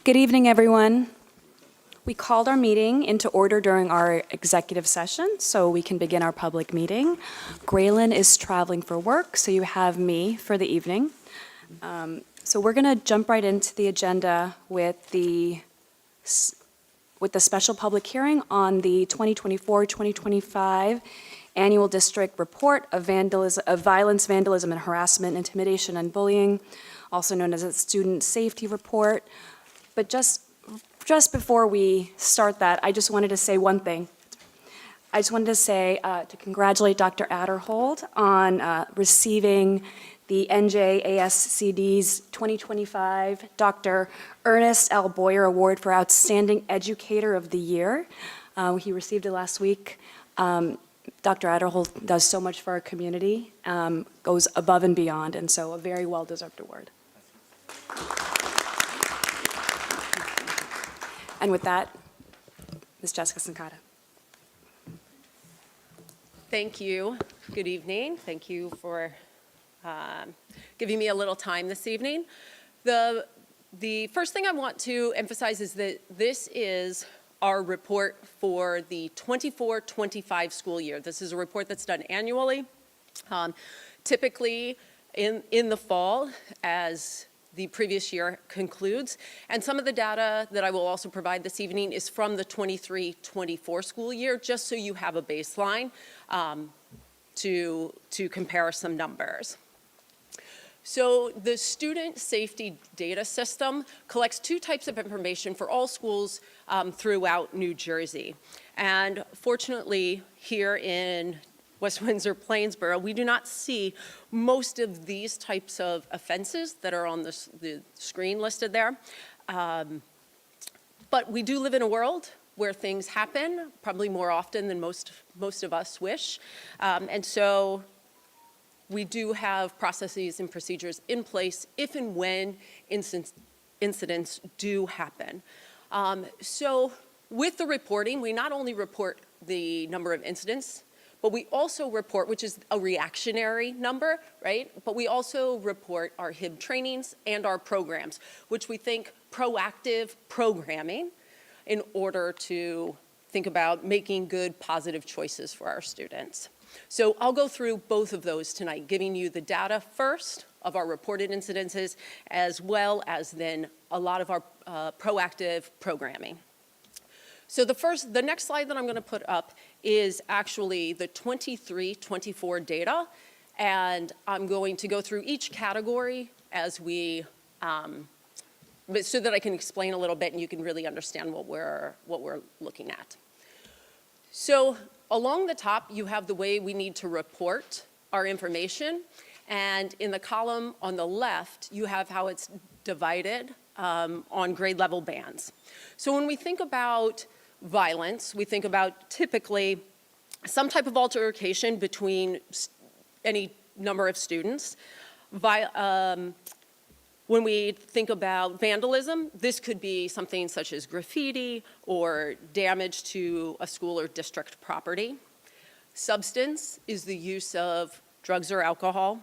Good evening, everyone. We called our meeting into order during our executive session, so we can begin our public meeting. Graylin is traveling for work, so you have me for the evening. So we're going to jump right into the agenda with the special public hearing on the 2024-2025 Annual District Report of Violence, Vandalism, and Harassment, Intimidation, and Bullying, also known as a Student Safety Report. But just before we start that, I just wanted to say one thing. I just wanted to say, to congratulate Dr. Adderhold on receiving the NJASCD's 2025 Dr. Ernest L. Boyer Award for Outstanding Educator of the Year. He received it last week. Dr. Adderhold does so much for our community, goes above and beyond, and so a very well-deserved award. And with that, Ms. Jessica Sancada. Thank you. Good evening. Thank you for giving me a little time this evening. The first thing I want to emphasize is that this is our report for the 24-25 school year. This is a report that's done annually, typically in the fall as the previous year concludes. And some of the data that I will also provide this evening is from the 23-24 school year, just so you have a baseline to compare some numbers. So the Student Safety Data System collects two types of information for all schools throughout New Jersey. And fortunately, here in West Windsor-Plainsboro, we do not see most of these types of offenses that are on the screen listed there. But we do live in a world where things happen, probably more often than most of us wish. And so we do have processes and procedures in place if and when incidents do happen. So with the reporting, we not only report the number of incidents, but we also report, which is a reactionary number, right? But we also report our HIB trainings and our programs, which we think proactive programming in order to think about making good, positive choices for our students. So I'll go through both of those tonight, giving you the data first of our reported incidences, as well as then a lot of our proactive programming. So the next slide that I'm going to put up is actually the 23-24 data, and I'm going to go through each category as we, so that I can explain a little bit and you can really understand what we're looking at. So along the top, you have the way we need to report our information, and in the column on the left, you have how it's divided on grade level bands. So when we think about violence, we think about typically some type of altercation between any number of students. When we think about vandalism, this could be something such as graffiti or damage to a school or district property. Substance is the use of drugs or alcohol.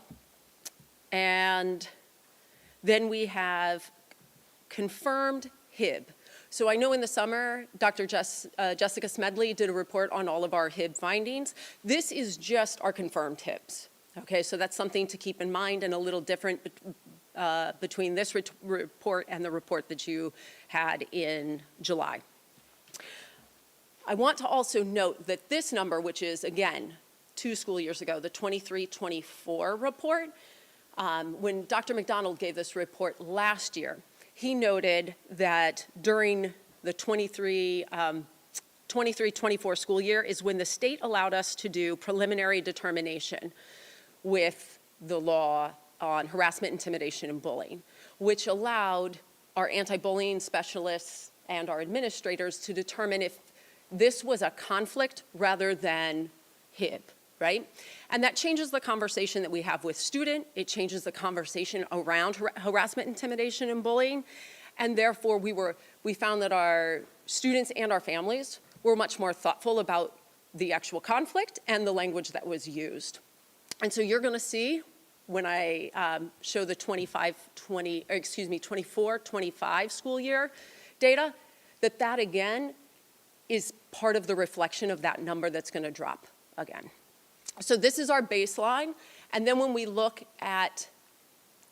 And then we have confirmed HIB. So I know in the summer, Dr. Jessica Smedley did a report on all of our HIB findings. This is just our confirmed HIBs. Okay, so that's something to keep in mind and a little different between this report and the report that you had in July. I want to also note that this number, which is again 2 school years ago, the 23-24 report, when Dr. McDonald gave this report last year, he noted that during the 23-24 school year is when the state allowed us to do preliminary determination with the law on harassment, intimidation, and bullying, which allowed our anti-bullying specialists and our administrators to determine if this was a conflict rather than HIB, right? And that changes the conversation that we have with student. It changes the conversation around harassment, intimidation, and bullying. And therefore, we found that our students and our families were much more thoughtful about the actual conflict and the language that was used. And so you're going to see when I show the 24-25 school year data, that again is part of the reflection of that number that's going to drop again. So this is our baseline, and then when we look at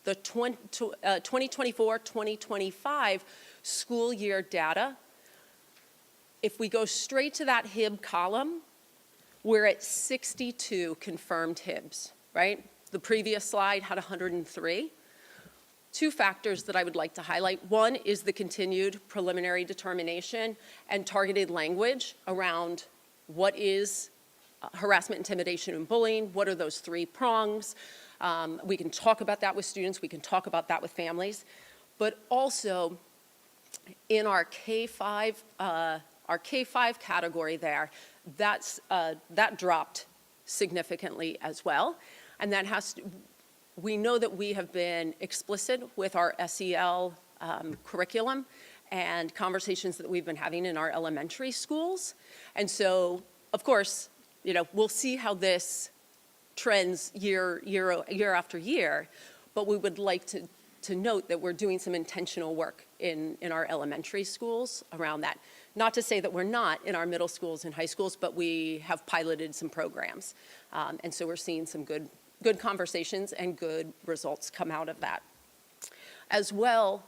the 2024-2025 school year data, if we go straight to that HIB column, we're at 62 confirmed HIBs, right? The previous slide had 103. Two factors that I would like to highlight. One is the continued preliminary determination and targeted language around what is harassment, intimidation, and bullying. What are those three prongs? We can talk about that with students. We can talk about that with families. But also, in our K-5 category there, that dropped significantly as well. And that has to, we know that we have been explicit with our SEL curriculum and conversations that we've been having in our elementary schools. And so, of course, we'll see how this trends year after year, but we would like to note that we're doing some intentional work in our elementary schools around that. Not to say that we're not in our middle schools and high schools, but we have piloted some programs. And so we're seeing some good conversations and good results come out of that. As well,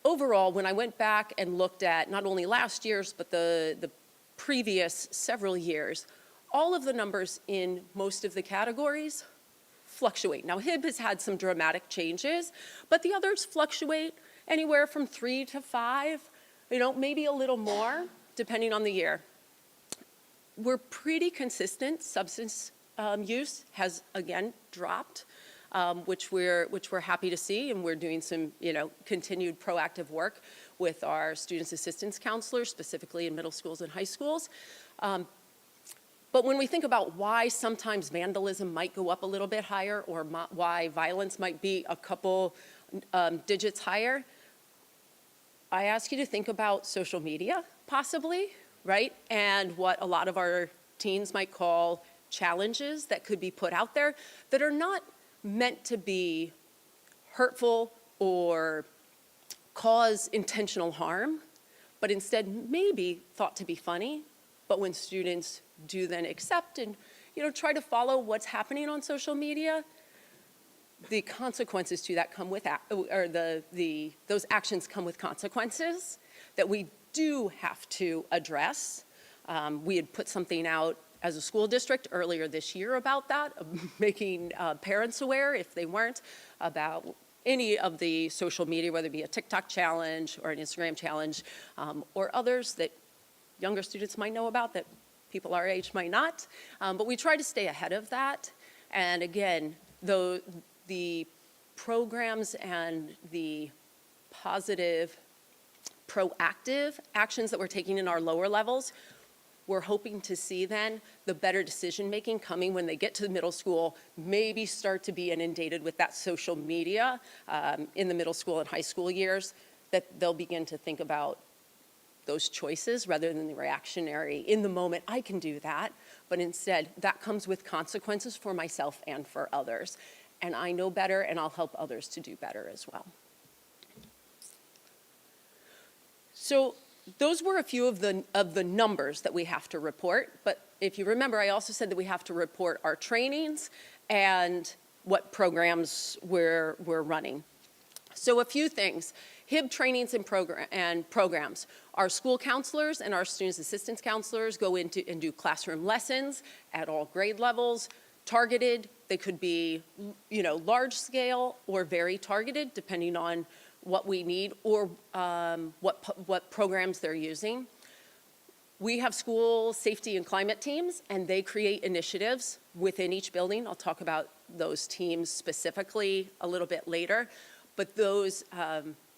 overall, when I went back and looked at not only last year's, but the previous several years, all of the numbers in most of the categories fluctuate. Now, HIB has had some dramatic changes, but the others fluctuate anywhere from 3 to 5, maybe a little more, depending on the year. We're pretty consistent. Substance use has, again, dropped, which we're happy to see, and we're doing some, continued proactive work with our students' assistance counselors, specifically in middle schools and high schools. But when we think about why sometimes vandalism might go up a little bit higher, or why violence might be a couple digits higher, I ask you to think about social media, possibly, right? And what a lot of our teens might call challenges that could be put out there that are not meant to be hurtful or cause intentional harm, but instead maybe thought to be funny. But when students do then accept and try to follow what's happening on social media, the consequences to that come with, or those actions come with consequences that we do have to address. We had put something out as a school district earlier this year about that, making parents aware, if they weren't, about any of the social media, whether it be a TikTok challenge or an Instagram challenge, or others that younger students might know about that people our age might not. But we try to stay ahead of that. And again, the programs and the positive, proactive actions that we're taking in our lower levels, we're hoping to see then the better decision-making coming when they get to the middle school, maybe start to be inundated with that social media in the middle school and high school years, that they'll begin to think about those choices rather than the reactionary, in the moment, I can do that, but instead, that comes with consequences for myself and for others. And I know better, and I'll help others to do better as well. So those were a few of the numbers that we have to report, but if you remember, I also said that we have to report our trainings and what programs we're running. So a few things. HIB trainings and programs. Our school counselors and our students' assistance counselors go into and do classroom lessons at all grade levels, targeted. They could be, large scale or very targeted, depending on what we need or what programs they're using. We have school safety and climate teams, and they create initiatives within each building. I'll talk about those teams specifically a little bit later, but those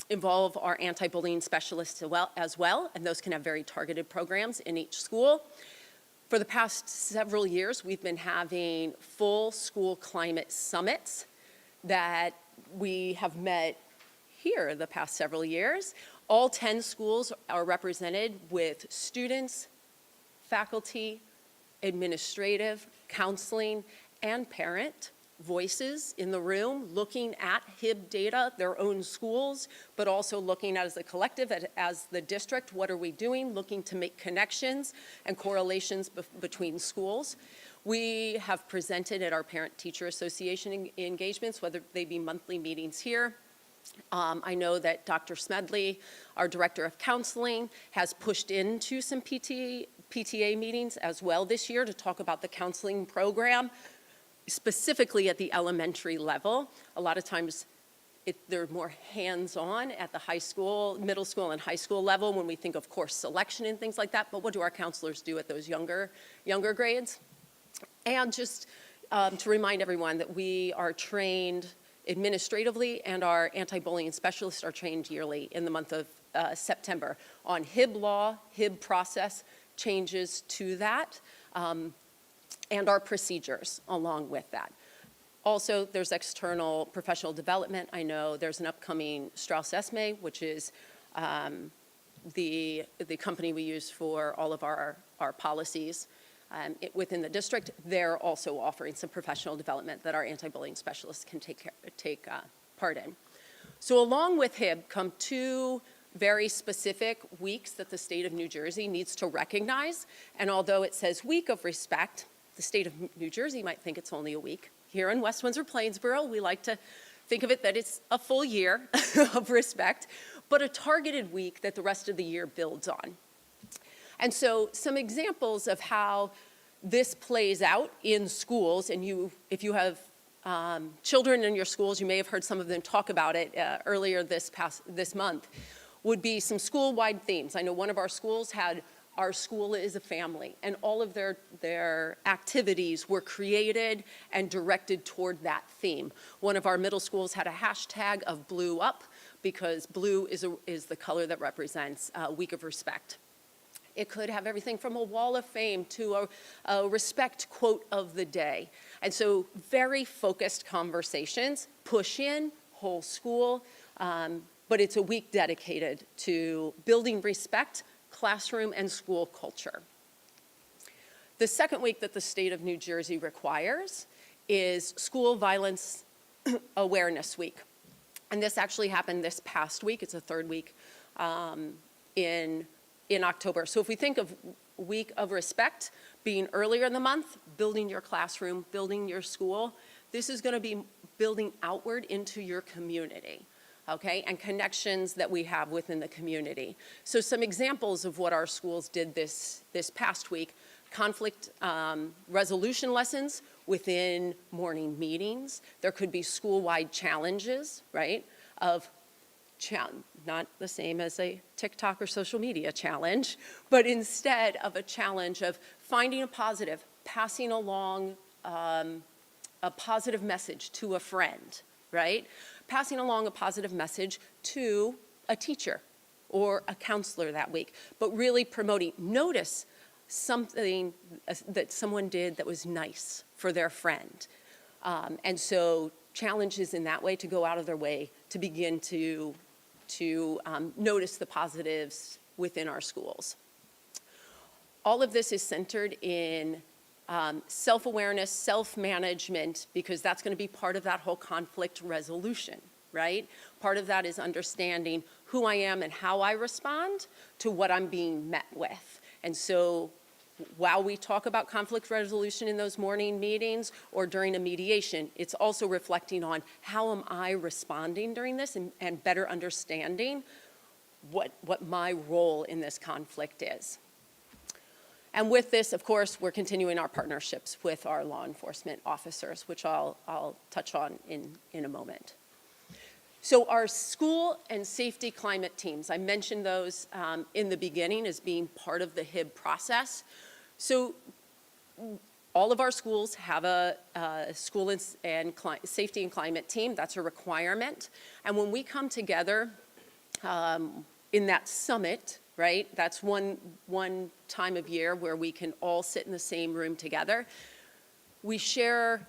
involve our anti-bullying specialists as well, and those can have very targeted programs in each school. For the past several years, we've been having full school climate summits that we have met here the past several years. All 10 schools are represented with students, faculty, administrative, counseling, and parent voices in the room, looking at HIB data, their own schools, but also looking at as a collective, as the district, what are we doing, looking to make connections and correlations between schools. We have presented at our Parent-Teacher Association engagements, whether they be monthly meetings here. I know that Dr. Smedley, our Director of Counseling, has pushed into some PTA meetings as well this year to talk about the counseling program, specifically at the elementary level. A lot of times they're more hands-on at the high school, middle school, and high school level when we think of course selection and things like that, but what do our counselors do at those younger grades? And just to remind everyone that we are trained administratively, and our anti-bullying specialists are trained yearly in the month of September on HIB law, HIB process, changes to that, and our procedures along with that. Also, there's external professional development. I know there's an upcoming Strauss Esme, which is the company we use for all of our policies within the district. They're also offering some professional development that our anti-bullying specialists can take part in. So along with HIB come two very specific weeks that the state of New Jersey needs to recognize. And although it says Week of Respect, the state of New Jersey might think it's only a week. Here in West Windsor-Plainsboro, we like to think of it that it's a full year of respect, but a targeted week that the rest of the year builds on. And so some examples of how this plays out in schools, and if you have children in your schools, you may have heard some of them talk about it earlier this month, would be some school-wide themes. I know one of our schools had Our School is a Family, and all of their activities were created and directed toward that theme. One of our middle schools had a hashtag of Blue Up, because blue is the color that represents a week of respect. It could have everything from a wall of fame to a respect quote of the day. And so very focused conversations, push in, whole school, but it's a week dedicated to building respect, classroom, and school culture. The second week that the state of New Jersey requires is School Violence Awareness Week. And this actually happened this past week. It's the third week in October. So if we think of Week of Respect being earlier in the month, building your classroom, building your school, this is going to be building outward into your community, okay, and connections that we have within the community. So some examples of what our schools did this past week: conflict resolution lessons within morning meetings. There could be school-wide challenges, right, of not the same as a TikTok or social media challenge, but instead of a challenge of finding a positive, passing along a positive message to a friend, right? Passing along a positive message to a teacher or a counselor that week, but really promoting, notice something that someone did that was nice for their friend. And so challenges in that way to go out of their way to begin to notice the positives within our schools. All of this is centered in self-awareness, self-management, because that's going to be part of that whole conflict resolution, right? Part of that is understanding who I am and how I respond to what I'm being met with. And so while we talk about conflict resolution in those morning meetings or during a mediation, it's also reflecting on how am I responding during this and better understanding what my role in this conflict is. And with this, of course, we're continuing our partnerships with our law enforcement officers, which I'll touch on in a moment. So our school and safety climate teams, I mentioned those in the beginning as being part of the HIB process. So all of our schools have a school and safety and climate team. That's a requirement. And when we come together in that summit, right, that's one time of year where we can all sit in the same room together. We share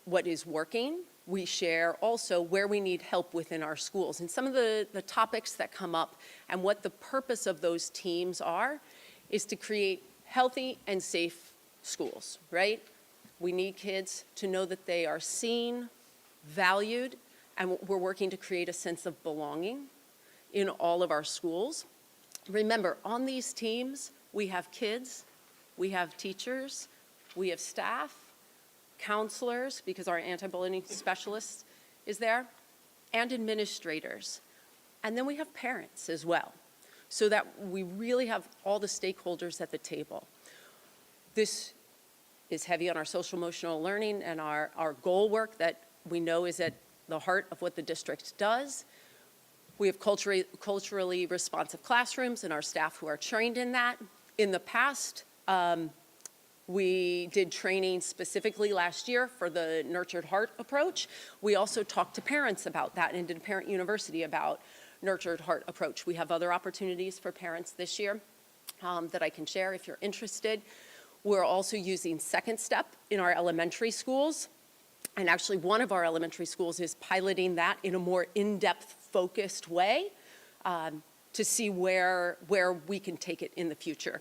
what is working. We share also where we need help within our schools and some of the topics that come up, and what the purpose of those teams are is to create healthy and safe schools, right? We need kids to know that they are seen, valued, and we're working to create a sense of belonging in all of our schools. Remember, on these teams, we have kids, we have teachers, we have staff, counselors, because our anti-bullying specialist is there, and administrators. And then we have parents as well, so that we really have all the stakeholders at the table. This is heavy on our social emotional learning and our goal work that we know is at the heart of what the district does. We have culturally responsive classrooms and our staff who are trained in that. In the past, we did training specifically last year for the Nurtured Heart approach. We also talked to parents about that and did a parent university about Nurtured Heart approach. We have other opportunities for parents this year that I can share if you're interested. We're also using Second Step in our elementary schools. And actually, one of our elementary schools is piloting that in a more in-depth, focused way to see where we can take it in the future.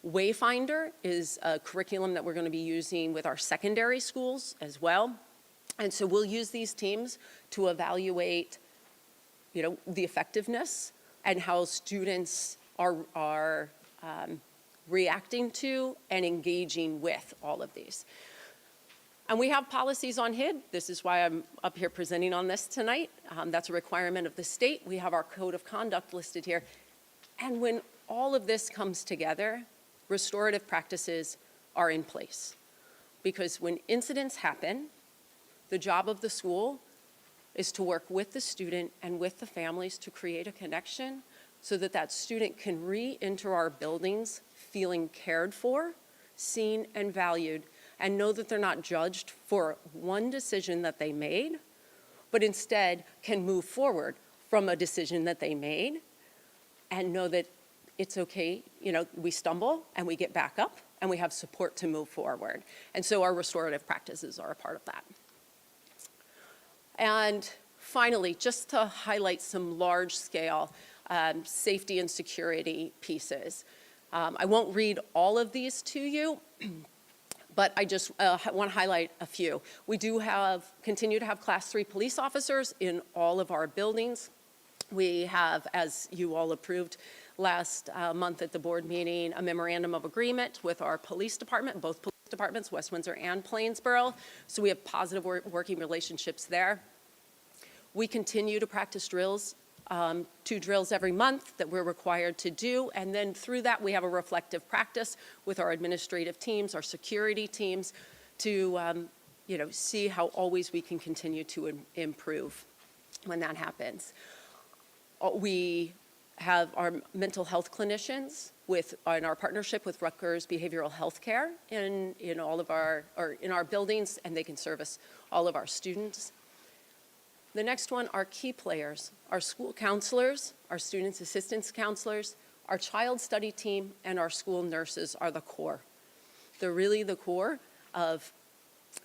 Wayfinder is a curriculum that we're going to be using with our secondary schools as well. And so we'll use these teams to evaluate, the effectiveness and how students are reacting to and engaging with all of these. And we have policies on HID. This is why I'm up here presenting on this tonight. That's a requirement of the state. We have our code of conduct listed here. And when all of this comes together, restorative practices are in place. Because when incidents happen, the job of the school is to work with the student and with the families to create a connection so that that student can re-enter our buildings feeling cared for, seen, and valued, and know that they're not judged for one decision that they made, but instead can move forward from a decision that they made and know that it's okay, we stumble and we get back up and we have support to move forward. And so our restorative practices are a part of that. And finally, just to highlight some large-scale safety and security pieces. I won't read all of these to you, but I just want to highlight a few. We do continue to have Class 3 police officers in all of our buildings. We have, as you all approved last month at the board meeting, a memorandum of agreement with our police department, both police departments, West Windsor and Plainsboro. So we have positive working relationships there. We continue to practice drills, 2 drills every month that we're required to do. And then through that, we have a reflective practice with our administrative teams, our security teams, to see how always we can continue to improve when that happens. We have our mental health clinicians in our partnership with Rutgers Behavioral Health Care in our buildings, and they can service all of our students. The next one are key players, our school counselors, our students' assistance counselors, our child study team, and our school nurses are the core. They're really the core of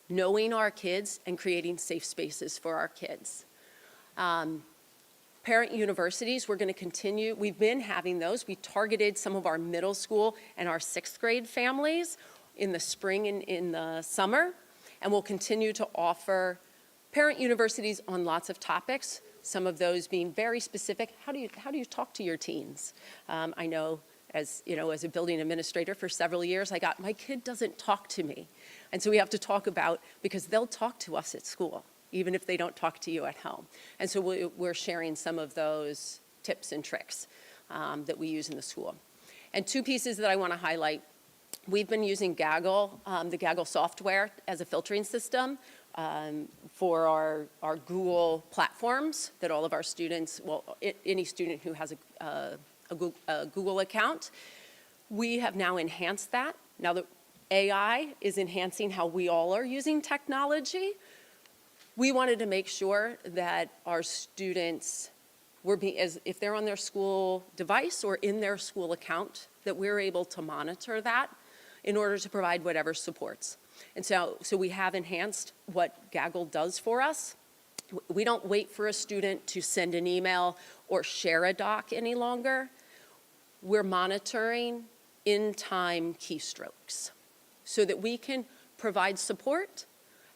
knowing our kids and creating safe spaces for our kids. Parent universities, we're going to continue. We've been having those. We targeted some of our middle school and our 6th grade families in the spring and in the summer, and we'll continue to offer parent universities on lots of topics, some of those being very specific. How do you talk to your teens? I know as a building administrator for several years, my kid doesn't talk to me. And so we have to talk about, because they'll talk to us at school, even if they don't talk to you at home. And so we're sharing some of those tips and tricks that we use in the school. And 2 pieces that I want to highlight. We've been using Gaggle, the Gaggle software, as a filtering system for our Google platforms that all of our students, any student who has a Google account. We have now enhanced that. Now that AI is enhancing how we all are using technology, we wanted to make sure that our students if they're on their school device or in their school account, that we're able to monitor that in order to provide whatever supports. And so we have enhanced what Gaggle does for us. We don't wait for a student to send an email or share a doc any longer. We're monitoring in-time keystrokes so that we can provide support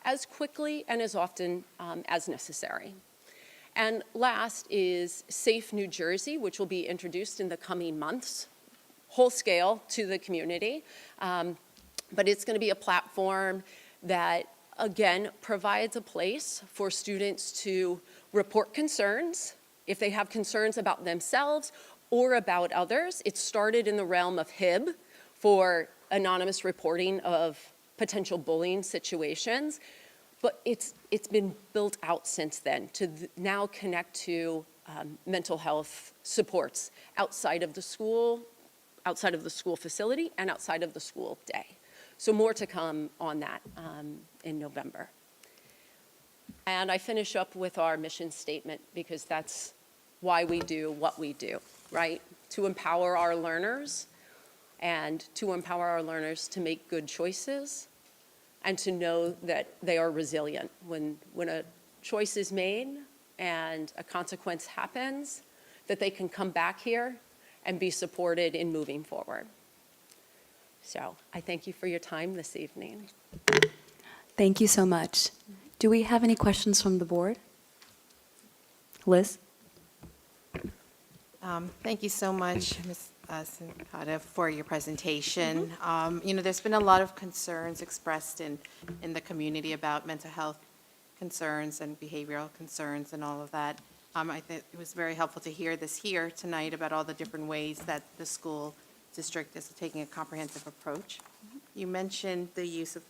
as quickly and as often as necessary. And last is Safe New Jersey, which will be introduced in the coming months, whole scale to the community. But it's going to be a platform that, again, provides a place for students to report concerns if they have concerns about themselves or about others. It started in the realm of HIB for anonymous reporting of potential bullying situations. But it's been built out since then to now connect to mental health supports outside of the school facility, and outside of the school day. So more to come on that in November. And I finish up with our mission statement, because that's why we do what we do, right? To empower our learners, and to empower our learners to make good choices, and to know that they are resilient. When a choice is made and a consequence happens, that they can come back here and be supported in moving forward. So I thank you for your time this evening. Thank you so much. Do we have any questions from the board? Liz? Thank you so much, Ms. Sincata, for your presentation. There's been a lot of concerns expressed in the community about mental health concerns and behavioral concerns and all of that. I think it was very helpful to hear this here tonight about all the different ways that the school district is taking a comprehensive approach. You mentioned the use of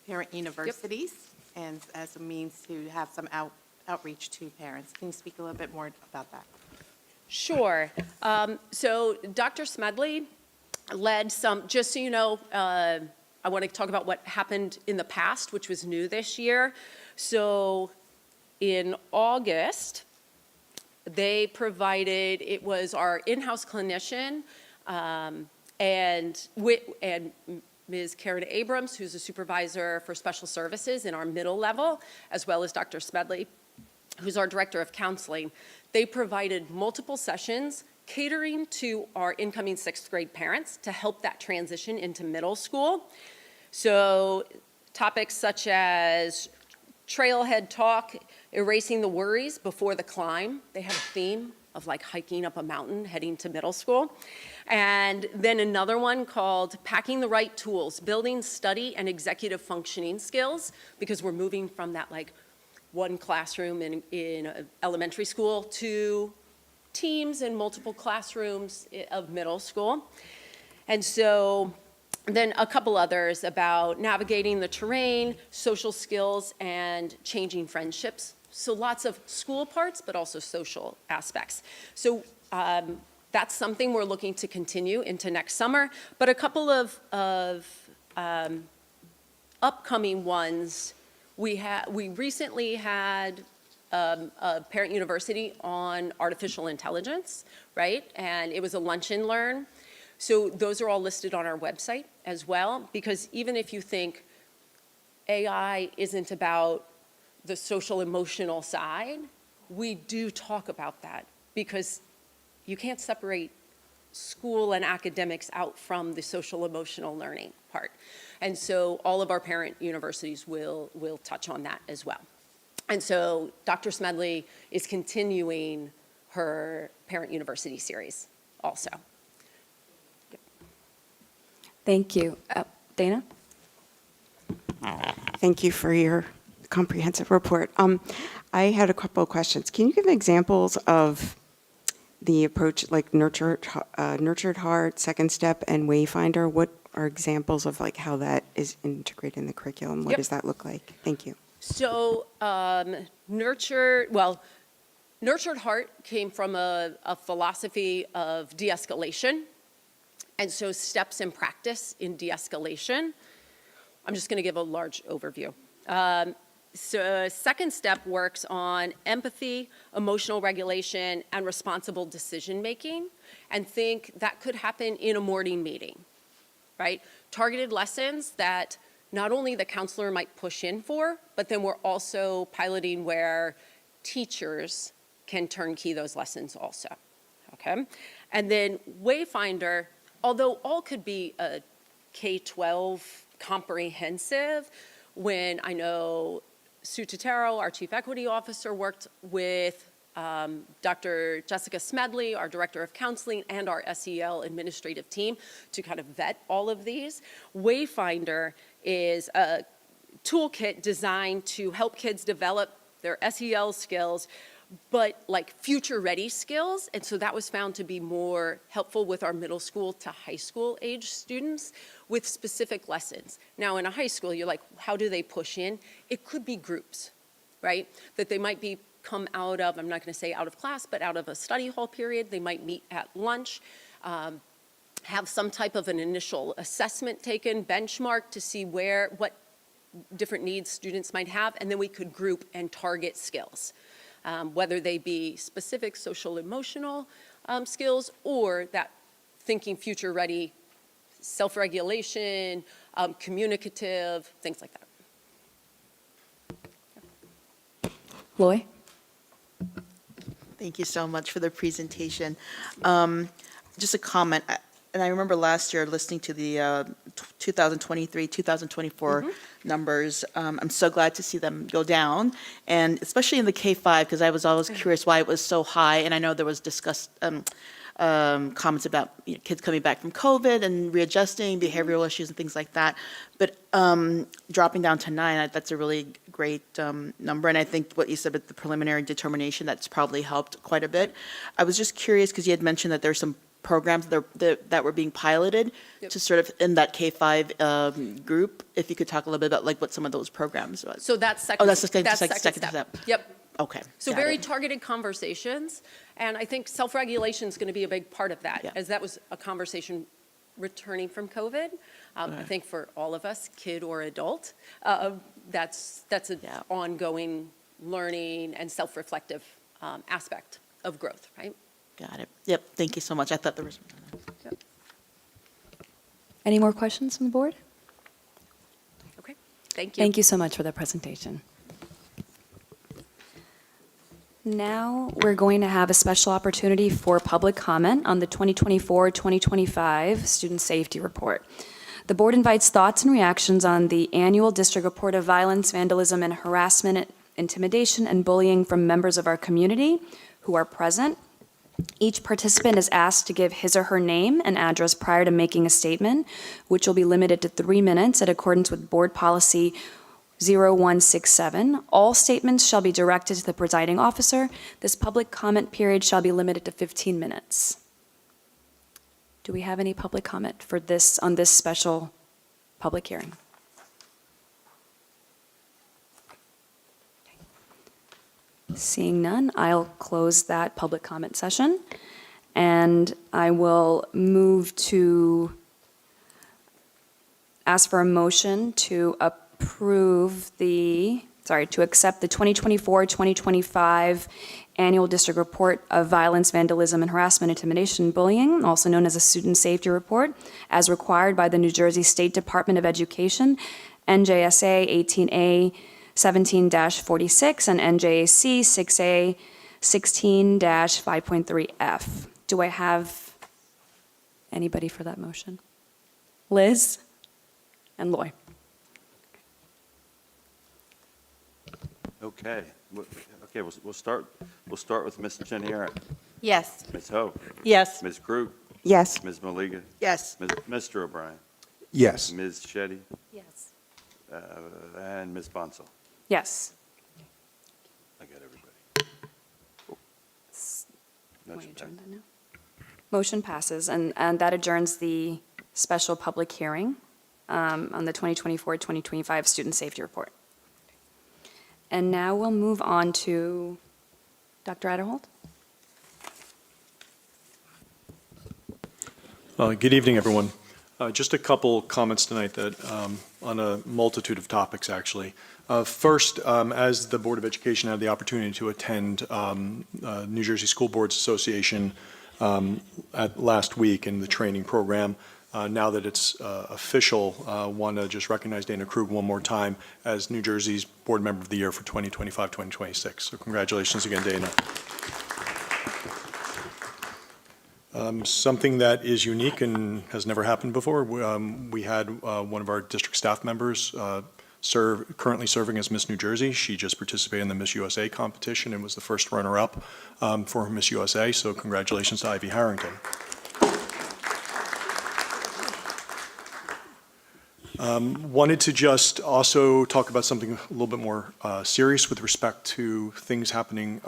parent universities and as a means to have some outreach to parents. Can you speak a little bit more about that? Sure. So Dr. Smedley led some, just so you know, I want to talk about what happened in the past, which was new this year. So in August, they provided, it was our in-house clinician and Ms. Karen Abrams, who's a supervisor for special services in our middle level, as well as Dr. Smedley, who's our director of counseling. They provided multiple sessions catering to our incoming sixth grade parents to help that transition into middle school. So topics such as trailhead talk, erasing the worries before the climb. They have a theme of like hiking up a mountain, heading to middle school. And then another one called packing the right tools, building study and executive functioning skills, because we're moving from that like one classroom in elementary school to teams and multiple classrooms of middle school. And so then a couple others about navigating the terrain, social skills, and changing friendships. So lots of school parts, but also social aspects. So that's something we're looking to continue into next summer. But a couple of upcoming ones, we recently had a parent university on artificial intelligence, right? And it was a lunch and learn. So those are all listed on our website as well, because even if you think AI isn't about the social emotional side, we do talk about that, because you can't separate school and academics out from the social emotional learning part. And so all of our parent universities will touch on that as well. And so Dr. Smedley is continuing her parent university series also. Thank you. Dana? Thank you for your comprehensive report. I had a couple of questions. Can you give examples of the approach, like nurtured heart, second step, and Wayfinder? What are examples of like how that is integrated in the curriculum? What does that look like? Thank you. So nurtured heart came from a philosophy of de-escalation. And so steps in practice in de-escalation. I'm just going to give a large overview. So second step works on empathy, emotional regulation, and responsible decision-making. And think that could happen in a morning meeting, right? Targeted lessons that not only the counselor might push in for, but then we're also piloting where teachers can turnkey those lessons also, okay? And then Wayfinder, although all could be a K-12 comprehensive when I know Sue Totaro, our Chief Equity Officer, worked with Dr. Jessica Smedley, our Director of Counseling, and our SEL administrative team to kind of vet all of these. Wayfinder is a toolkit designed to help kids develop their SEL skills, but like future-ready skills. And so that was found to be more helpful with our middle school to high school age students with specific lessons. Now, in a high school, you're like, how do they push in? It could be groups, right? That they might be come out of, I'm not going to say out of class, but out of a study hall period. They might meet at lunch, have some type of an initial assessment taken, benchmark to see what different needs students might have, and then we could group and target skills, whether they be specific social emotional skills or that thinking future ready, self-regulation, communicative, things like that. Loy? Thank you so much for the presentation. Just a comment, and I remember last year listening to the 2023, 2024 numbers. I'm so glad to see them go down, and especially in the K-5, because I was always curious why it was so high, and I know there was comments about kids coming back from COVID and readjusting, behavioral issues and things like that. But dropping down to 9, that's a really great number. And I think what you said about the preliminary determination, that's probably helped quite a bit. I was just curious because you had mentioned that there's some programs that were being piloted to sort of in that K-5 group. If you could talk a little bit about like what some of those programs was. So that's second. Oh, that's the second second step. Yep. Okay. So got very it. targeted conversations, and I think self-regulation is going to be a big part of that, Yeah. as that was a conversation returning from COVID. I think for all of us, kid or adult, that's an ongoing learning and self-reflective aspect of growth, right? Got it. Yep. Thank you so much. I thought there was. Any more questions from the board? Okay, thank you. Thank you so much for the presentation. Now, we're going to have a special opportunity for public comment on the 2024-2025 Student Safety Report. The board invites thoughts and reactions on the annual district report of violence, vandalism, and harassment, intimidation, and bullying from members of our community who are present. Each participant is asked to give his or her name and address prior to making a statement, which will be limited to 3 minutes in accordance with Board Policy 0167. All statements shall be directed to the presiding officer. This public comment period shall be limited to 15 minutes. Do we have any public comment for this on this special public hearing? Seeing none, I'll close that public comment session, and I will move to ask for a motion to approve to accept the 2024-2025 Annual District Report of Violence, Vandalism, and Harassment, Intimidation, and Bullying, also known as a Student Safety Report, as required by the New Jersey State Department of Education, NJSA 18A 17-46 and NJAC 6A 16-5.3F. Do I have anybody for that motion? Liz and Loy. Okay. Okay, we'll start with Ms. Chenier. Yes. Ms. Ho. Yes. Ms. Krug. Yes. Ms. Maliga. Yes. Mr. O'Brien. Yes. Ms. Shetty. Yes. And Ms. Bonsall. Yes. I got everybody. Motion passes. Motion passes, and that adjourns the special public hearing on the 2024-2025 Student Safety Report. And now we'll move on to Dr. Adderholt. Good evening, everyone. Just a couple comments tonight that on a multitude of topics, actually. First, as the Board of Education had the opportunity to attend New Jersey School Boards Association last week in the training program, now that it's official, want to just recognize Dana Krug one more time as New Jersey's Board Member of the Year for 2025-2026. So congratulations again, Dana. Something that is unique and has never happened before. We had one of our district staff members currently serving as Miss New Jersey. She just participated in the Miss USA competition and was the first runner-up for Miss USA. So congratulations to Ivy Harrington. Wanted to just also talk about something a little bit more serious with respect to things happening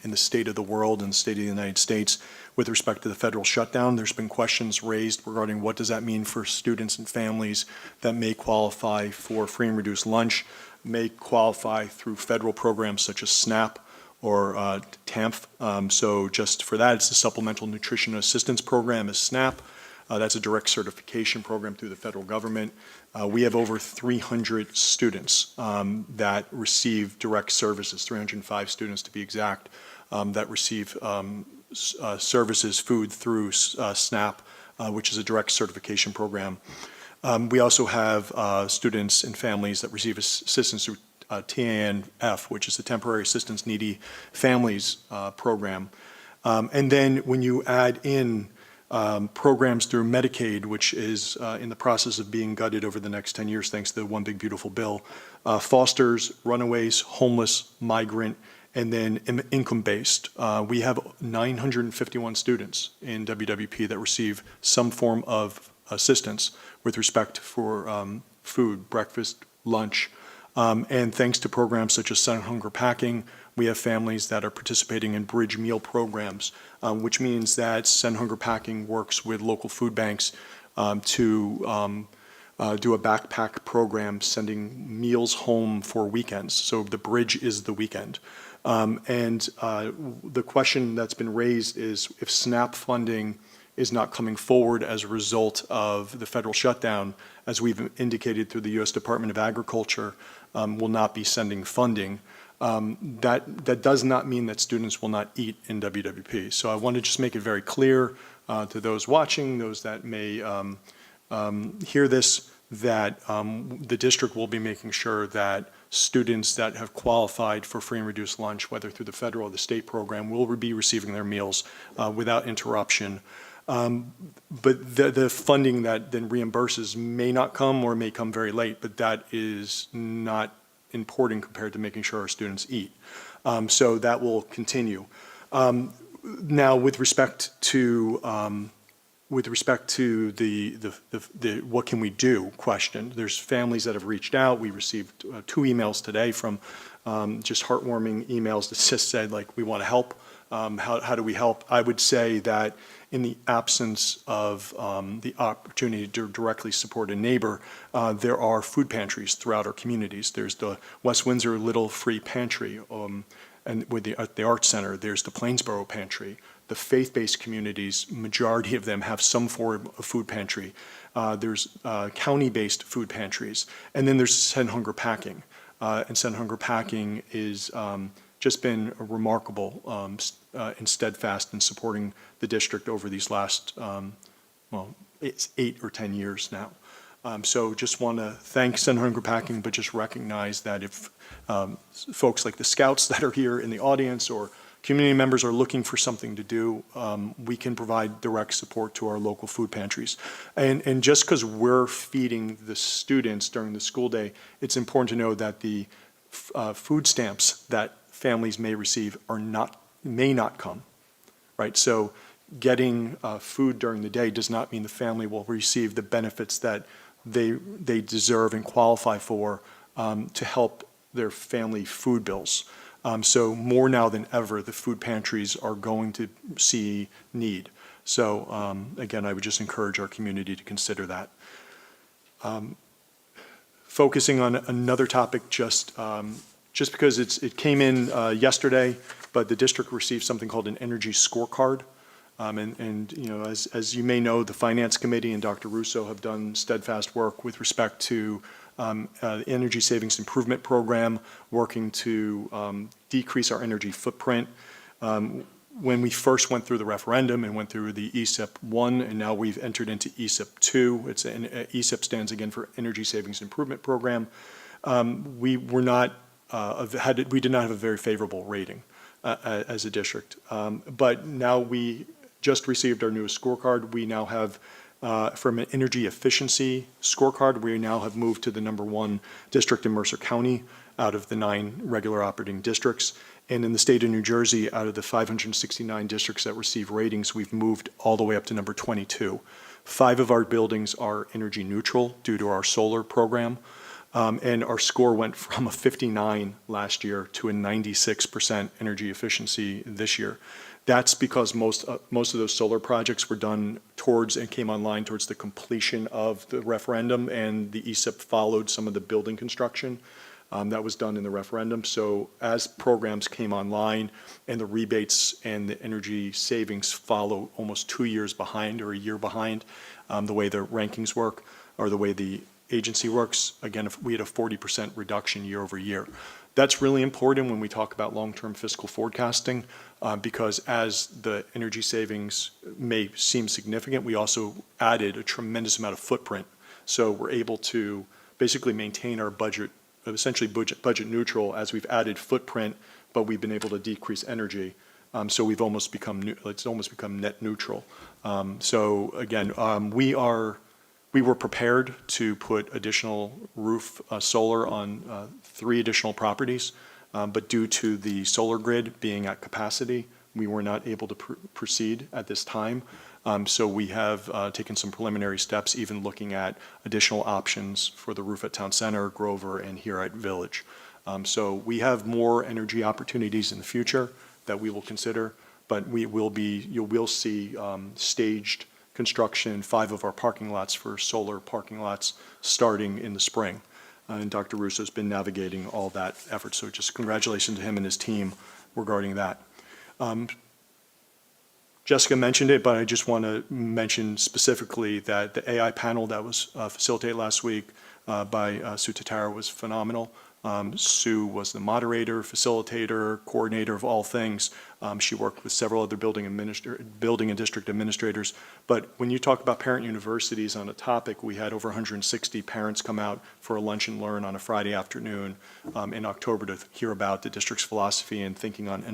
in the state of the world and the state of the United States with respect to the federal shutdown. There's been questions raised regarding what does that mean for students and families that may qualify for free and reduced lunch, may qualify through federal programs such as SNAP or TAMF. So just for that, it's the Supplemental Nutrition Assistance Program is SNAP. That's a direct certification program through the federal government. We have over 300 students that receive direct services, 305 students to be exact, that receive services, food through SNAP, which is a direct certification program. We also have students and families that receive assistance through TANF, which is the Temporary Assistance Needy Families Program. And then when you add in programs through Medicaid, which is in the process of being gutted over the next 10 years thanks to the One Big Beautiful Bill, fosters, runaways, homeless, migrant, and then income-based. We have 951 students in WWP that receive some form of assistance with respect for food, breakfast, lunch, and thanks to programs such as Sun Hunger Packing, we have families that are participating in bridge meal programs, which means that Sun Hunger Packing works with local food banks to do a backpack program sending meals home for weekends. So the bridge is the weekend. And the question that's been raised is if SNAP funding is not coming forward as a result of the federal shutdown, as we've indicated through the U.S. Department of Agriculture, will not be sending funding. That does not mean that students will not eat in WWP. So I want to just make it very clear to those watching, those that may hear this, that the district will be making sure that students that have qualified for free and reduced lunch, whether through the federal or the state program, will be receiving their meals without interruption. But the funding that then reimburses may not come or may come very late, but that is not important compared to making sure our students eat. So that will continue. Now, with respect to the what can we do question, there's families that have reached out. We received 2 emails today from just heartwarming emails that just said, like, we want to help. How do we help? I would say that in the absence of the opportunity to directly support a neighbor, there are food pantries throughout our communities. There's the West Windsor Little Free Pantry, and with the Arts Center, there's the Plainsboro Pantry. The faith-based communities, majority of them have some form of food pantry. There's county-based food pantries. And then there's Sun Hunger Packing. And Sun Hunger Packing is just been remarkable and steadfast in supporting the district over these last, well, it's 8 or 10 years now. So just want to thank Sun Hunger Packing, but just recognize that if folks like the Scouts that are here in the audience or community members are looking for something to do, we can provide direct support to our local food pantries. And just because we're feeding the students during the school day, it's important to know that the food stamps that families may receive may not come, right? So getting food during the day does not mean the family will receive the benefits that they deserve and qualify for to help their family food bills. So more now than ever, the food pantries are going to see need. So again, I would just encourage our community to consider that. Focusing on another topic, just because it came in yesterday, but the district received something called an energy scorecard. And you know, as you may know, the Finance Committee and Dr. Russo have done steadfast work with respect to the Energy Savings Improvement Program, working to decrease our energy footprint. When we first went through the referendum and went through the ESIP 1, and now we've entered into ESIP 2, ESIP stands again for Energy Savings Improvement Program, we did not have a very favorable rating as a district. But now we just received our newest scorecard. We now have, from an energy efficiency scorecard, we now have moved to the #1 district in Mercer County out of the 9 regular operating districts. And in the state of New Jersey, out of the 569 districts that receive ratings, we've moved all the way up to number 22. 5 of our buildings are energy neutral due to our solar program. And our score went from a 59 last year to a 96% energy efficiency this year. That's because most of those solar projects were done towards and came online towards the completion of the referendum, and the ESIP followed some of the building construction that was done in the referendum. So as programs came online and the rebates and the energy savings follow almost 2 years behind or a year behind, the way the rankings work or the way the agency works, again, if we had a 40% reduction year over year. That's really important when we talk about long-term fiscal forecasting, because as the energy savings may seem significant, we also added a tremendous amount of footprint. So we're able to basically maintain our budget, essentially budget neutral, as we've added footprint, but we've been able to decrease energy. So we've almost become, it's almost become net neutral. So again, we were prepared to put additional roof solar on 3 additional properties, but due to the solar grid being at capacity, we were not able to proceed at this time. So we have taken some preliminary steps, even looking at additional options for the roof at Town Center, Grover, and here at Village. So we have more energy opportunities in the future that we will consider, but you will see staged construction, 5 of our parking lots for solar parking lots starting in the spring. And Dr. Russo's been navigating all that effort, so just congratulations to him and his team regarding that. Jessica mentioned it, but I just want to mention specifically that the AI panel that was facilitated last week by Sue Tatara was phenomenal. Sue was the moderator, facilitator, coordinator of all things. She worked with several other building and district administrators. But when you talk about parent universities on a topic, we had over 160 parents come out for a lunch and learn on a Friday afternoon in October to hear about the district's philosophy and thinking on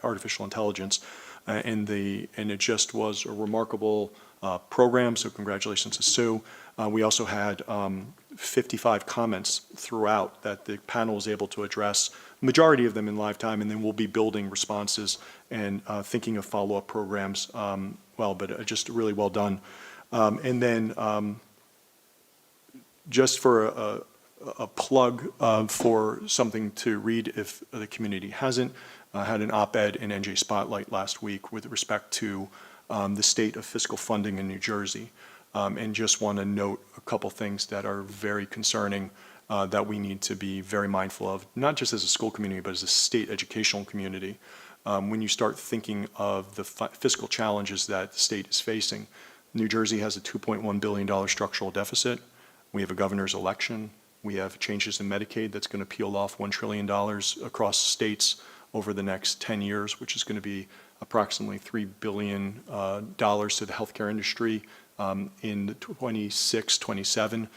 artificial intelligence. And it just was a remarkable program, so congratulations to Sue. We also had 55 comments throughout that the panel was able to address, majority of them in live time, and then we'll be building responses and thinking of follow-up programs, but just really well done. And then just for a plug for something to read if the community hasn't, had an op-ed in NJ Spotlight last week with respect to the state of fiscal funding in New Jersey. And just want to note a couple things that are very concerning that we need to be very mindful of, not just as a school community, but as a state educational community. When you start thinking of the fiscal challenges that the state is facing, New Jersey has a $2.1 billion structural deficit. We have a governor's election. We have changes in Medicaid that's going to peel off $1 trillion across states over the next 10 years, which is going to be approximately $3 billion to the healthcare industry in 26, 27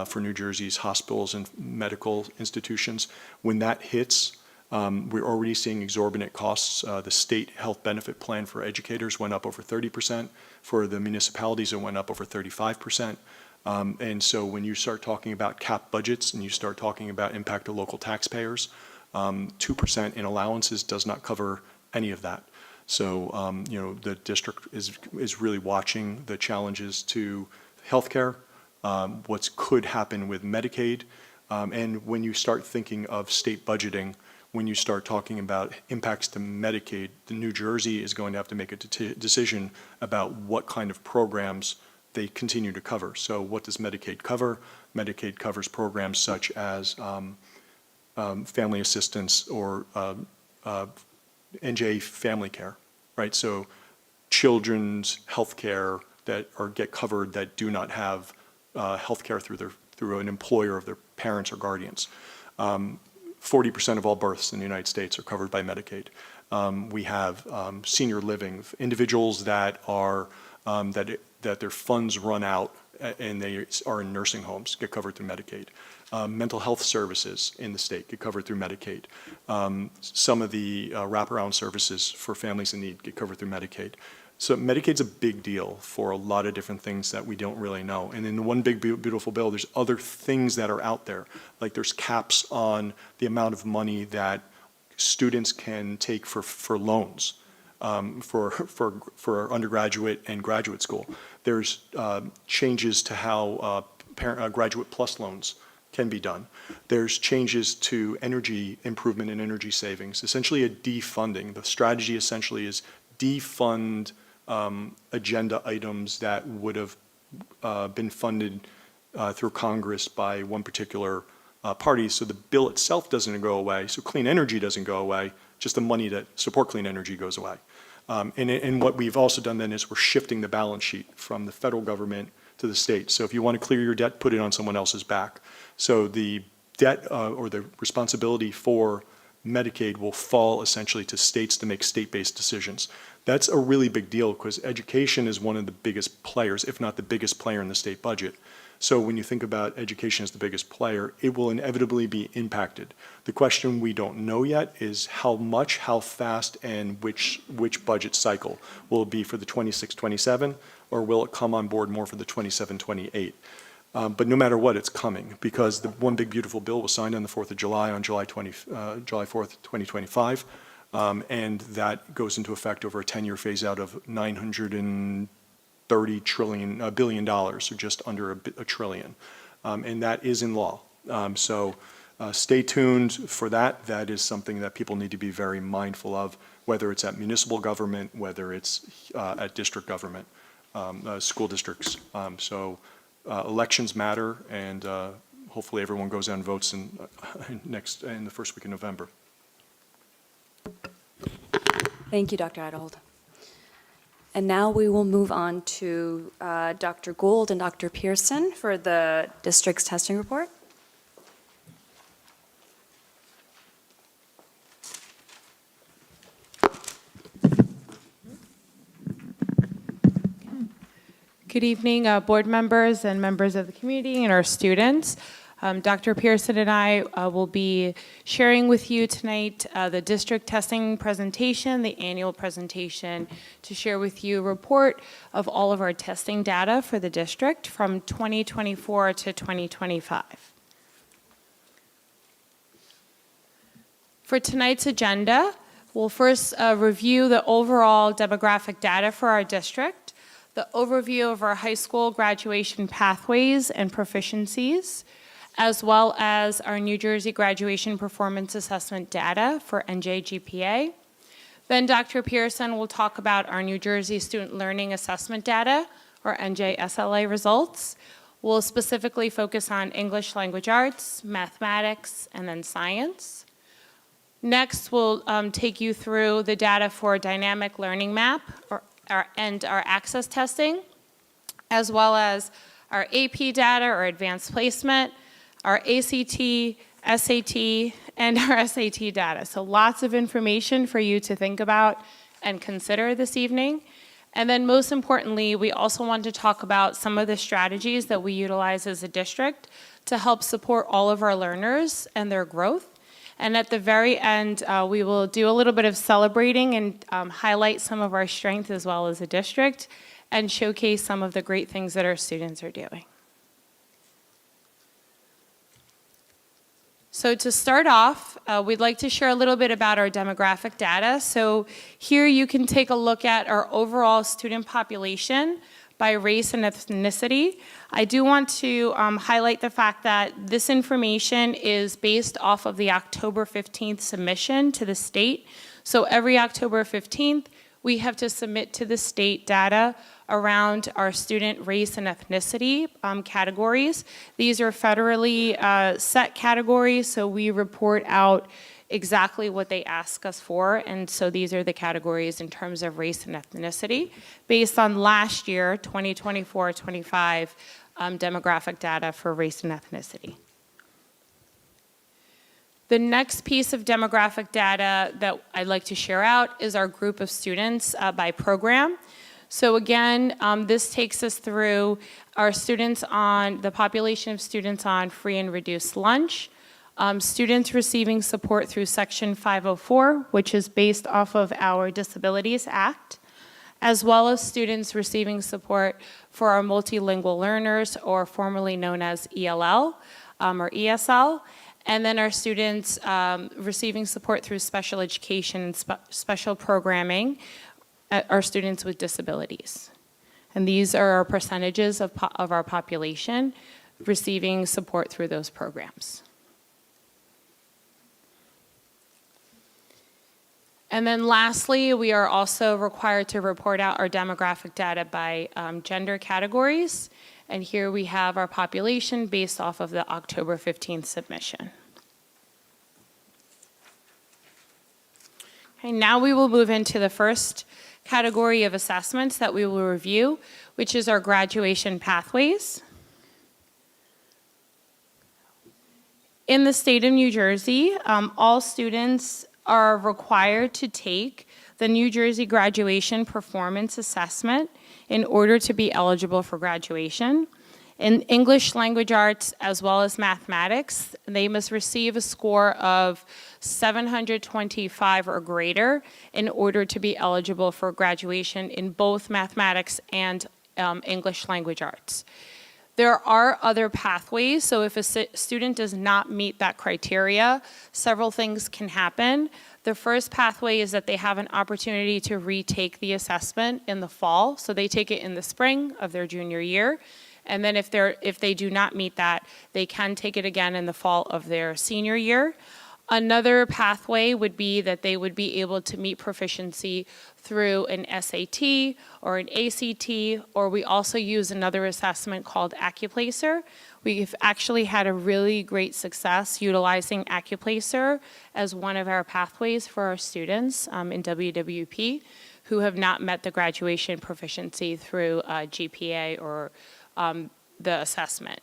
for New Jersey's hospitals and medical institutions. When that hits, we're already seeing exorbitant costs. The state health benefit plan for educators went up over 30%. For the municipalities, it went up over 35%. And so when you start talking about cap budgets and you start talking about impact to local taxpayers, 2% in allowances does not cover any of that. So, the district is really watching the challenges to healthcare, what could happen with Medicaid. And when you start thinking of state budgeting, when you start talking about impacts to Medicaid, New Jersey is going to have to make a decision about what kind of programs they continue to cover. So what does Medicaid cover? Medicaid covers programs such as family assistance or NJ family care, right? So children's health care that get covered that do not have health care through an employer of their parents or guardians. 40% of all births in the United States are covered by Medicaid. We have senior living, individuals that are that their funds run out and they are in nursing homes get covered through Medicaid. Mental health services in the state get covered through Medicaid. Some of the wraparound services for families in need get covered through Medicaid. So Medicaid's a big deal for a lot of different things that we don't really know. And in the one big beautiful bill, there's other things that are out there. Like there's caps on the amount of money that students can take for loans for undergraduate and graduate school. There's changes to how graduate plus loans can be done. There's changes to energy improvement and energy savings, essentially a defunding. The strategy essentially is defund agenda items that would have been funded through Congress by one particular party. So the bill itself doesn't go away, so clean energy doesn't go away, just the money that support clean energy goes away. And what we've also done then is we're shifting the balance sheet from the federal government to the state. So if you want to clear your debt, put it on someone else's back. So the debt or the responsibility for Medicaid will fall essentially to states to make state-based decisions. That's a really big deal because education is one of the biggest players, if not the biggest player in the state budget. So when you think about education as the biggest player, it will inevitably be impacted. The question we don't know yet is how much, how fast, and which budget cycle. Will it be for the 26-27, or will it come on board more for the 27-28? But no matter what, it's coming because the one big beautiful bill was signed on the 4th of July on July 4th, 2025. And that goes into effect over a 10-year phase out of $930 billion, so just under a trillion. And that is in law. So stay tuned for that. That is something that people need to be very mindful of, whether it's at municipal government, whether it's at district government, school districts. Elections matter, and hopefully everyone goes out and votes in the first week in November. Thank you, Dr. Adhold. And now we will move on to Dr. Gould and Dr. Pearson for the district's testing report. Good evening, board members and members of the community and our students. Dr. Pearson and I will be sharing with you tonight the district testing presentation, the annual presentation, to share with you a report of all of our testing data for the district from 2024 to 2025. For tonight's agenda, we'll first review the overall demographic data for our district, the overview of our high school graduation pathways and proficiencies, as well as our New Jersey graduation performance assessment data for NJGPA. Then Dr. Pearson will talk about our New Jersey student learning assessment data, or NJSLA results. We'll specifically focus on English language arts, mathematics, and then science. Next, we'll take you through the data for dynamic learning map and our access testing, as well as our AP data or advanced placement, our ACT, SAT, and our SAT data. So lots of information for you to think about and consider this evening. And then most importantly, we also want to talk about some of the strategies that we utilize as a district to help support all of our learners and their growth. And at the very end, we will do a little bit of celebrating and highlight some of our strengths as well as a district and showcase some of the great things that our students are doing. So to start off, we'd like to share a little bit about our demographic data. So here you can take a look at our overall student population by race and ethnicity. I do want to highlight the fact that this information is based off of the October 15th submission to the state. So every October 15th, we have to submit to the state data around our student race and ethnicity categories. These are federally set categories, so we report out exactly what they ask us for, and so these are the categories in terms of race and ethnicity based on last year, 2024-25 demographic data for race and ethnicity. The next piece of demographic data that I'd like to share out is our group of students by program. So again, this takes us through our students on, the population of students on free and reduced lunch, students receiving support through Section 504, which is based off of our Disabilities Act, as well as students receiving support for our multilingual learners, or formerly known as ELL or ESL, and then our students receiving support through special education and special programming, our students with disabilities. And these are our percentages of our population receiving support through those programs. And then lastly, we are also required to report out our demographic data by gender categories. And here we have our population based off of the October 15th submission. Okay, now we will move into the first category of assessments that we will review, which is our graduation pathways. In the state of New Jersey, all students are required to take the New Jersey Graduation Performance Assessment in order to be eligible for graduation. In English language arts as well as mathematics, they must receive a score of 725 or greater in order to be eligible for graduation in both mathematics and English language arts. There are other pathways, so if a student does not meet that criteria, several things can happen. The first pathway is that they have an opportunity to retake the assessment in the fall, so they take it in the spring of their junior year. And then if they do not meet that, they can take it again in the fall of their senior year. Another pathway would be that they would be able to meet proficiency through an SAT or an ACT, or we also use another assessment called AccuPlacer. We've actually had a really great success utilizing AccuPlacer as one of our pathways for our students in WWP who have not met the graduation proficiency through GPA or the assessment.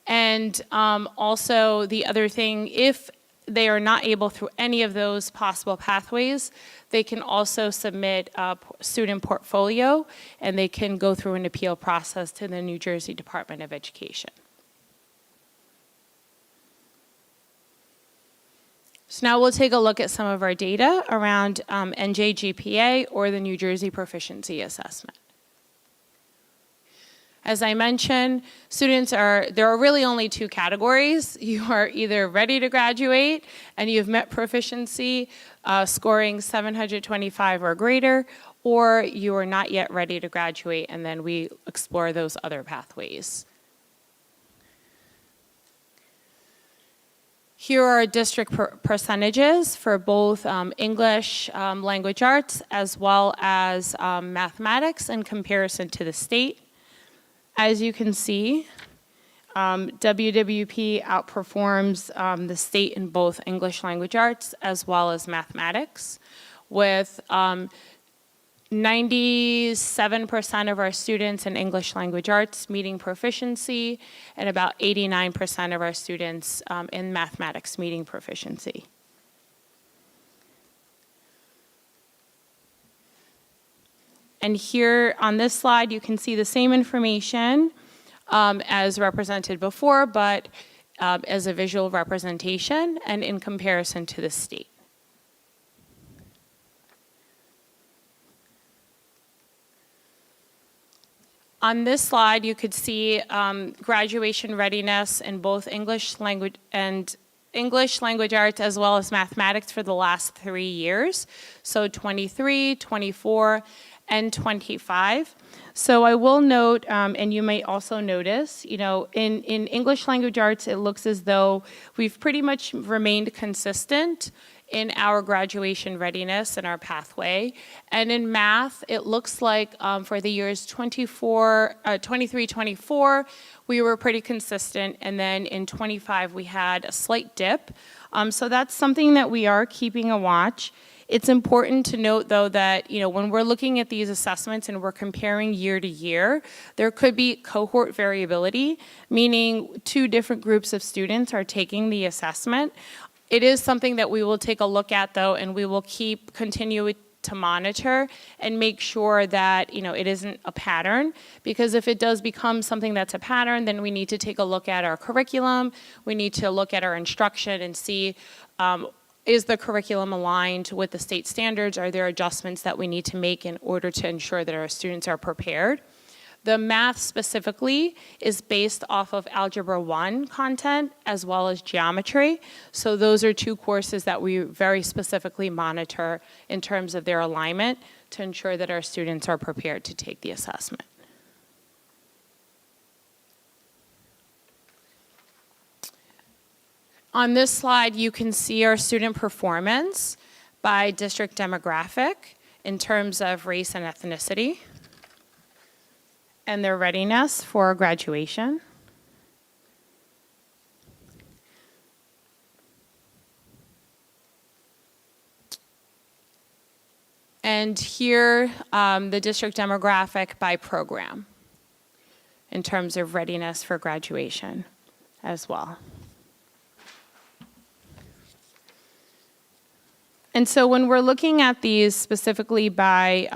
And also the other thing, if they are not able through any of those possible pathways, they can also submit a student portfolio and they can go through an appeal process to the New Jersey Department of Education. So now we'll take a look at some of our data around NJGPA or the New Jersey Proficiency Assessment. As I mentioned, there are really only two categories. You are either ready to graduate and you've met proficiency, scoring 725 or greater, or you are not yet ready to graduate, and then we explore those other pathways. Here are district percentages for both English language arts as well as mathematics in comparison to the state. As you can see, WWP outperforms the state in both English language arts as well as mathematics, with 97% of our students in English language arts meeting proficiency and about 89% of our students in mathematics meeting proficiency. And here on this slide, you can see the same information as represented before, but as a visual representation and in comparison to the state. On this slide, you could see graduation readiness in both English language arts as well as mathematics for the last 3 years. So 23, 24, and 25. So I will note, and you may also notice, in English language arts, it looks as though we've pretty much remained consistent in our graduation readiness and our pathway. And in math, it looks like for the years 23, 24, we were pretty consistent. And then in 25, we had a slight dip. So that's something that we are keeping a watch. It's important to note, though, that when we're looking at these assessments and we're comparing year to year, there could be cohort variability, meaning 2 different groups of students are taking the assessment. It is something that we will take a look at, though, and we will continue to monitor and make sure that it isn't a pattern, because if it does become something that's a pattern, then we need to take a look at our curriculum, we need to look at our instruction and see is the curriculum aligned with the state standards? Are there adjustments that we need to make in order to ensure that our students are prepared? The math specifically is based off of Algebra 1 content as well as geometry. So those are two courses that we very specifically monitor in terms of their alignment to ensure that our students are prepared to take the assessment. On this slide, you can see our student performance by district demographic in terms of race and ethnicity, and their readiness for graduation. And here, the district demographic by program in terms of readiness for graduation as well. And so when we're looking at these specifically by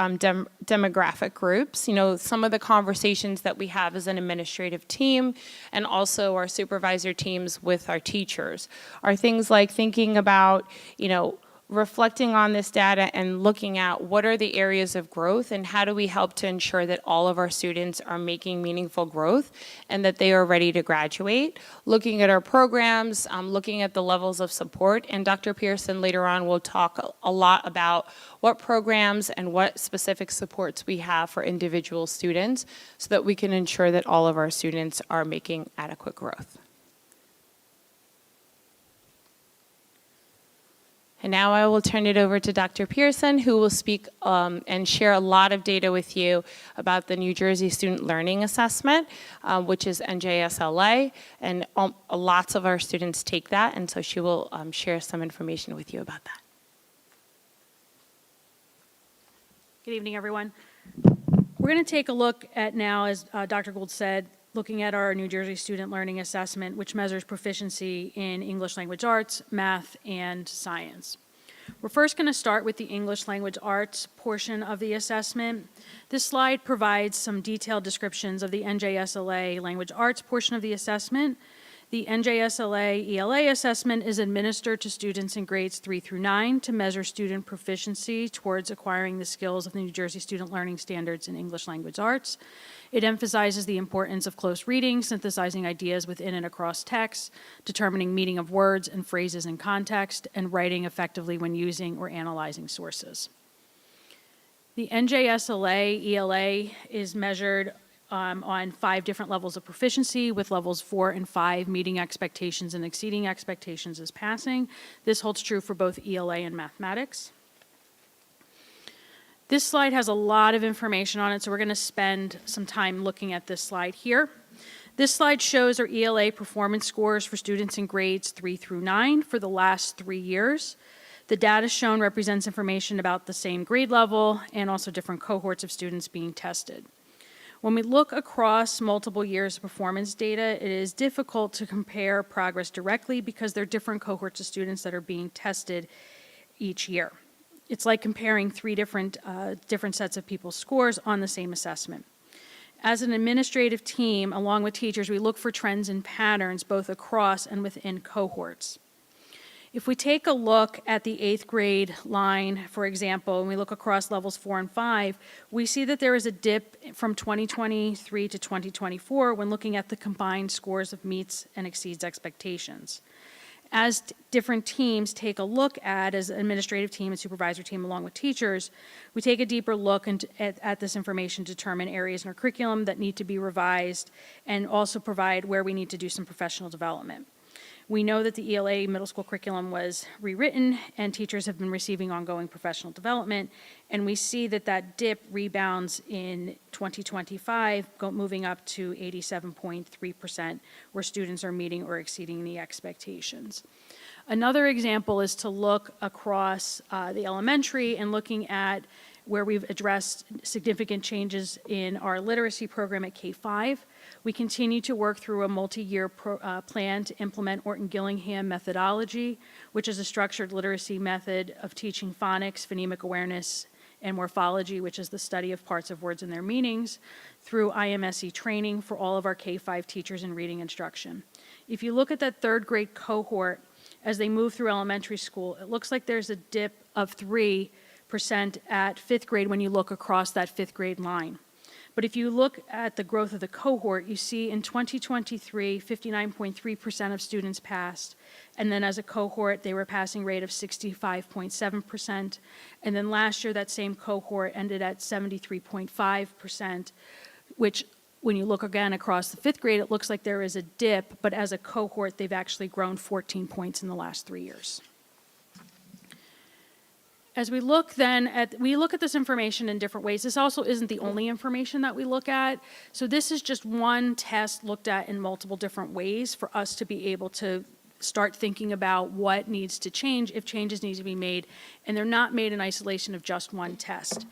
demographic groups, you know, some of the conversations that we have as an administrative team and also our supervisor teams with our teachers are things like thinking about, you know, reflecting on this data and looking at what are the areas of growth and how do we help to ensure that all of our students are making meaningful growth and that they are ready to graduate. Looking at our programs, looking at the levels of support, and Dr. Pearson later on will talk a lot about what programs and what specific supports we have for individual students so that we can ensure that all of our students are making adequate growth. And now I will turn it over to Dr. Pearson, who will speak and share a lot of data with you about the New Jersey Student Learning Assessment, which is NJSLA, and lots of our students take that, and so she will share some information with you about that. Good evening, everyone. We're going to take a look at now, as Dr. Gould said, looking at our New Jersey Student Learning Assessment, which measures proficiency in English language arts, math, and science. We're first going to start with the English language arts portion of the assessment. This slide provides some detailed descriptions of the NJSLA language arts portion of the assessment. The NJSLA ELA assessment is administered to students in grades 3 through 9 to measure student proficiency towards acquiring the skills of the New Jersey Student Learning Standards in English language arts. It emphasizes the importance of close reading, synthesizing ideas within and across text, determining meaning of words and phrases in context, and writing effectively when using or analyzing sources. The NJSLA ELA is measured on 5 different levels of proficiency, with levels 4 and 5 meeting expectations and exceeding expectations as passing. This holds true for both ELA and mathematics. This slide has a lot of information on it, so we're going to spend some time looking at this slide here. This slide shows our ELA performance scores for students in grades 3 through 9 for the last 3 years. The data shown represents information about the same grade level and also different cohorts of students being tested. When we look across multiple years of performance data, it is difficult to compare progress directly because there are different cohorts of students that are being tested each year. It's like comparing 3 different sets of people's scores on the same assessment. As an administrative team, along with teachers, we look for trends and patterns both across and within cohorts. If we take a look at the 8th grade line, for example, and we look across levels 4 and 5, we see that there is a dip from 2023 to 2024 when looking at the combined scores of meets and exceeds expectations. As different teams take a look at, as an administrative team and supervisor team along with teachers, we take a deeper look at this information to determine areas in our curriculum that need to be revised and also provide where we need to do some professional development. We know that the ELA middle school curriculum was rewritten and teachers have been receiving ongoing professional development, and we see that that dip rebounds in 2025, moving up to 87.3%, where students are meeting or exceeding the expectations. Another example is to look across the elementary and looking at where we've addressed significant changes in our literacy program at K-5. We continue to work through a multi-year plan to implement Orton-Gillingham methodology, which is a structured literacy method of teaching phonics, phonemic awareness, and morphology, which is the study of parts of words and their meanings, through IMSE training for all of our K-5 teachers in reading instruction. If you look at that 3rd grade cohort, as they move through elementary school, it looks like there's a dip of 3% at fifth grade when you look across that fifth grade line. But if you look at the growth of the cohort, you see in 2023, 59.3% of students passed. And then as a cohort, they were a passing rate of 65.7%. And then last year, that same cohort ended at 73.5%, which when you look again across the fifth grade, it looks like there is a dip, but as a cohort, they've actually grown 14 points in the last 3 years. As we look then at, we look at this information in different ways. This also isn't the only information that we look at. So this is just one test looked at in multiple different ways for us to be able to start thinking about what needs to change, if changes need to be made, and they're not made in isolation of just one test.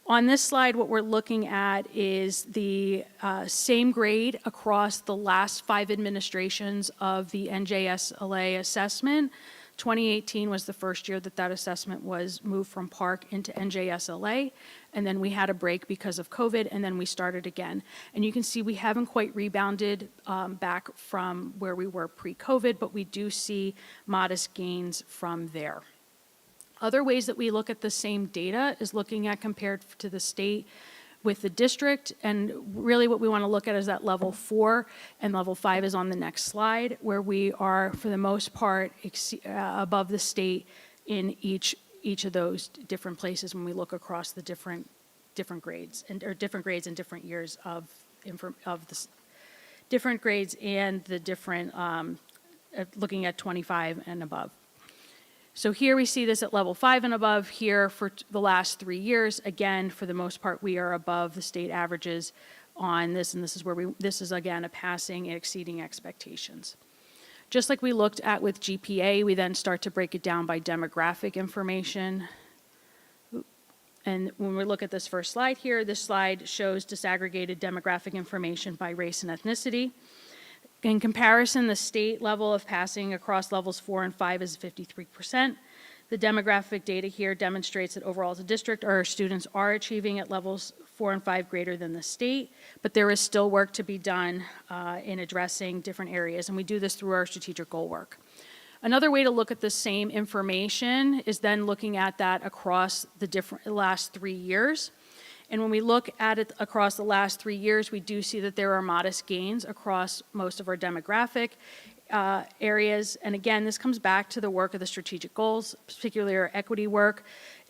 On this slide, what we're looking at is the same grade across the last 5 administrations of the NJSLA assessment. 2018 was the first year that that assessment was moved from Park into NJSLA, and then we had a break because of COVID, and then we started again. And you can see we haven't quite rebounded back from where we were pre-COVID, but we do see modest gains from there. Other ways that we look at the same data is looking at compared to the state with the district, and really what we want to look at is that level 4, and level 5 is on the next slide, where we are, for the most part, above the state in each of those different places when we look across the different grades, or different grades in different years of the different grades and the different, looking at 25 and above. So here we see this at level 5 and above. Here for the last 3 years, again, for the most part, we are above the state averages on this, and this is where this is again a passing and exceeding expectations. Just like we looked at with GPA, we then start to break it down by demographic information. And when we look at this first slide here, this slide shows disaggregated demographic information by race and ethnicity. In comparison, the state level of passing across levels 4 and 5 is 53%. The demographic data here demonstrates that overall as a district, our students are achieving at levels 4 and 5 greater than the state, but there is still work to be done in addressing different areas, and we do this through our strategic goal work. Another way to look at the same information is then looking at that across the last 3 years. And when we look at it across the last 3 years, we do see that there are modest gains across most of our demographic areas. And again, this comes back to the work of the strategic goals, particularly our equity work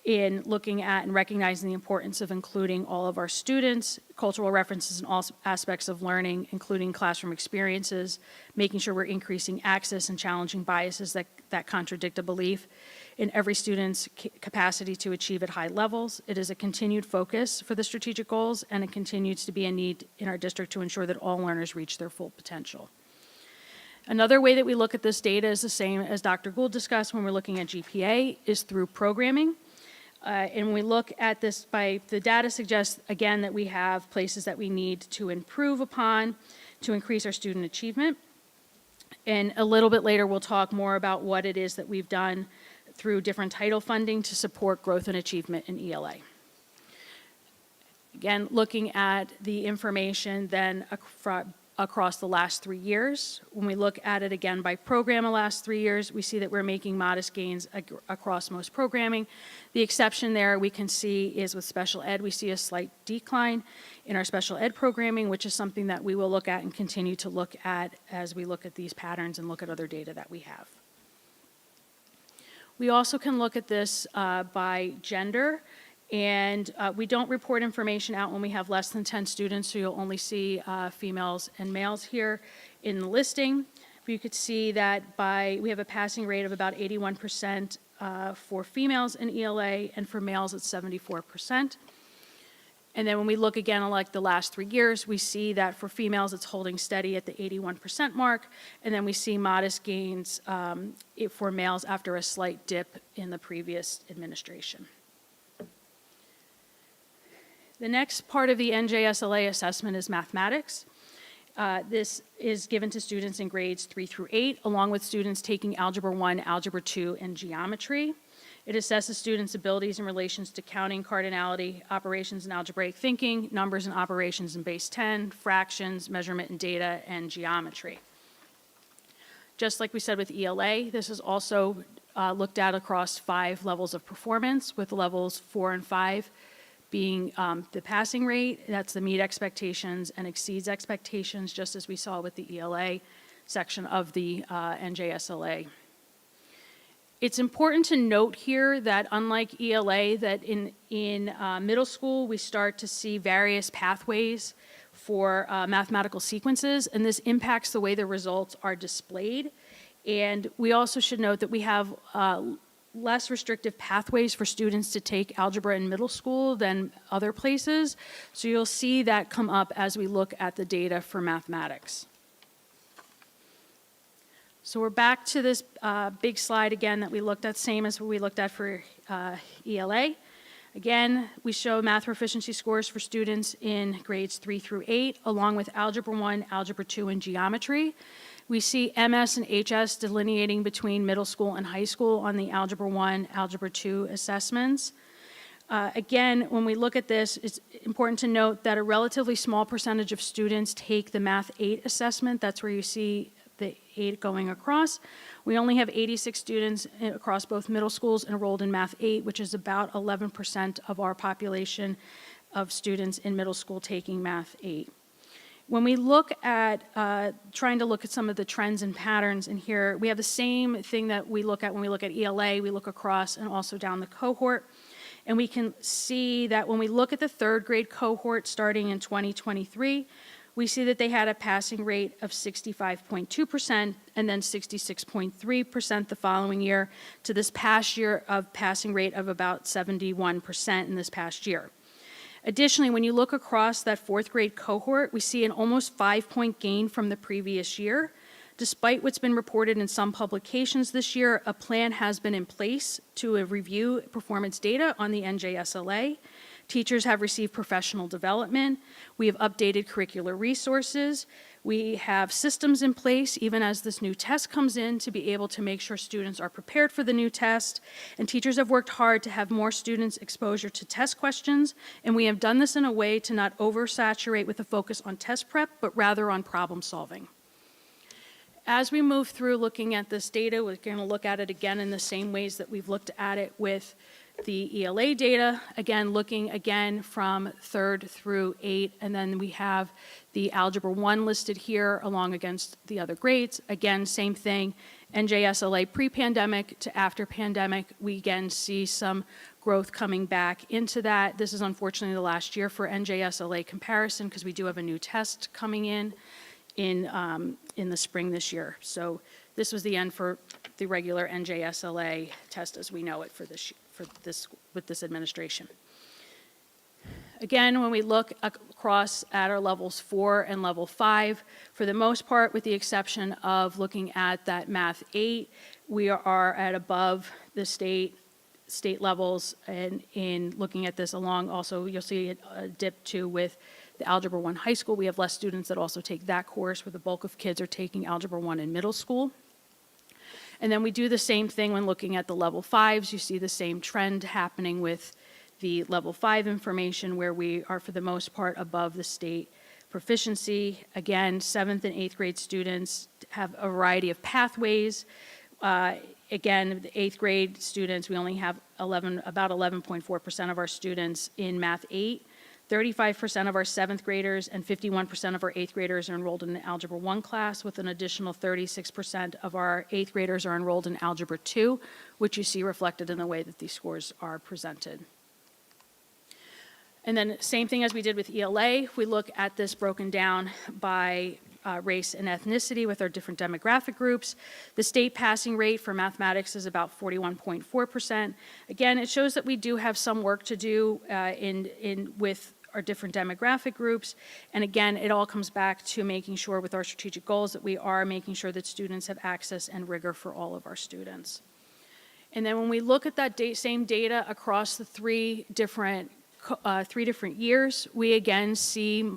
in looking at and recognizing the importance of including all of our students, cultural references in all aspects of learning, including classroom experiences, making sure we're increasing access and challenging biases that contradict a belief in every student's capacity to achieve at high levels. It is a continued focus for the strategic goals, and it continues to be a need in our district to ensure that all learners reach their full potential. Another way that we look at this data is the same as Dr. Gould discussed when we're looking at GPA, is through programming. And when we look at this the data suggests, again, that we have places that we need to improve upon to increase our student achievement. And a little bit later, we'll talk more about what it is that we've done through different title funding to support growth and achievement in ELA. Again, looking at the information then across the last 3 years. When we look at it again by program the last 3 years, we see that we're making modest gains across most programming. The exception there we can see is with special ed. We see a slight decline in our special ed programming, which is something that we will look at and continue to look at as we look at these patterns and look at other data that we have. We also can look at this by gender, and we don't report information out when we have less than 10 students, so you'll only see females and males here in the listing. But you could see that we have a passing rate of about 81% for females in ELA, and for males it's 74%. And then when we look again at like the last 3 years, we see that for females, it's holding steady at the 81% mark. And then we see modest gains for males after a slight dip in the previous administration. The next part of the NJSLA assessment is mathematics. This is given to students in grades 3 through 8, along with students taking Algebra 1, Algebra 2, and geometry. It assesses students' abilities in relations to counting, cardinality, operations and algebraic thinking, numbers and operations in base 10, fractions, measurement and data, and geometry. Just like we said with ELA, this is also looked at across 5 levels of performance, with levels 4 and 5 being the passing rate. That's the meet expectations and exceeds expectations, just as we saw with the ELA section of the NJSLA. It's important to note here that unlike ELA, that in middle school, we start to see various pathways for mathematical sequences, and this impacts the way the results are displayed. And we also should note that we have less restrictive pathways for students to take algebra in middle school than other places. So you'll see that come up as we look at the data for mathematics. So we're back to this big slide again that we looked at, same as what we looked at for ELA. Again, we show math proficiency scores for students in grades 3 through 8, along with Algebra 1, Algebra 2, and Geometry. We see MS and HS delineating between middle school and high school on the Algebra 1, Algebra 2 assessments. Again, when we look at this, it's important to note that a relatively small percentage of students take the Math 8 assessment. That's where you see the 8 going across. We only have 86 students across both middle schools enrolled in Math 8, which is about 11% of our population of students in middle school taking Math 8. When we look at trying to look at some of the trends and patterns in here, we have the same thing that we look at when we look at ELA. We look across and also down the cohort. And we can see that when we look at the 3rd grade cohort starting in 2023, we see that they had a passing rate of 65.2% and then 66.3% the following year, to this past year of passing rate of about 71% in this past year. Additionally, when you look across that 4th grade cohort, we see an almost 5-point gain from the previous year. Despite what's been reported in some publications this year, a plan has been in place to review performance data on the NJSLA. Teachers have received professional development. We have updated curricular resources. We have systems in place, even as this new test comes in, to be able to make sure students are prepared for the new test. And teachers have worked hard to have more students exposure to test questions. And we have done this in a way to not oversaturate with a focus on test prep, but rather on problem solving. As we move through looking at this data, we're going to look at it again in the same ways that we've looked at it with the ELA data, again, looking again from 3rd through 8, and then we have the Algebra 1 listed here along against the other grades. Again, same thing, NJSLA pre-pandemic to after pandemic, we again see some growth coming back into that. This is unfortunately the last year for NJSLA comparison because we do have a new test coming in the spring this year. So this was the end for the regular NJSLA test as we know it for this with this administration. Again, when we look across at our levels 4 and level 5, for the most part, with the exception of looking at that Math 8, we are at above the state levels, and in looking at this along, also you'll see a dip too with the Algebra 1 high school. We have less students that also take that course, where the bulk of kids are taking Algebra 1 in middle school. And then we do the same thing when looking at the level 5s. You see the same trend happening with the level 5 information, where we are for the most part above the state proficiency. Again, 7th and 8th grade students have a variety of pathways. Again, the 8th grade students, we only have about 11.4% of our students in Math 8. 35% of our 7th graders and 51% of our 8th graders are enrolled in the Algebra 1 class, with an additional 36% of our 8th graders are enrolled in Algebra 2, which you see reflected in the way that these scores are presented. And then same thing as we did with ELA, we look at this broken down by race and ethnicity with our different demographic groups. The state passing rate for mathematics is about 41.4%. Again, it shows that we do have some work to do with our different demographic groups. And again, it all comes back to making sure with our strategic goals that we are making sure that students have access and rigor for all of our students. And then when we look at that same data across the three different years, we again see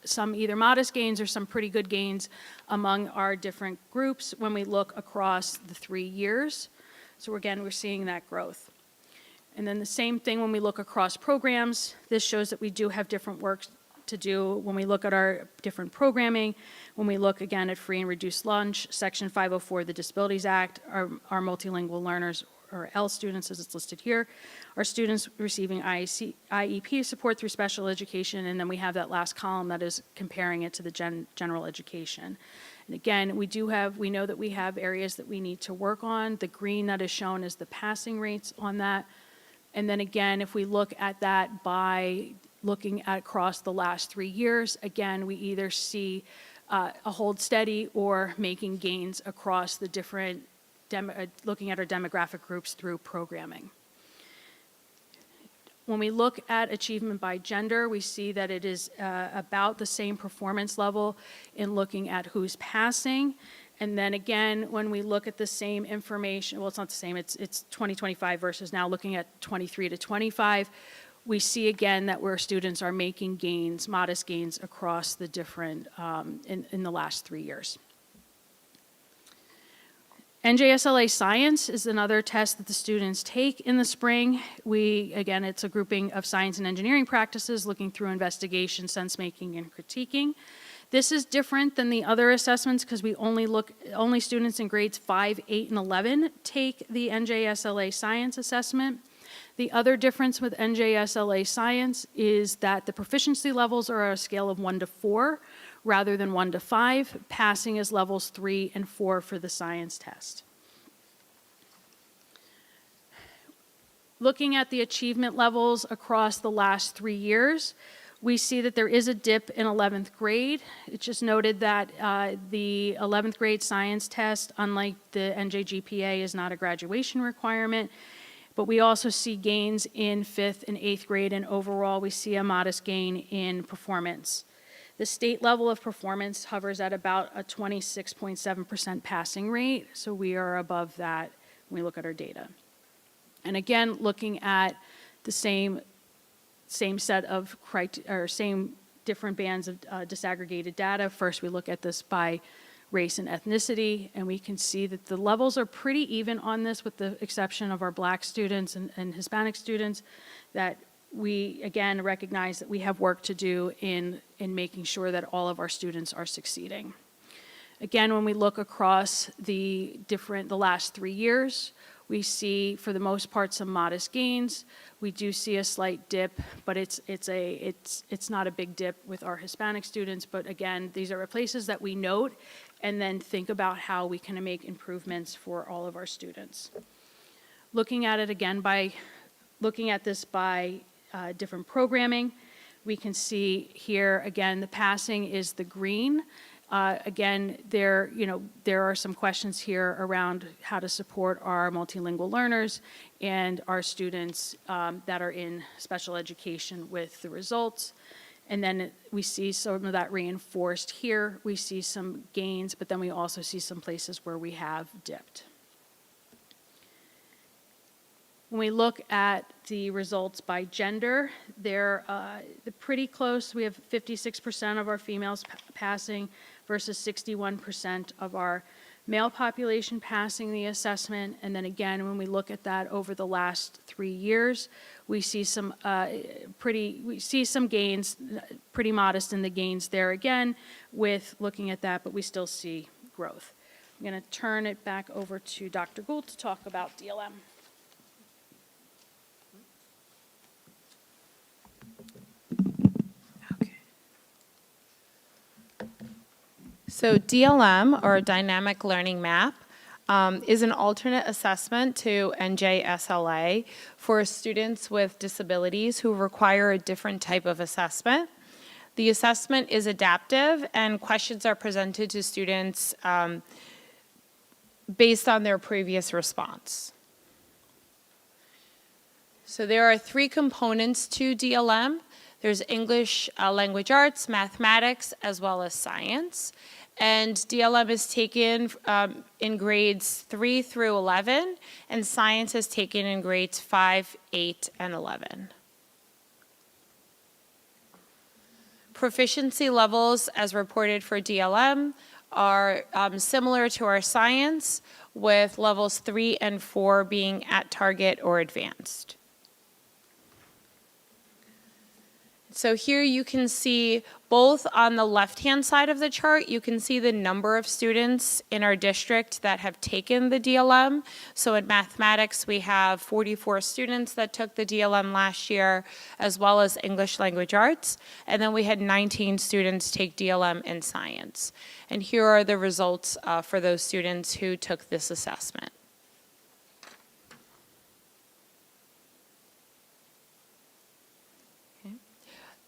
some either modest gains or some pretty good gains among our different groups when we look across the 3 years. So again, we're seeing that growth. And then the same thing when we look across programs. This shows that we do have different work to do when we look at our different programming, when we look again at free and reduced lunch, Section 504 of the Disabilities Act, our multilingual learners, or L students as it's listed here, our students receiving IEP support through special education, and then we have that last column that is comparing it to the general education. And again, we know that we have areas that we need to work on. The green that is shown is the passing rates on that. And then again, if we look at that by looking at across the last 3 years, again, we either see a hold steady or making gains across the different, looking at our demographic groups through programming. When we look at achievement by gender, we see that it is about the same performance level in looking at who's passing. And then again, when we look at the same information, well, it's not the same, it's 2025 versus now looking at 23 to 25, we see again that where students are making gains, modest gains across the different, in the last 3 years. NJSLA Science is another test that the students take in the spring. Again, it's a grouping of science and engineering practices looking through investigation, sense-making, and critiquing. This is different than the other assessments because we only students in grades 5, 8, and 11 take the NJSLA Science assessment. The other difference with NJSLA Science is that the proficiency levels are on a scale of 1 to 4 rather than 1 to 5. Passing is levels 3 and 4 for the science test. Looking at the achievement levels across the last 3 years, we see that there is a dip in 11th grade. It's just noted that the 11th grade science test, unlike the NJGPA, is not a graduation requirement. But we also see gains in 5th and 8th grade, and overall we see a modest gain in performance. The state level of performance hovers at about a 26.7% passing rate, so we are above that when we look at our data. And again, looking at the same set of same different bands of disaggregated data. First, we look at this by race and ethnicity, and we can see that the levels are pretty even on this with the exception of our Black students and Hispanic students, that we, again, recognize that we have work to do in making sure that all of our students are succeeding. Again, when we look across the last 3 years, we see, for the most part, some modest gains. We do see a slight dip, but it's not a big dip with our Hispanic students. But again, these are places that we note and then think about how we can make improvements for all of our students. Looking at it again looking at this by different programming, we can see here again the passing is the green. Again, there are some questions here around how to support our multilingual learners and our students that are in special education with the results. And then we see some of that reinforced here. We see some gains, but then we also see some places where we have dipped. When we look at the results by gender, they're pretty close. We have 56% of our females passing versus 61% of our male population passing the assessment. And then again, when we look at that over the last 3 years, we see some gains, pretty modest in the gains there again with looking at that, but we still see growth. I'm going to turn it back over to Dr. Gould to talk about DLM. So DLM, or Dynamic Learning Map, is an alternate assessment to NJSLA for students with disabilities who require a different type of assessment. The assessment is adaptive, and questions are presented to students based on their previous response. So there are 3 components to DLM. There's English language arts, mathematics, as well as science. And DLM is taken in grades 3 through 11, and science is taken in grades 5, 8, and 11. Proficiency levels, as reported for DLM, are similar to our science, with levels 3 and 4 being at target or advanced. So here you can see both on the left-hand side of the chart, you can see the number of students in our district that have taken the DLM. So in mathematics, we have 44 students that took the DLM last year, as well as English language arts. And then we had 19 students take DLM in science. And here are the results for those students who took this assessment.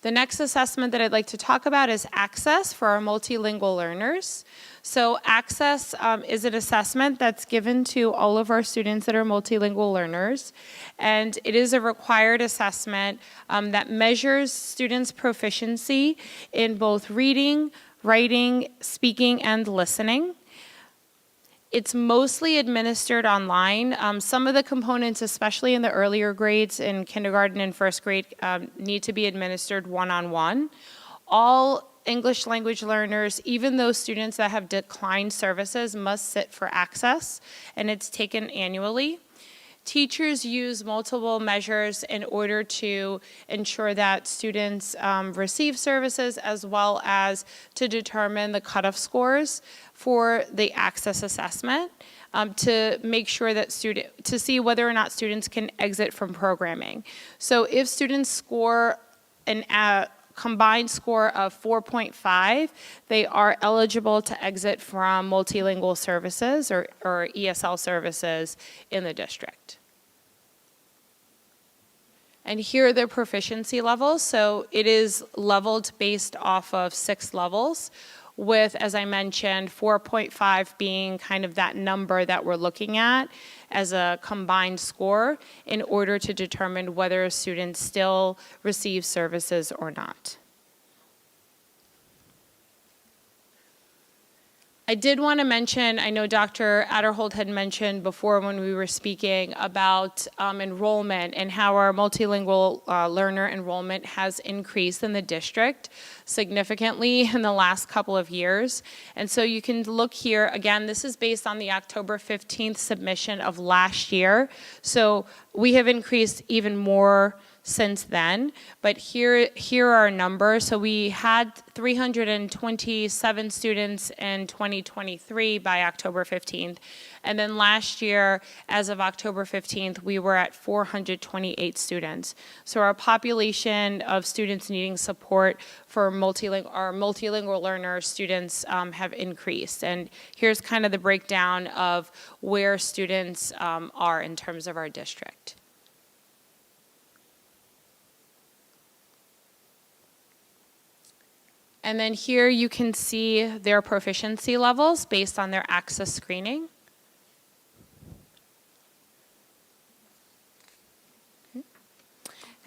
The next assessment that I'd like to talk about is access for our multilingual learners. So access is an assessment that's given to all of our students that are multilingual learners. And it is a required assessment that measures students' proficiency in both reading, writing, speaking, and listening. It's mostly administered online. Some of the components, especially in the earlier grades in kindergarten and first grade, need to be administered one-on-one. All English language learners, even those students that have declined services, must sit for access, and it's taken annually. Teachers use multiple measures in order to ensure that students receive services, as well as to determine the cutoff scores for the access assessment, to make sure that to see whether or not students can exit from programming. So if students score a combined score of 4.5, they are eligible to exit from multilingual services or ESL services in the district. And here are their proficiency levels. So it is leveled based off of 6 levels, with, as I mentioned, 4.5 being kind of that number that we're looking at as a combined score in order to determine whether a student still receives services or not. I did want to mention, I know Dr. Adderholt had mentioned before when we were speaking about enrollment and how our multilingual learner enrollment has increased in the district significantly in the last couple of years. And so you can look here, again, this is based on the October 15th submission of last year. So we have increased even more since then, but here are our numbers. So we had 327 students in 2023 by October 15th, and then last year, as of October 15th, we were at 428 students. So our population of students needing support for our multilingual learner students have increased, and here's kind of the breakdown of where students are in terms of our district. And then here you can see their proficiency levels based on their access screening.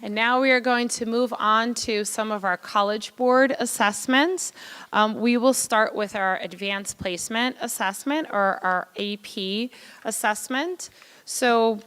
And now we are going to move on to some of our College Board assessments. We will start with our Advanced Placement Assessment, or our AP assessment. So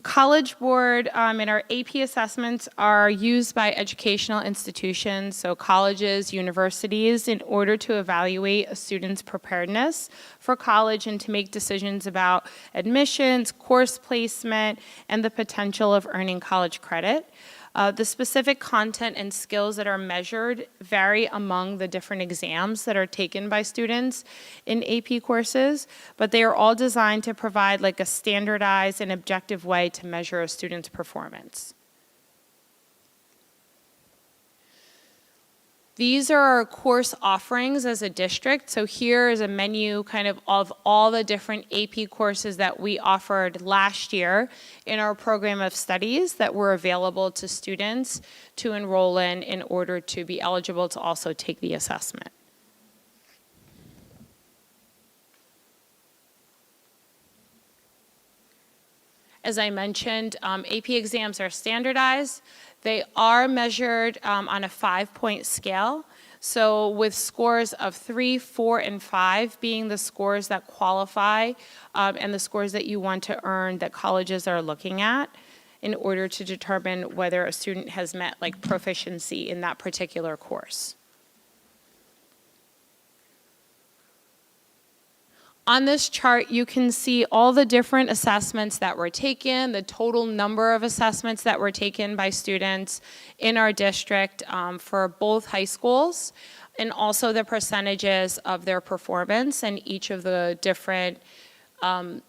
College Board and our AP assessments are used by educational institutions, so colleges, universities, in order to evaluate a student's preparedness for college and to make decisions about admissions, course placement, and the potential of earning college credit. The specific content and skills that are measured vary among the different exams that are taken by students in AP courses, but they are all designed to provide like a standardized and objective way to measure a student's performance. These are our course offerings as a district. So here is a menu kind of all the different AP courses that we offered last year in our program of studies that were available to students to enroll in order to be eligible to also take the assessment. As I mentioned, AP exams are standardized. They are measured on a 5-point scale. So with scores of 3, 4, and 5 being the scores that qualify and the scores that you want to earn that colleges are looking at in order to determine whether a student has met like proficiency in that particular course. On this chart, you can see all the different assessments that were taken, the total number of assessments that were taken by students in our district for both high schools, and also the percentages of their performance in each of the different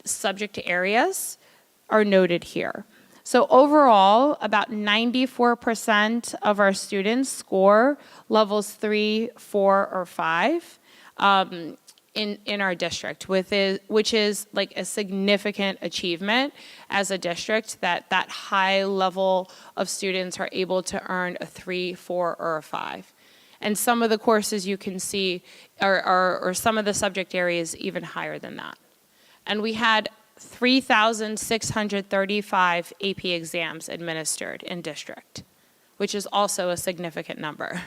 subject areas are noted here. So overall, about 94% of our students score levels 3, 4, or 5 in our district, which is like a significant achievement as a district, that high level of students are able to earn a 3, 4, or a 5. And some of the courses you can see or some of the subject areas even higher than that. And we had 3,635 AP exams administered in district, which is also a significant number.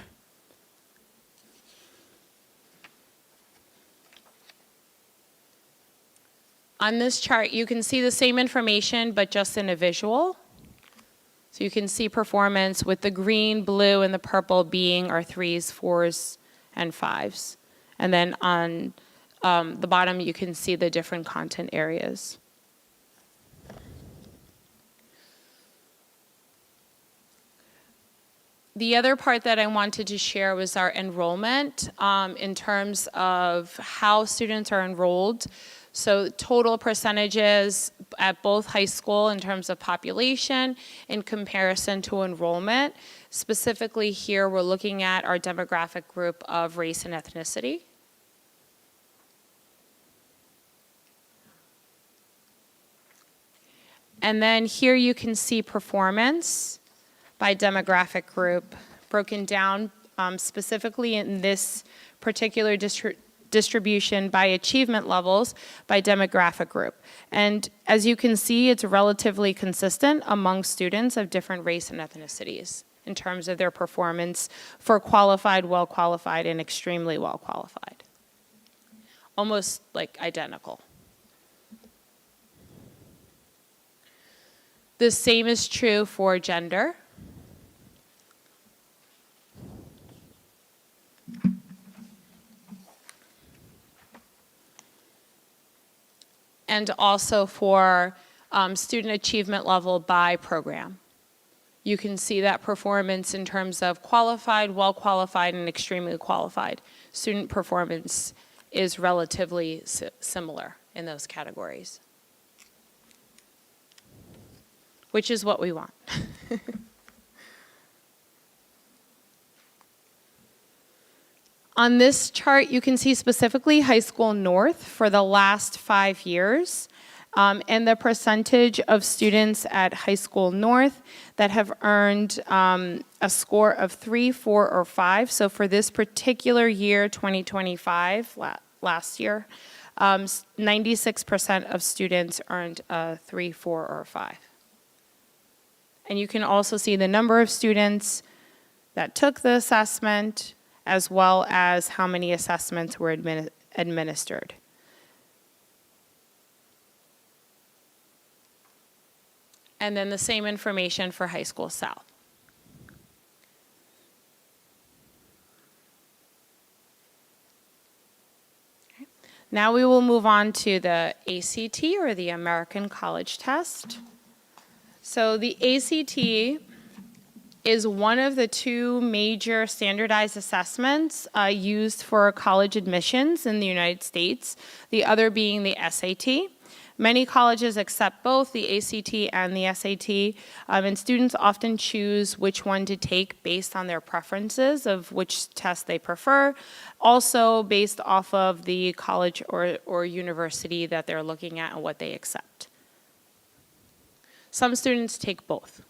On this chart, you can see the same information, but just in a visual. So you can see performance with the green, blue, and the purple being our 3s, 4s, and 5s. And then on the bottom, you can see the different content areas. The other part that I wanted to share was our enrollment in terms of how students are enrolled. So total percentages at both high school in terms of population in comparison to enrollment. Specifically here, we're looking at our demographic group of race and ethnicity. And then here you can see performance by demographic group broken down specifically in this particular distribution by achievement levels by demographic group. And as you can see, it's relatively consistent among students of different race and ethnicities in terms of their performance for qualified, well-qualified, and extremely well-qualified. Almost like identical. The same is true for gender. And also for student achievement level by program. You can see that performance in terms of qualified, well-qualified, and extremely qualified. Student performance is relatively similar in those categories, which is what we want. On this chart, you can see specifically high school north for the last 5 years, and the percentage of students at high school north that have earned a score of 3, 4, or 5. So for this particular year, 2025, last year, 96% of students earned a 3, 4, or 5. And you can also see the number of students that took the assessment, as well as how many assessments were administered. And then the same information for high school south. Okay. Now we will move on to the ACT, or the American College Test. So the ACT is one of the 2 major standardized assessments used for college admissions in the United States, the other being the SAT. Many colleges accept both the ACT and the SAT, and students often choose which one to take based on their preferences of which test they prefer, also based off of the college or university that they're looking at and what they accept. Some students take both.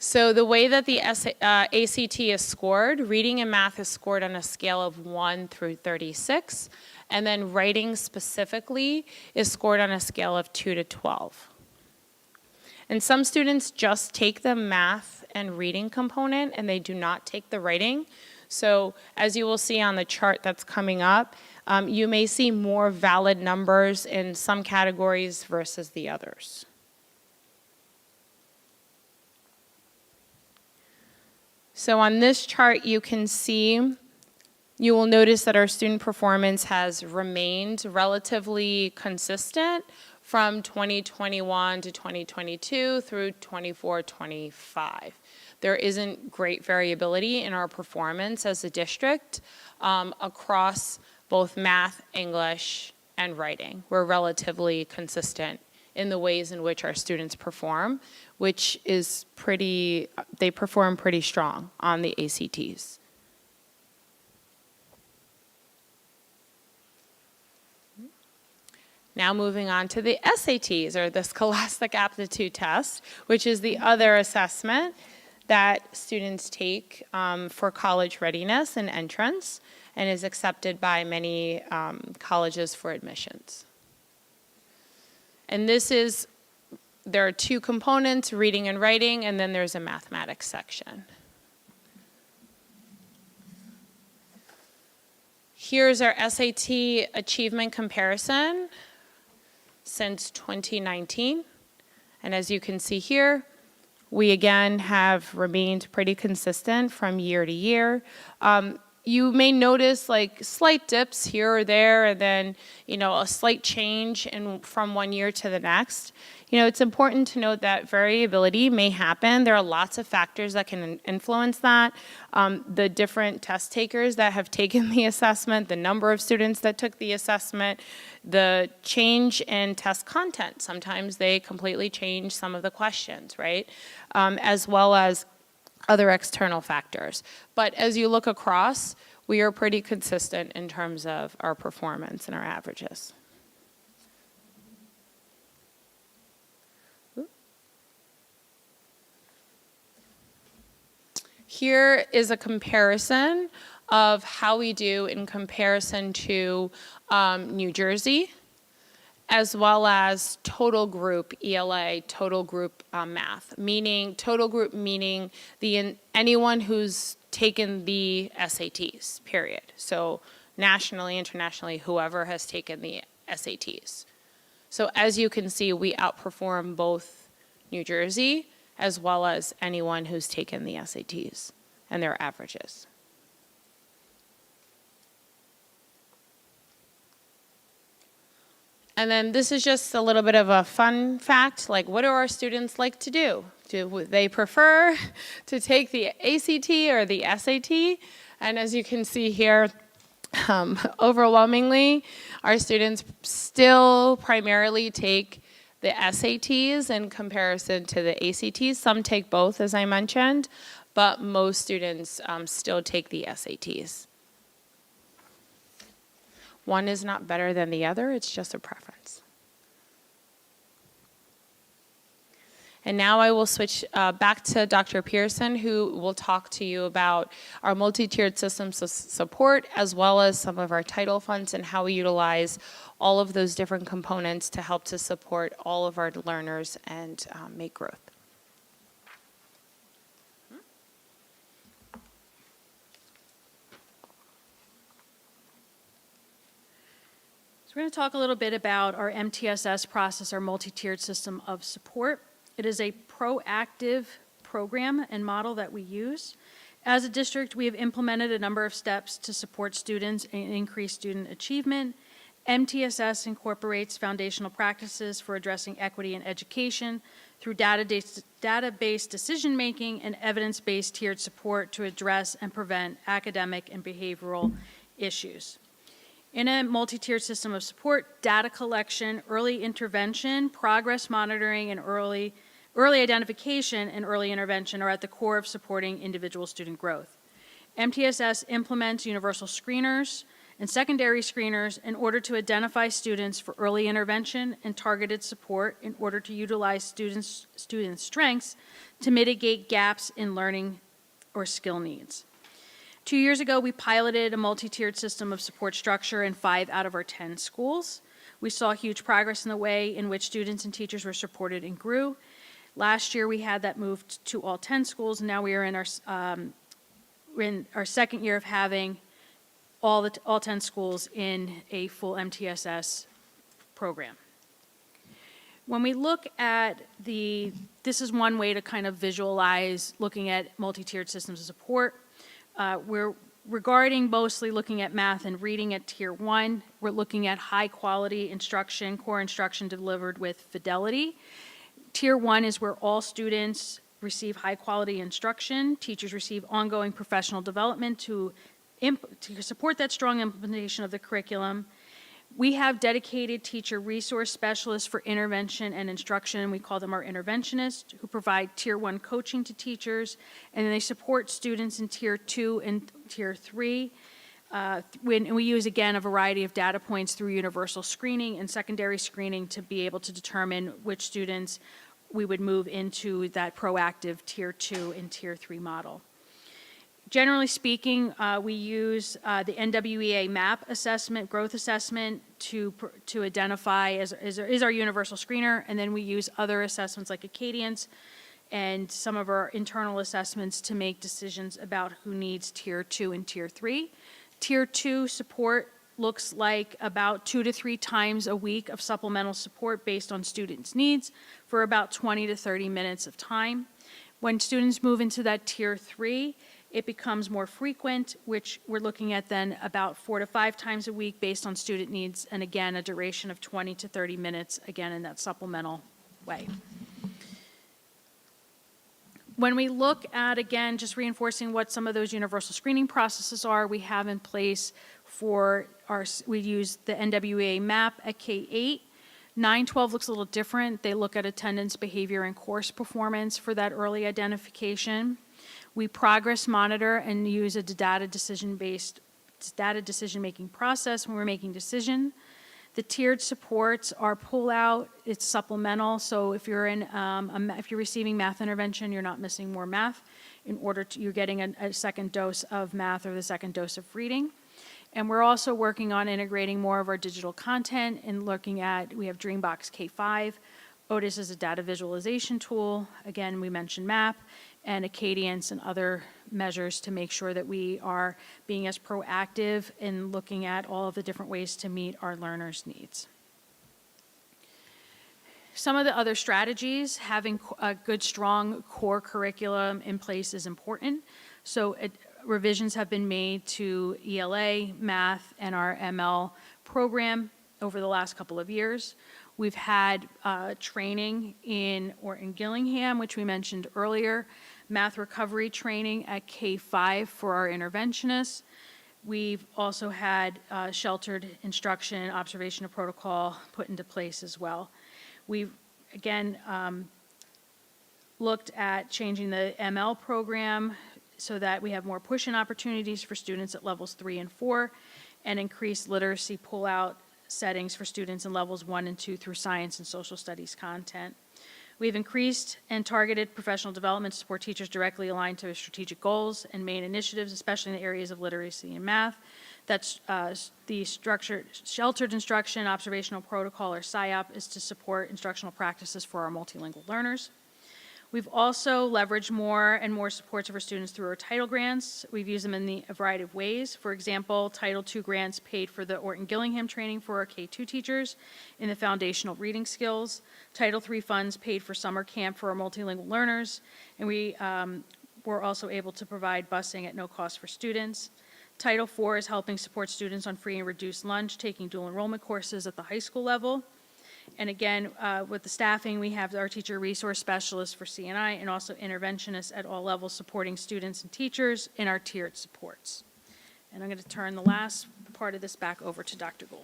So the way that the ACT is scored, reading and math is scored on a scale of 1 through 36, and then writing specifically is scored on a scale of 2 to 12. And some students just take the math and reading component, and they do not take the writing. So as you will see on the chart that's coming up, you may see more valid numbers in some categories versus the others. So on this chart, you can see You will notice that our student performance has remained relatively consistent from 2021 to 2022 through 24-25. There isn't great variability in our performance as a district across both math, English, and writing. We're relatively consistent in the ways in which our students perform, which is they perform pretty strong on the ACTs. Now moving on to the SATs, or the Scholastic Aptitude Test, which is the other assessment that students take for college readiness and entrance, and is accepted by many colleges for admissions. And there are two components, reading and writing, and then there's a mathematics section. Here's our SAT achievement comparison since 2019. And as you can see here, we again have remained pretty consistent from year to year. You may notice like slight dips here or there, and then, a slight change from one year to the next. It's important to note that variability may happen. There are lots of factors that can influence that. The different test takers that have taken the assessment, the number of students that took the assessment, the change in test content. Sometimes they completely change some of the questions, right? As well as other external factors. But as you look across, we are pretty consistent in terms of our performance and our averages. Here is a comparison of how we do in comparison to New Jersey, as well as total group ELA, total group math, meaning total group meaning anyone who's taken the SATs, period. So nationally, internationally, whoever has taken the SATs. So as you can see, we outperform both New Jersey as well as anyone who's taken the SATs and their averages. And then this is just a little bit of a fun fact, like what do our students like to do? Do they prefer to take the ACT or the SAT? And as you can see here, overwhelmingly, our students still primarily take the SATs in comparison to the ACTs. Some take both, as I mentioned, but most students still take the SATs. One is not better than the other, it's just a preference. And now I will switch back to Dr. Pearson, who will talk to you about our multi-tiered systems of support, as well as some of our title funds and how we utilize all of those different components to help to support all of our learners and make growth. So we're going to talk a little bit about our MTSS process, our multi-tiered system of support. It is a proactive program and model that we use. As a district, we have implemented a number of steps to support students and increase student achievement. MTSS incorporates foundational practices for addressing equity in education through data-based decision-making and evidence-based tiered support to address and prevent academic and behavioral issues. In a multi-tiered system of support, data collection, early intervention, progress monitoring, and early identification and early intervention are at the core of supporting individual student growth. MTSS implements universal screeners and secondary screeners in order to identify students for early intervention and targeted support in order to utilize students' strengths to mitigate gaps in learning or skill needs. 2 years ago, we piloted a multi-tiered system of support structure in 5 out of our 10 schools. We saw huge progress in the way in which students and teachers were supported and grew. Last year, we had that moved to all 10 schools, and now we are in our second year of having all 10 schools in a full MTSS program. When we look at this is one way to kind of visualize looking at multi-tiered systems of support. regarding mostly looking at math and reading at Tier 1, we're looking at high-quality instruction, core instruction delivered with fidelity. Tier 1 is where all students receive high-quality instruction. Teachers receive ongoing professional development to support that strong implementation of the curriculum. We have dedicated teacher resource specialists for intervention and instruction. We call them our interventionists, who provide Tier 1 coaching to teachers, and then they support students in Tier 2 and Tier 3. And we use, again, a variety of data points through universal screening and secondary screening to be able to determine which students we would move into that proactive Tier 2 and Tier 3 model. Generally speaking, we use the NWEA MAP assessment, growth assessment, to identify is our universal screener, and then we use other assessments like Acadience and some of our internal assessments to make decisions about who needs Tier 2 and Tier 3. Tier 2 support looks like about 2 to 3 times a week of supplemental support based on students' needs for about 20 to 30 minutes of time. When students move into that Tier 3, it becomes more frequent, which we're looking at then about 4 to 5 times a week based on student needs, and again, a duration of 20 to 30 minutes, again, in that supplemental way. When we look at, again, just reinforcing what some of those universal screening processes are, we have in place for we use the NWEA MAP at K-8. 9-12 looks a little different. They look at attendance, behavior, and course performance for that early identification. We progress monitor and use a data decision-making process when we're making decision. The tiered supports are pull-out, it's supplemental, so if you're if you're receiving math intervention, you're not missing more math. You're getting a second dose of math or the second dose of reading. And we're also working on integrating more of our digital content and looking at, we have Dreambox K5, Otis is a data visualization tool, again, we mentioned MAP, and Acadience and other measures to make sure that we are being as proactive in looking at all of the different ways to meet our learners' needs. Some of the other strategies, having a good, strong core curriculum in place is important. So revisions have been made to ELA, math, and our ML program over the last couple of years. We've had training in Gillingham, which we mentioned earlier, math recovery training at K-5 for our interventionists. We've also had sheltered instruction, observation of protocol put into place as well. We've, again, looked at changing the ML program so that we have more push-in opportunities for students at levels 3 and 4, and increased literacy pull-out settings for students in levels 1 and 2 through science and social studies content. We've increased and targeted professional development to support teachers directly aligned to strategic goals and main initiatives, especially in the areas of literacy and math. That's the sheltered instruction, observational protocol, or SIOP, is to support instructional practices for our multilingual learners. We've also leveraged more and more supports of our students through our Title grants. We've used them in a variety of ways. For example, Title II grants paid for the Orton-Gillingham training for our K-2 teachers in the foundational reading skills. Title III funds paid for summer camp for our multilingual learners. And we were also able to provide busing at no cost for students. Title IV is helping support students on free and reduced lunch, taking dual enrollment courses at the high school level. And again, with the staffing, we have our teacher resource specialists for C&I and also interventionists at all levels supporting students and teachers in our tiered supports. And I'm going to turn the last part of this back over to Dr. Gould.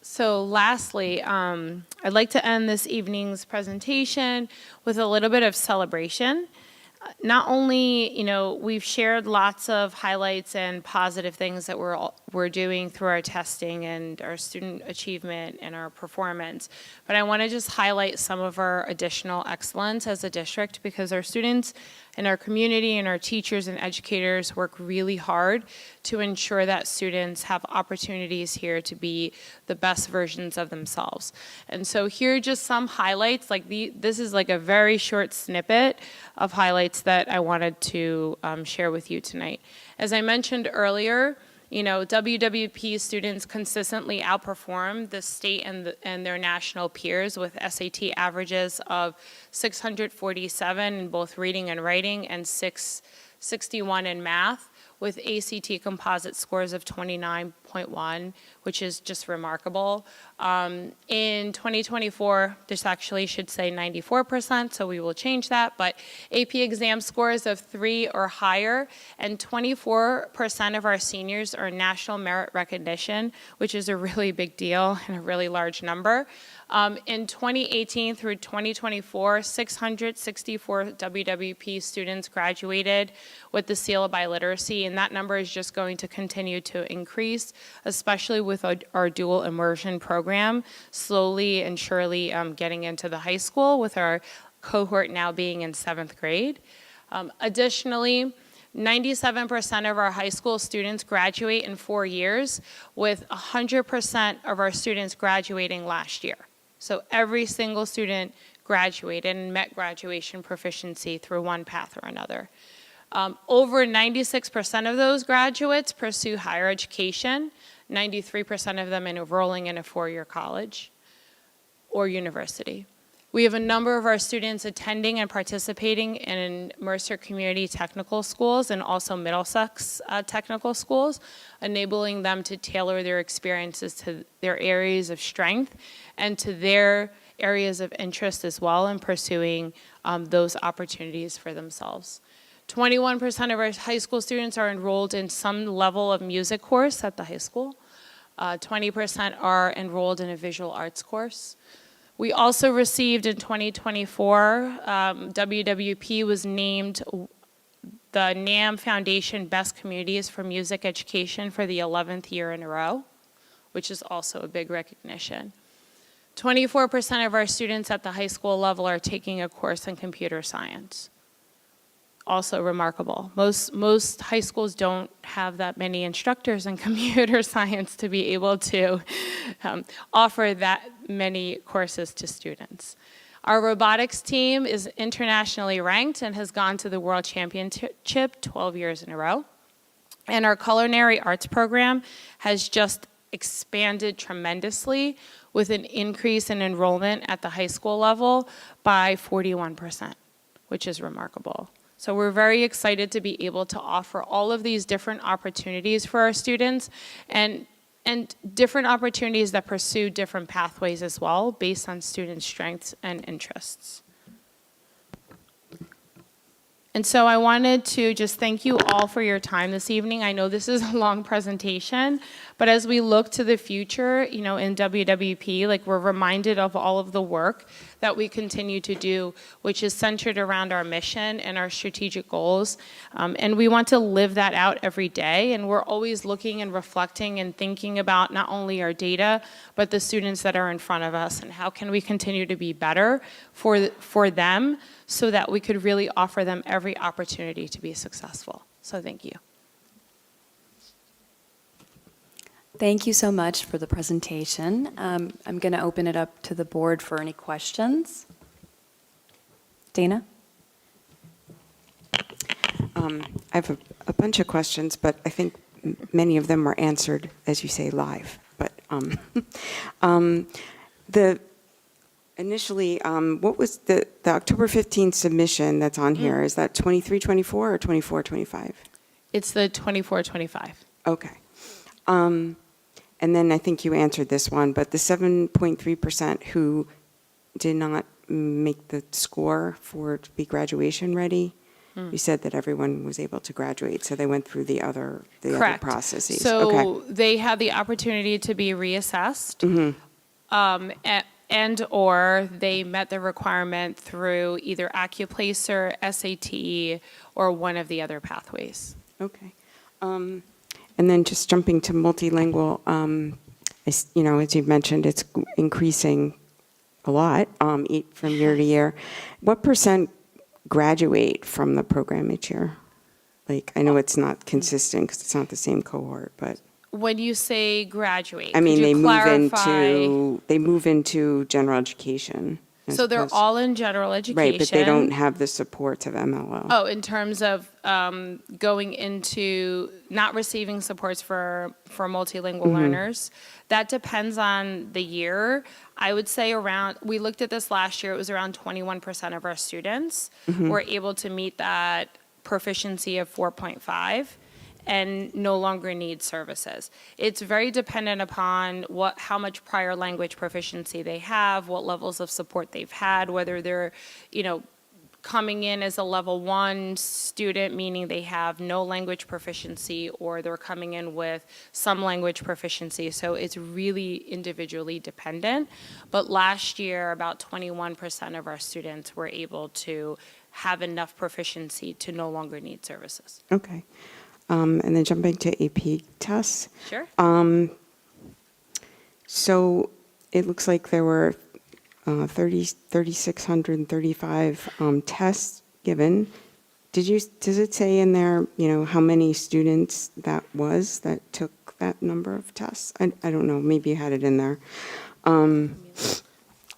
So lastly, I'd like to end this evening's presentation with a little bit of celebration. Not only, we've shared lots of highlights and positive things that we're doing through our testing and our student achievement and our performance, but I want to just highlight some of our additional excellence as a district, because our students and our community and our teachers and educators work really hard to ensure that students have opportunities here to be the best versions of themselves. And so here are just some highlights. This is like a very short snippet of highlights that I wanted to share with you tonight. As I mentioned earlier, You know, WWP students consistently outperform the state and their national peers with SAT averages of 647 in both reading and writing and 661 in math, with ACT composite scores of 29.1, which is just remarkable. In 2024, this actually should say 94%, so we will change that, but AP exam scores of 3 or higher, and 24% of our seniors are national merit recognition, which is a really big deal and a really large number. In 2018 through 2024, 664 WWP students graduated with the seal of biliteracy, and that number is just going to continue to increase, especially with our dual immersion program, slowly and surely getting into the high school, with our cohort now being in 7th grade. Additionally, 97% of our high school students graduate in 4 years, with 100% of our students graduating last year. So every single student graduated and met graduation proficiency through one path or another. Over 96% of those graduates pursue higher education, 93% of them enrolling in a 4-year college or university. We have a number of our students attending and participating in Mercer Community Technical Schools and also Middlesex Technical Schools, enabling them to tailor their experiences to their areas of strength and to their areas of interest as well in pursuing those opportunities for themselves. 21% of our high school students are enrolled in some level of music course at the high school. 20% are enrolled in a visual arts course. We also received in 2024, WWP was named the NAM Foundation Best Communities for Music Education for the 11th year in a row, which is also a big recognition. 24% of our students at the high school level are taking a course in computer science. Also remarkable. Most high schools don't have that many instructors in computer science to be able to offer that many courses to students. Our robotics team is internationally ranked and has gone to the World Championship 12 years in a row. And our culinary arts program has just expanded tremendously with an increase in enrollment at the high school level by 41%, which is remarkable. So we're very excited to be able to offer all of these different opportunities for our students and different opportunities that pursue different pathways as well based on student strengths and interests. And so I wanted to just thank you all for your time this evening. I know this is a long presentation, but as we look to the future, you know, in WWP, like we're reminded of all of the work that we continue to do, which is centered around our mission and our strategic goals. And we want to live that out every day. And we're always looking and reflecting and thinking about not only our data, but the students that are in front of us and how can we continue to be better for them so that we could really offer them every opportunity to be successful. So thank you. Thank you so much for the presentation. I'm going to open it up to the board for any questions. Dana? I have a bunch of questions, but I think many of them were answered, as you say, live. But initially, what was the October 15th submission that's on here? Is that 23-24 or 24-25? It's the 24-25. Okay. And then I think you answered this one, but the 7.3% who did not make the score to be graduation ready, you said that everyone was able to graduate, so they went through the other processes. So okay. they had the opportunity to be reassessed, and or they met the requirement through either AccuPlacer, SAT, or one of the other pathways. Okay. And then just jumping to multilingual, as you mentioned, it's increasing a lot from year to year. What % graduate from the program each year? Like, I know it's not consistent because it's not the same cohort, but. When you say graduate, I mean, could you clarify? they move into general education. as So they're opposed- all in general education. Right, but they don't have the supports of MLO. Oh, in terms of going into not receiving supports for multilingual learners, that depends on the year. I would say we looked at this last year, it was around 21% of our students were able to meet that proficiency of 4.5 and no longer need services. It's very dependent upon how much prior language proficiency they have, what levels of support they've had, whether they're, coming in as a level 1 student, meaning they have no language proficiency, or they're coming in with some language proficiency. So it's really individually dependent. But last year, about 21% of our students were able to have enough proficiency to no longer need services. Okay. And then jumping to AP tests. Sure. So it looks like there were 3,635 tests given. Does it say in there, how many students that took that number of tests? I don't know, maybe you had it in there. And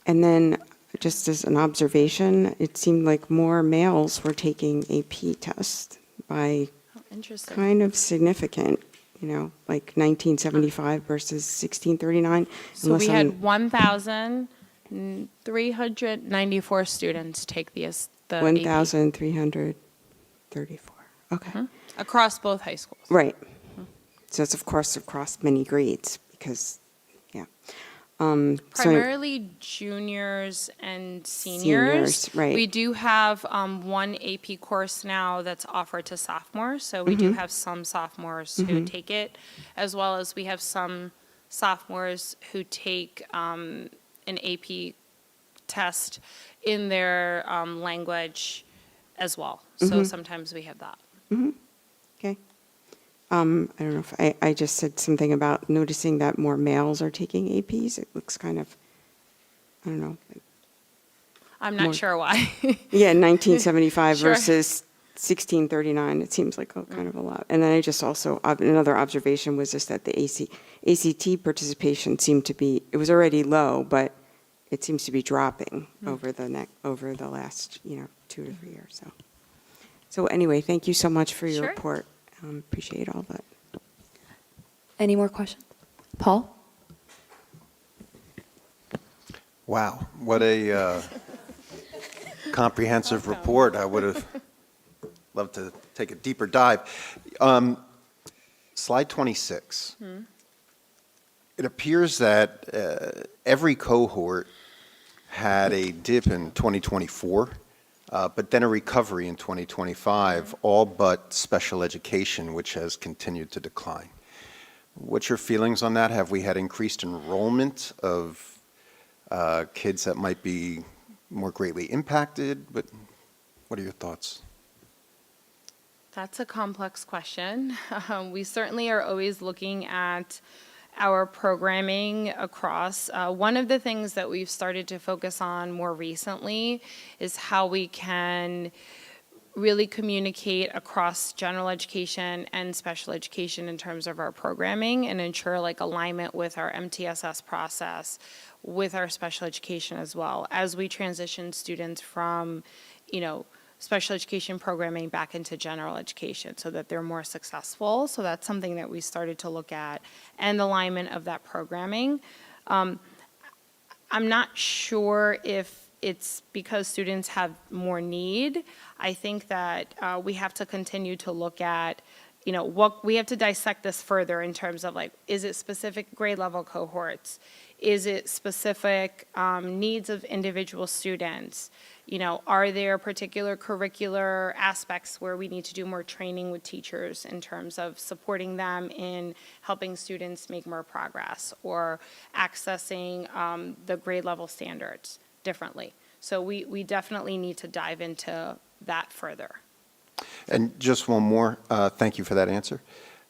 then just as an observation, it seemed like more males were taking AP tests by Interesting. kind of significant, like 1975 versus 1639. So we had 1,394 students take the AP 1,334. Okay. across both high schools. Right. So it's, of course, across many grades because, yeah. So Primarily juniors and seniors. Seniors, right. We do have one AP course now that's offered to sophomores, so we do have some sophomores who take it, as well as we have some sophomores who take an AP test in their language as well. So sometimes we have that. Okay. I don't know if I just said something about noticing that more males are taking APs. It looks kind of, I don't know. I'm not More- sure why. Yeah, 1975 Sure. versus 1639. It seems like kind of a lot. And then I just also, another observation was just that the ACT participation seemed to be, it was already low, but it seems to be dropping over the last, 2 to 3 years. So anyway, thank you so much for your Sure. report. Appreciate all that. Any more questions? Paul? Wow, what a comprehensive report. I would have loved to take a deeper dive. Slide 26. It appears that every cohort had a dip in 2024, but then a recovery in 2025, all but special education, which has continued to decline. What's your feelings on that? Have we had increased enrollment of kids that might be more greatly impacted? But what are your thoughts? That's a complex question. We certainly are always looking at our programming across. One of the things that we've started to focus on more recently is how we can really communicate across general education and special education in terms of our programming and ensure alignment with our MTSS process, with our special education as well, as we transition students from, special education programming back into general education so that they're more successful. So that's something that we started to look at, and alignment of that programming. I'm not sure if it's because students have more need. I think that we have to continue to look at, what we have to dissect this further in terms of is it specific grade level cohorts? Is it specific needs of individual students? Are there particular curricular aspects where we need to do more training with teachers in terms of supporting them in helping students make more progress or accessing the grade level standards differently? So we definitely need to dive into that further. And just one more, thank you for that answer.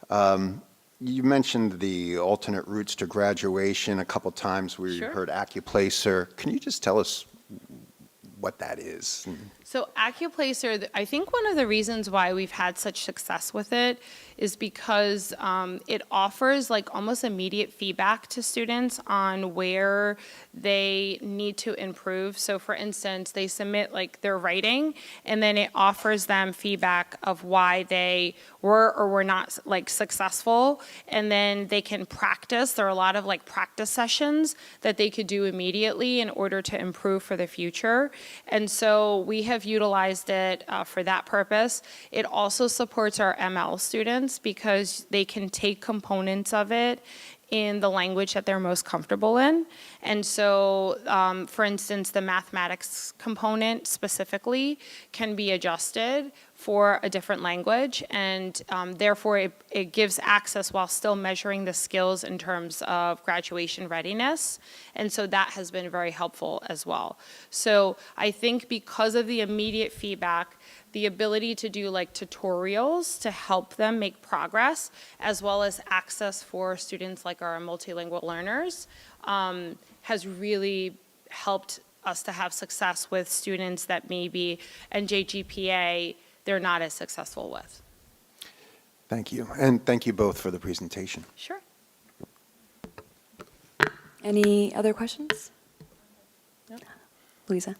You mentioned the alternate routes to graduation a couple times. We Sure. heard AccuPlacer. Can you just tell us what that is? So AccuPlacer, I think one of the reasons why we've had such success with it is because it offers like almost immediate feedback to students on where they need to improve. So for instance, they submit like their writing, and then it offers them feedback of why they were or were not like successful, and then they can practice. There are a lot of like practice sessions that they could do immediately in order to improve for the future. And so we have utilized it for that purpose. It also supports our ML students because they can take components of it in the language that they're most comfortable in. And so, for instance, the mathematics component specifically can be adjusted for a different language, and therefore it gives access while still measuring the skills in terms of graduation readiness. And so that has been very helpful as well. So I think because of the immediate feedback, the ability to do like tutorials to help them make progress, as well as access for students like our multilingual learners, has really helped us to have success with students that maybe NJGPA they're not as successful with. Thank you, and thank you both for the presentation. Sure. Any other questions? Louisa?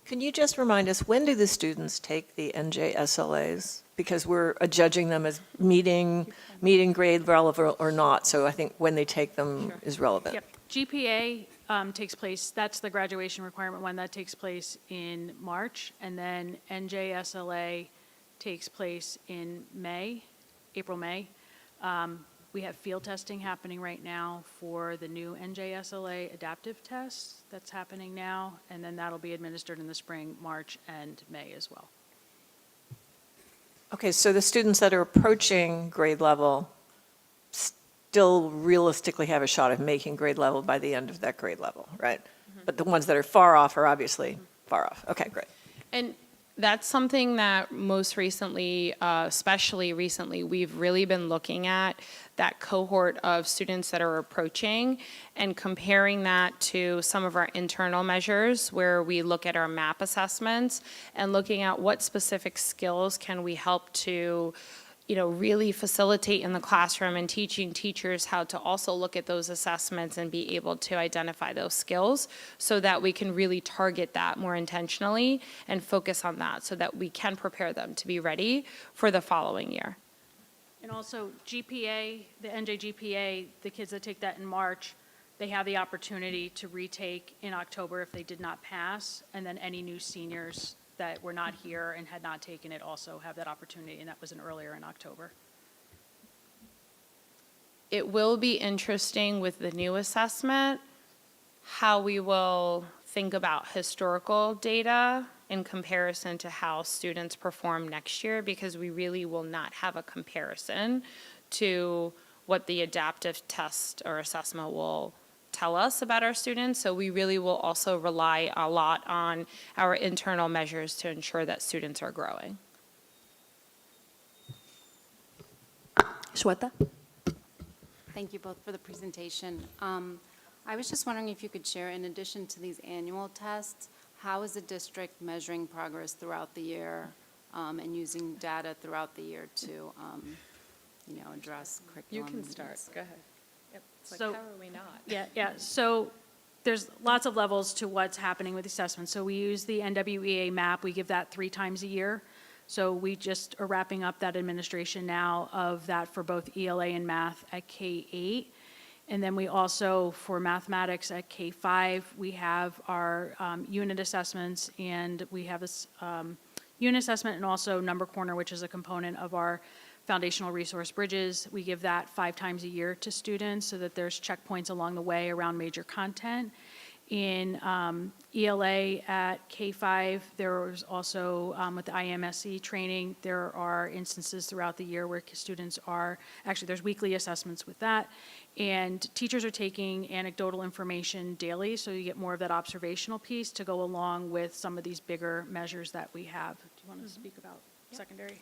Can you just remind us, when do the students take the NJSLAs? Because we're judging them as meeting grade level or not, so I think when they take them is relevant. Yep. GPA takes place, that's the graduation requirement one, that takes place in March, and then NJSLA takes place in April, May. We have field testing happening right now for the new NJSLA adaptive test that's happening now, and then that'll be administered in the spring, March, and May as well. Okay, so the students that are approaching grade level still realistically have a shot of making grade level by the end of that grade level, right? But the ones that are far off are obviously far off. Okay, great. And that's something that most recently, especially recently, we've really been looking at that cohort of students that are approaching and comparing that to some of our internal measures where we look at our MAP assessments and looking at what specific skills can we help to really facilitate in the classroom, and teaching teachers how to also look at those assessments and be able to identify those skills so that we can really target that more intentionally and focus on that so that we can prepare them to be ready for the following year. And also GPA, the NJGPA, the kids that take that in March, they have the opportunity to retake in October if they did not pass, and then any new seniors that were not here and had not taken it also have that opportunity, and that was earlier in October. It will be interesting with the new assessment how we will think about historical data in comparison to how students perform next year, because we really will not have a comparison to what the adaptive test or assessment will tell us about our students. So we really will also rely a lot on our internal measures to ensure that students are growing. Shweta? Thank you both for the presentation. I was just wondering if you could share, in addition to these annual tests, how is the district measuring progress throughout the year and using data throughout the year to, address curriculum? You can start, go ahead. It's So- how are we not? Yeah, so there's lots of levels to what's happening with assessment. So we use the NWEA map, we give that 3 times a year. So we just are wrapping up that administration now of that for both ELA and math at K-8. And then we also, for mathematics at K-5, we have our unit assessments, and we have this unit assessment and also Number Corner, which is a component of our foundational resource bridges. We give that 5 times a year to students so that there's checkpoints along the way around major content. In ELA at K-5, there's also, with the IMSE training, there are instances throughout the year where students are, actually there's weekly assessments with that, and teachers are taking anecdotal information daily, so you get more of that observational piece to go along with some of these bigger measures that we have. Do you want to speak about secondary?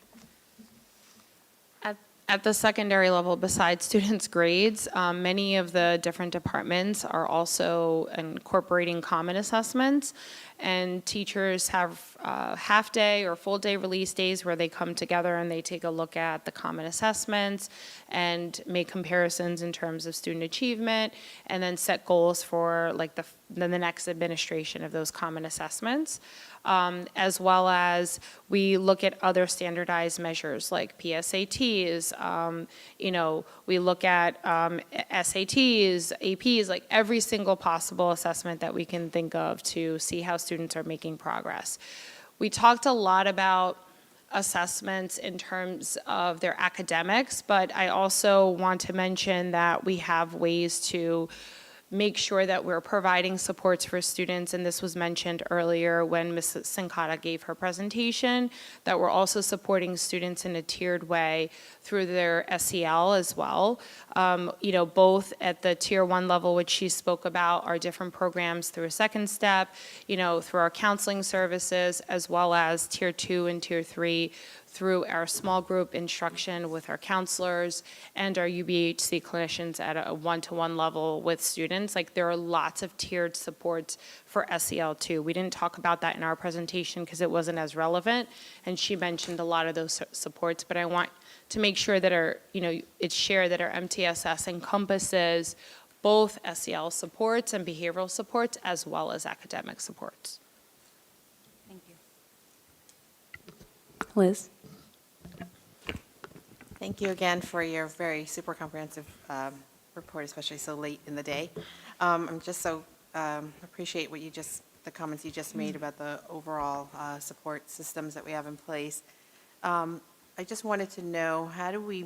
At the secondary level, besides students' grades, many of the different departments are also incorporating common assessments. And teachers have half-day or full-day release days where they come together and they take a look at the common assessments and make comparisons in terms of student achievement, and then set goals for like the next administration of those common assessments. As well as we look at other standardized measures like PSATs, we look at SATs, APs, like every single possible assessment that we can think of to see how students are making progress. We talked a lot about assessments in terms of their academics, but I also want to mention that we have ways to make sure that we're providing supports for students, and this was mentioned earlier when Ms. Sincata gave her presentation, that we're also supporting students in a tiered way through their SEL as well. Both at the Tier 1 level, which she spoke about, our different programs through a second step, through our counseling services, as well as Tier 2 and Tier 3 through our small group instruction with our counselors and our UBHC clinicians at a one-to-one level with students. Like, there are lots of tiered supports for SEL too. We didn't talk about that in our presentation because it wasn't as relevant, and she mentioned a lot of those supports, but I want to make sure that it's shared that our MTSS encompasses both SEL supports and behavioral supports as well as academic supports. Thank you. Liz? Thank you again for your very super comprehensive report, especially so late in the day. I'm just so appreciate the comments you just made about the overall support systems that we have in place. I just wanted to know, how do we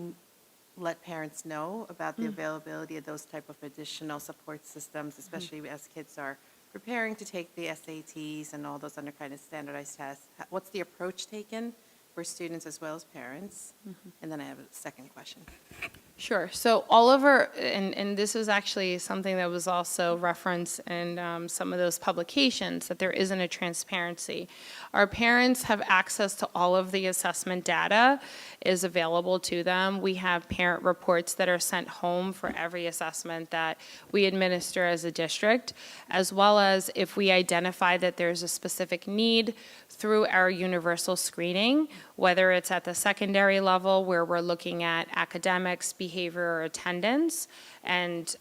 let parents know about the availability of those type of additional support systems, especially as kids are preparing to take the SATs and all those other kind of standardized tests? What's the approach taken for students as well as parents? And then I have a second question. Sure. So all of our, and this is actually something that was also referenced in some of those publications, that there isn't a transparency. Our parents have access to all of the assessment data is available to them. We have parent reports that are sent home for every assessment that we administer as a district, as well as if we identify that there's a specific need through our universal screening, whether it's at the secondary level where we're looking at academics, behavior, or attendance, and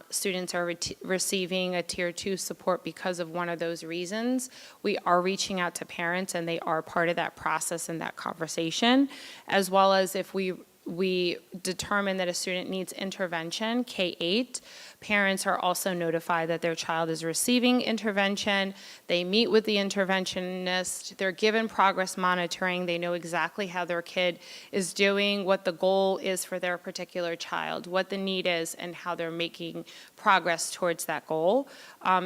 students are receiving a Tier 2 support because of one of those reasons, we are reaching out to parents and they are part of that process and that conversation, as well as if we determine that a student needs intervention, K-8, parents are also notified that their child is receiving intervention. They meet with the interventionist. They're given progress monitoring. They know exactly how their kid is doing, what the goal is for their particular child, what the need is, and how they're making progress towards that goal.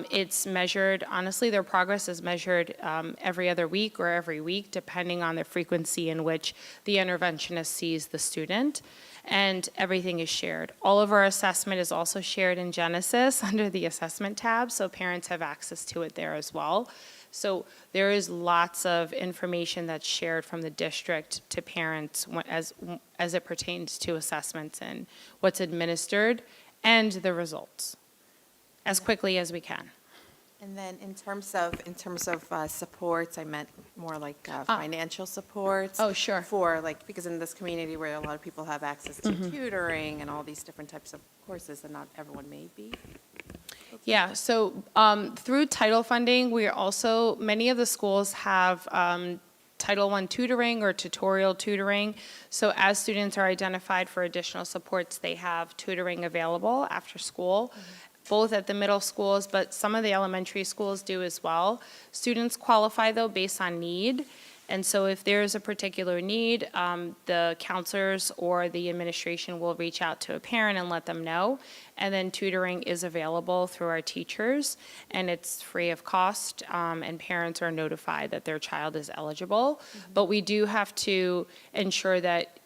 It's measured, honestly, their progress is measured every other week or every week, depending on the frequency in which the interventionist sees the student. And everything is shared. All of our assessment is also shared in Genesis under the assessment tab, so parents have access to it there as well. So there is lots of information that's shared from the district to parents as it pertains to assessments and what's administered and the results as quickly as we can. And then in terms of supports, I meant more like financial supports. Oh, sure. For because in this community where a lot of people have access to tutoring and all these different types of courses, and not everyone may be. Yeah, so through title funding, many of the schools have Title I tutoring or tutorial tutoring. So as students are identified for additional supports, they have tutoring available after school. Both at the middle schools, but some of the elementary schools do as well. Students qualify, though, based on need. And so if there's a particular need, the counselors or the administration will reach out to a parent and let them know. And then tutoring is available through our teachers, and it's free of cost, and parents are notified that their child is eligible. But we do have to ensure that,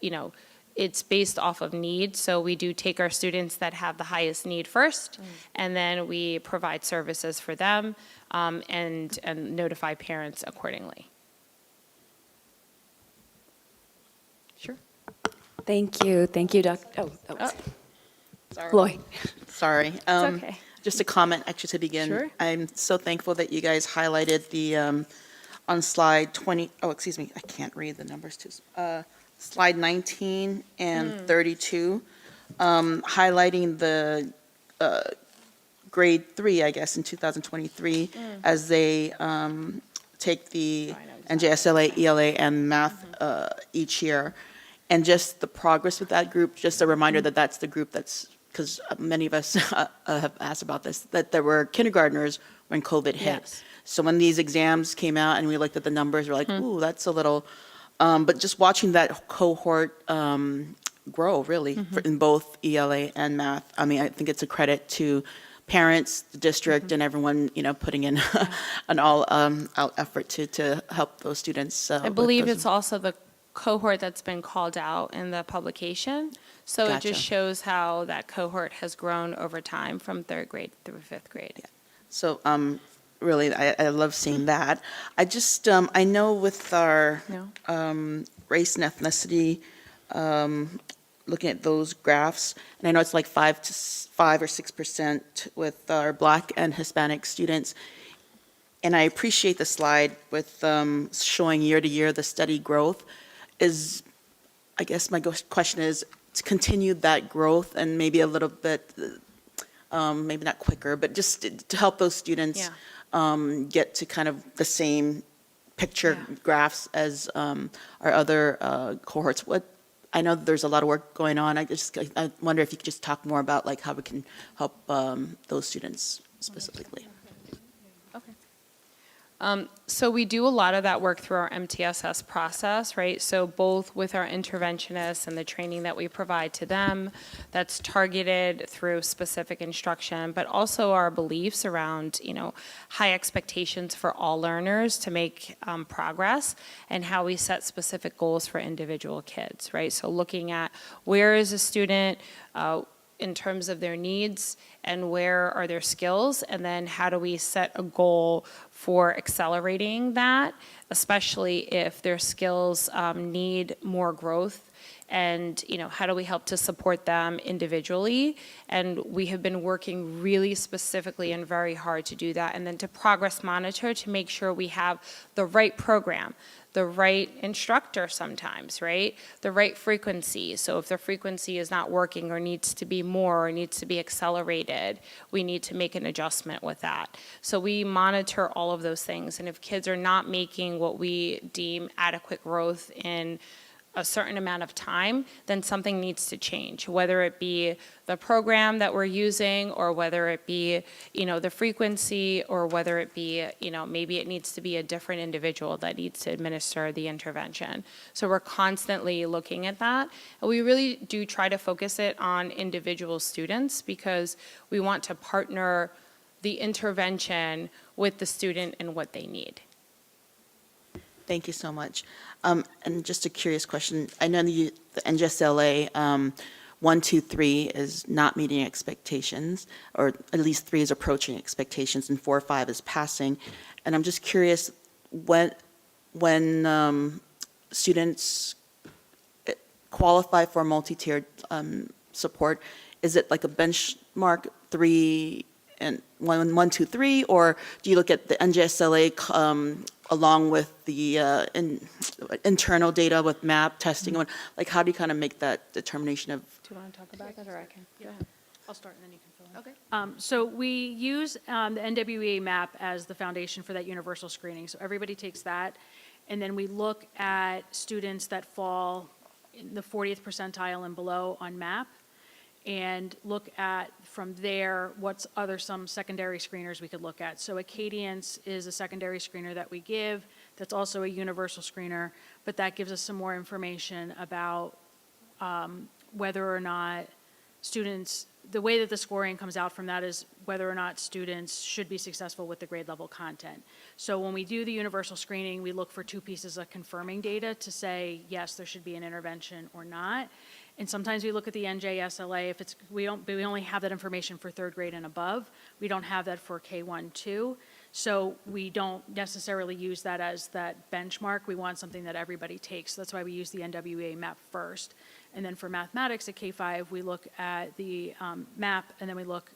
it's based off of need, so we do take our students that have the highest need first, and then we provide services for them and notify parents accordingly. Sure. Thank you, Dr. Sorry. Lloyd. Sorry. It's okay. Just a comment, actually, to begin. Sure. I'm so thankful that you guys highlighted the, on slide 20, oh, excuse me, I can't read the numbers too. Slide 19 and 32, highlighting the grade 3, I guess, in 2023, as they take the NJSLA, ELA, and math each year. And just the progress with that group, just a reminder that that's the group that's, because many of us have asked about this, that there were kindergartners when COVID hit. Yes. So when these exams came out and we looked at the numbers, we're like, ooh, that's a little, but just watching that cohort grow, really, in both ELA and math, I mean, I think it's a credit to parents, the district, and everyone, putting in an all-out effort to help those students. I believe it's also the cohort that's been called out in the publication. So it Gotcha. just shows how that cohort has grown over time from 3rd grade through 5th grade. So, really, I love seeing that. I just, I know with our race and ethnicity, looking at those graphs, and I know it's like 5 or 6% with our Black and Hispanic students. And I appreciate the slide with showing year to year the steady growth. I guess my question is to continue that growth and maybe a little bit, maybe not quicker, but just to help those students get to kind of the same picture graphs as our other cohorts. I know that there's a lot of work going on. I wonder if you could just talk more about like how we can help those students specifically. So we do a lot of that work through our MTSS process, right? So both with our interventionists and the training that we provide to them, that's targeted through specific instruction, but also our beliefs around, high expectations for all learners to make progress, and how we set specific goals for individual kids, right? So looking at where is a student in terms of their needs and where are their skills, and then how do we set a goal for accelerating that, especially if their skills need more growth, and how do we help to support them individually. And we have been working really specifically and very hard to do that, and then to progress monitor to make sure we have the right program, the right instructor sometimes, right? The right frequency. So if the frequency is not working or needs to be more or needs to be accelerated, we need to make an adjustment with that. So we monitor all of those things. And if kids are not making what we deem adequate growth in a certain amount of time, then something needs to change, whether it be the program that we're using, or whether it be, the frequency, or whether it be, maybe it needs to be a different individual that needs to administer the intervention. So we're constantly looking at that. And we really do try to focus it on individual students, because we want to partner the intervention with the student and what they need. Thank you so much. And just a curious question. I know the NJSLA 1, 2, 3 is not meeting expectations, or at least 3 is approaching expectations, and 4 or 5 is passing. And I'm just curious, when students qualify for multi-tiered support, is it like a benchmark 3 and 1, 2, 3, or do you look at the NJSLA along with the internal data with MAP testing? Like, how do you kind of make that determination of? Do you want to talk about that, or I can? Go ahead. I'll start and then you can fill in. Okay. So we use the NWEA map as the foundation for that universal screening. So everybody takes that, and then we look at students that fall in the 40th percentile and below on MAP, and look at, from there, some secondary screeners we could look at. So Acadience is a secondary screener that we give, that's also a universal screener, but that gives us some more information about whether or not students, the way that the scoring comes out from that is whether or not students should be successful with the grade level content. So when we do the universal screening, we look for 2 pieces of confirming data to say, yes, there should be an intervention or not. And sometimes we look at the NJSLA, if we only have that information for 3rd grade and above. We don't have that for K1, 2. So we don't necessarily use that as that benchmark. We want something that everybody takes. So that's why we use the NWEA map first. And then for mathematics at K5, we look at the map, and then we look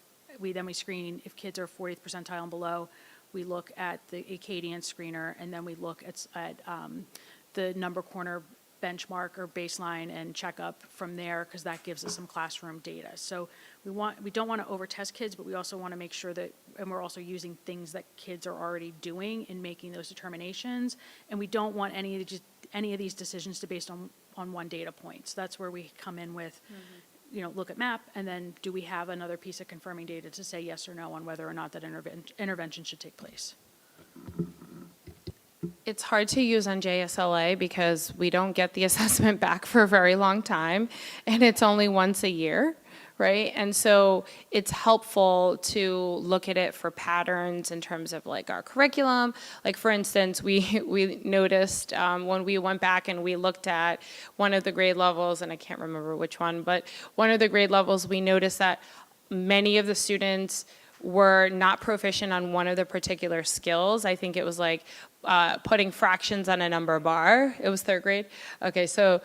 then we screen, if kids are 40th percentile and below, we look at the Acadian screener, and then we look at the number corner benchmark or baseline and check up from there, because that gives us some classroom data. So we don't want to over-test kids, but we also want to make sure that, and we're also using things that kids are already doing in making those determinations, and we don't want any of these decisions to be based on one data point. So that's where we come in with, look at MAP, and then do we have another piece of confirming data to say yes or no on whether or not that intervention should take place. It's hard to use on JSLA because we don't get the assessment back for a very long time, and it's only once a year, right? And so it's helpful to look at it for patterns in terms of like our curriculum. Like for instance, we noticed when we went back and we looked at one of the grade levels, and I can't remember which one, but one of the grade levels, we noticed that many of the students were not proficient on one of the particular skills. I think it was like putting fractions on a number bar. It was third grade. Okay, so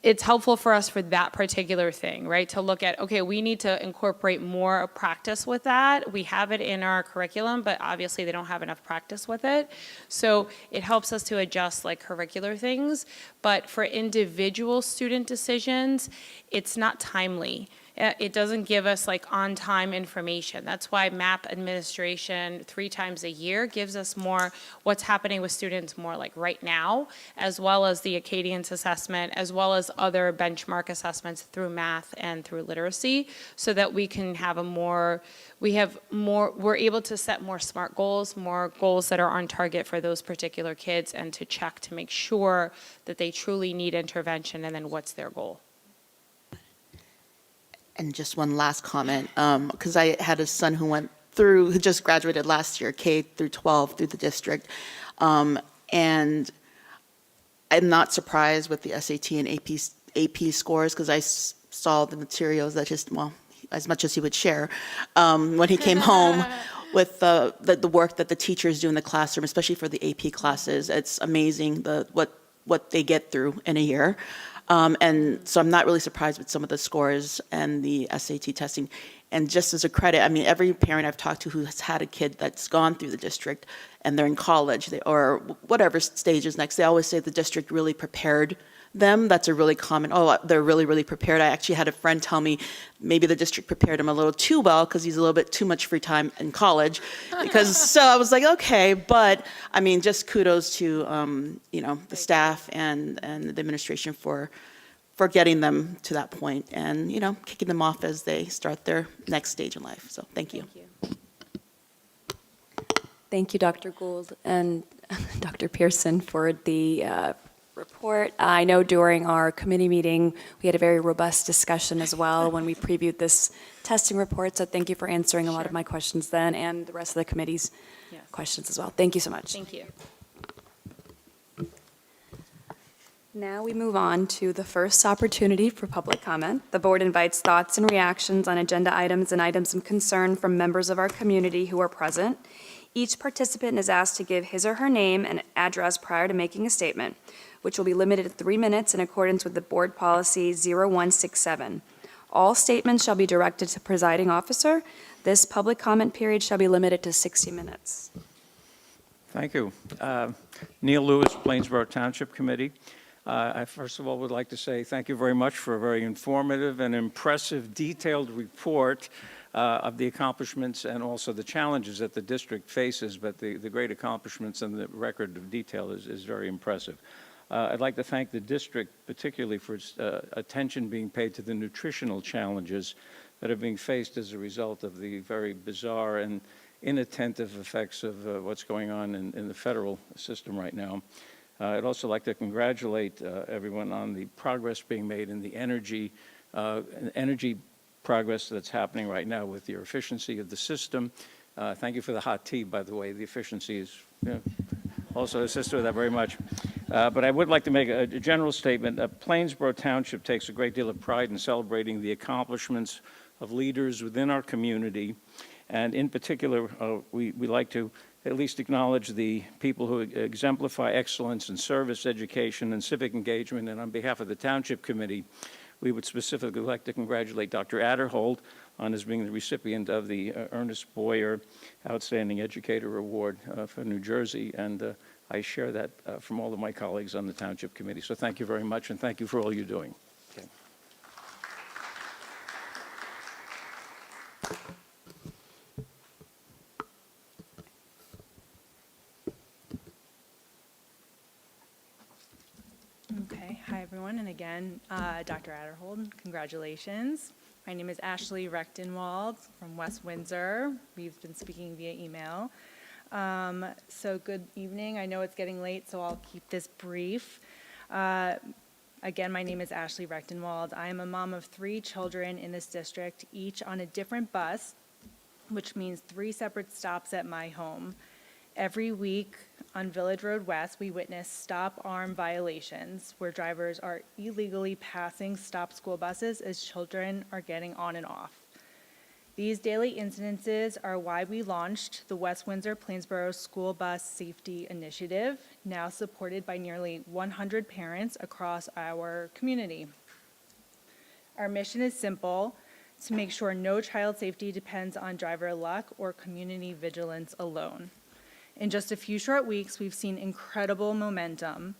it's helpful for us for that particular thing, right? To look at, okay, we need to incorporate more practice with that. We have it in our curriculum, but obviously they don't have enough practice with it. So it helps us to adjust like curricular things. But for individual student decisions, it's not timely. It doesn't give us like on-time information. That's why MAP administration 3 times a year gives us more what's happening with students more like right now, as well as the Acadians assessment, as well as other benchmark assessments through math and through literacy, so that we can have we're able to set more SMART goals, more goals that are on target for those particular kids, and to check to make sure that they truly need intervention, and then what's their goal. And just one last comment, because I had a son who just graduated last year, K through 12 through the district. And I'm not surprised with the SAT and AP scores, because I saw the materials that as much as he would share, when he came home with the work that the teachers do in the classroom, especially for the AP classes. It's amazing what they get through in a year. And so I'm not really surprised with some of the scores and the SAT testing. And just as a credit, I mean, every parent I've talked to who has had a kid that's gone through the district and they're in college or whatever stage is next, they always say the district really prepared them. That's a really common, they're really, really prepared. I actually had a friend tell me maybe the district prepared him a little too well because he's a little bit too much free time in college. So I was like, okay, but I mean, just kudos to, the staff and the administration for getting them to that point and, kicking them off as they start their next stage in life. So thank you. Thank you, Dr. Gould and Dr. Pearson, for the report. I know during our committee meeting, we had a very robust discussion as well when we previewed this testing report, so thank you for answering a lot of my questions then and the rest of the committee's questions as well. Thank you so much. Thank you. Now we move on to the first opportunity for public comment. The board invites thoughts and reactions on agenda items and items of concern from members of our community who are present. Each participant is asked to give his or her name and address prior to making a statement, which will be limited to 3 minutes in accordance with the board policy 0167. All statements shall be directed to presiding officer. This public comment period shall be limited to 60 minutes. Thank you. Neil Lewis, Plainsboro Township Committee. I first of all would like to say thank you very much for a very informative and impressive, detailed report of the accomplishments and also the challenges that the district faces, but the great accomplishments and the record of detail is very impressive. I'd like to thank the district particularly for its attention being paid to the nutritional challenges that are being faced as a result of the very bizarre and inattentive effects of what's going on in the federal system right now. I'd also like to congratulate everyone on the progress being made in the energy progress that's happening right now with your efficiency of the system. Thank you for the hot tea, by the way. The efficiency is also assisted with that very much. But I would like to make a general statement. Plainsboro Township takes a great deal of pride in celebrating the accomplishments of leaders within our community. And in particular, we like to at least acknowledge the people who exemplify excellence in service, education, and civic engagement. And on behalf of the Township Committee, we would specifically like to congratulate Dr. Adderhold on as being the recipient of the Ernest Boyer Outstanding Educator Award for New Jersey, and I share that from all of my colleagues on the Township Committee. So thank you very much, and thank you for all you're doing. Okay. Okay, hi everyone, and again, Dr. Adderhold, congratulations. My name is Ashley Rechtenwald from West Windsor. We've been speaking via email. So good evening. I know it's getting late, so I'll keep this brief. Again, my name is Ashley Rechtenwald. I am a mom of 3 children in this district, each on a different bus, which means 3 separate stops at my home. Every week on Village Road West, we witness stop-arm violations where drivers are illegally passing stop school buses as children are getting on and off. These daily incidences are why we launched the West Windsor-Plainsboro School Bus Safety Initiative, now supported by nearly 100 parents across our community. Our mission is simple: to make sure no child safety depends on driver luck or community vigilance alone. In just a few short weeks, we've seen incredible momentum.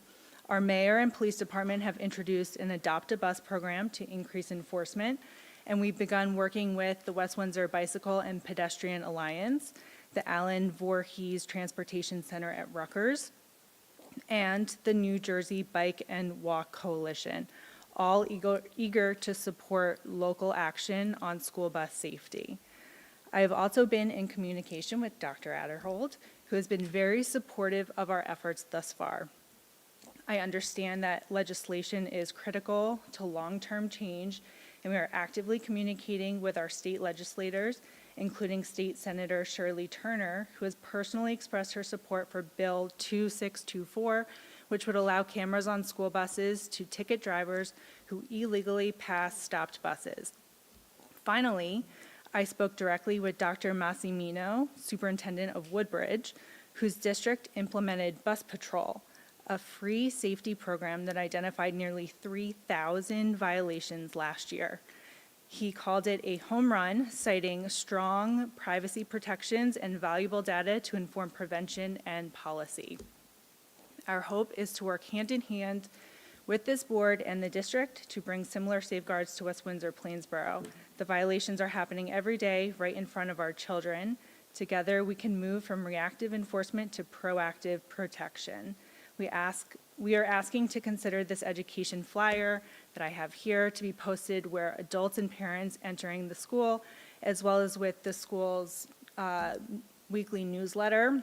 Our mayor and police department have introduced an Adopt a Bus program to increase enforcement, and we've begun working with the West Windsor Bicycle and Pedestrian Alliance, the Allen Voorhees Transportation Center at Rutgers, and the New Jersey Bike and Walk Coalition, all eager to support local action on school bus safety. I have also been in communication with Dr. Adderhold, who has been very supportive of our efforts thus far. I understand that legislation is critical to long-term change, and we are actively communicating with our state legislators, including State Senator Shirley Turner, who has personally expressed her support for Bill 2624, which would allow cameras on school buses to ticket drivers who illegally pass stopped buses. Finally, I spoke directly with Dr. Massimino, Superintendent of Woodbridge, whose district implemented Bus Patrol, a free safety program that identified nearly 3,000 violations last year. He called it a home run, citing strong privacy protections and valuable data to inform prevention and policy. Our hope is to work hand in hand with this board and the district to bring similar safeguards to West Windsor-Plainsboro. The violations are happening every day right in front of our children. Together, we can move from reactive enforcement to proactive protection. We are asking to consider this education flyer that I have here to be posted where adults and parents entering the school, as well as with the school's weekly newsletter,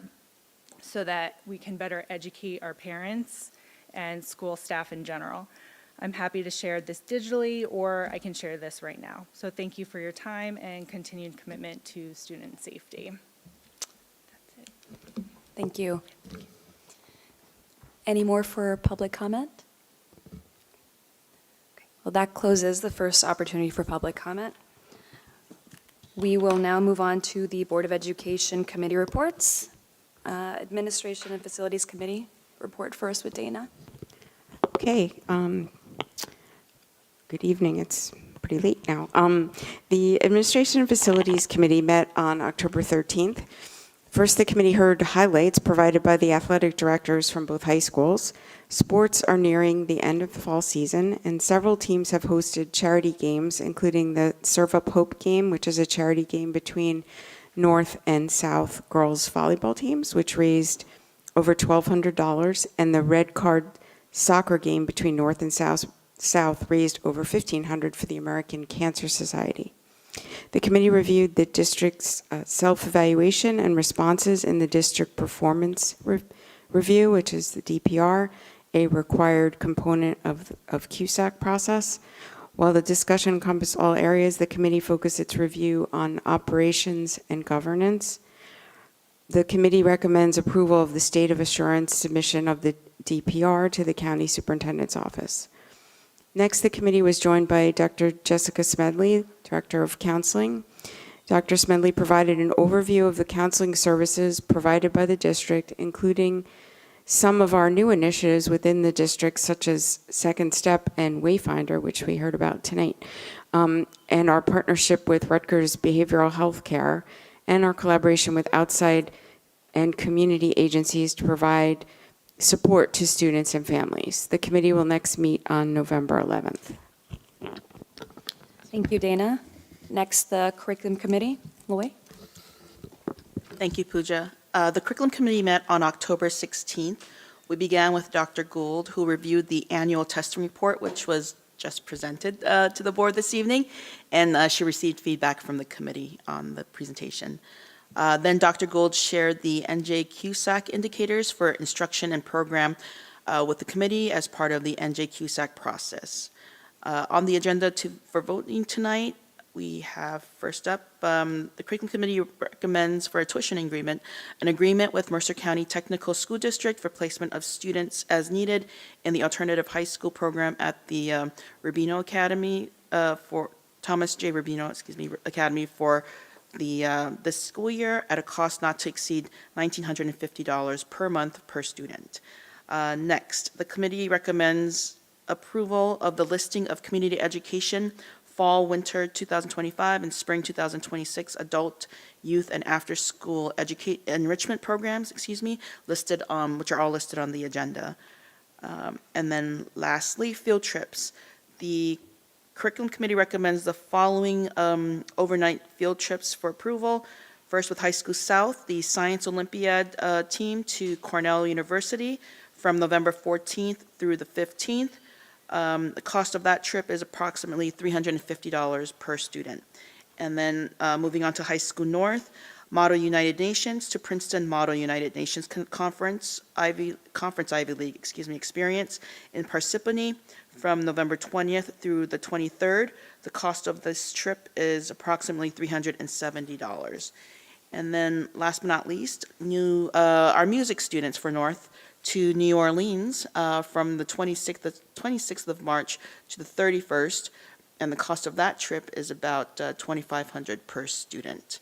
so that we can better educate our parents and school staff in general. I'm happy to share this digitally, or I can share this right now. So thank you for your time and continued commitment to student safety. That's it. Thank you. Any more for public comment? Okay. Well, that closes the first opportunity for public comment. We will now move on to the Board of Education committee reports. Administration and Facilities Committee report first with Dana. Okay. Good evening. It's pretty late now. The Administration and Facilities Committee met on October 13th. First, the committee heard highlights provided by the athletic directors from both high schools. Sports are nearing the end of the fall season, and several teams have hosted charity games, including the Serve Up Hope game, which is a charity game between North and South girls volleyball teams, which raised over $1,200, and the Red Card soccer game between North and South raised over $1,500 for the American Cancer Society. The committee reviewed the district's self-evaluation and responses in the district performance review, which is the DPR, a required component of CUSAC process. While the discussion encompassed all areas, the committee focused its review on operations and governance. The committee recommends approval of the State of Assurance submission of the DPR to the County Superintendent's Office. Next, the committee was joined by Dr. Jessica Smedley, Director of Counseling. Dr. Smedley provided an overview of the counseling services provided by the district, including some of our new initiatives within the district, such as Second Step and Wayfinder, which we heard about tonight, and our partnership with Rutgers Behavioral Health Care, and our collaboration with outside and community agencies to provide support to students and families. The committee will next meet on November 11th. Thank you, Dana. Next, the Curriculum Committee. Loy? Thank you, Pooja. The Curriculum Committee met on October 16th. We began with Dr. Gould, who reviewed the annual testing report, which was just presented to the board this evening, and she received feedback from the committee on the presentation. Then Dr. Gould shared the NJ-CUSAC indicators for instruction and program with the committee as part of the NJ-CUSAC process. On the agenda for voting tonight, we have first up, the Curriculum Committee recommends for a tuition agreement, an agreement with Mercer County Technical School District for placement of students as needed in the alternative high school program at the Rubino Academy for Thomas J. Rubino, Academy for this school year at a cost not to exceed $1,950 per month per student. Next, the committee recommends approval of the listing of community education fall, winter 2025, and spring 2026 adult, youth, and after-school enrichment programs, listed which are all listed on the agenda. And then lastly, field trips. The Curriculum Committee recommends the following overnight field trips for approval. First, with High School South, the Science Olympiad team to Cornell University from November 14th through the 15th. The cost of that trip is approximately $350 per student. And then moving on to High School North, Model United Nations to Princeton Model United Nations Conference Ivy League, experience in Parsippany from November 20th through the 23rd. The cost of this trip is approximately $370. And then last but not least, our music students for North to New Orleans from the 26th of March to the 31st, and the cost of that trip is about $2,500 per student.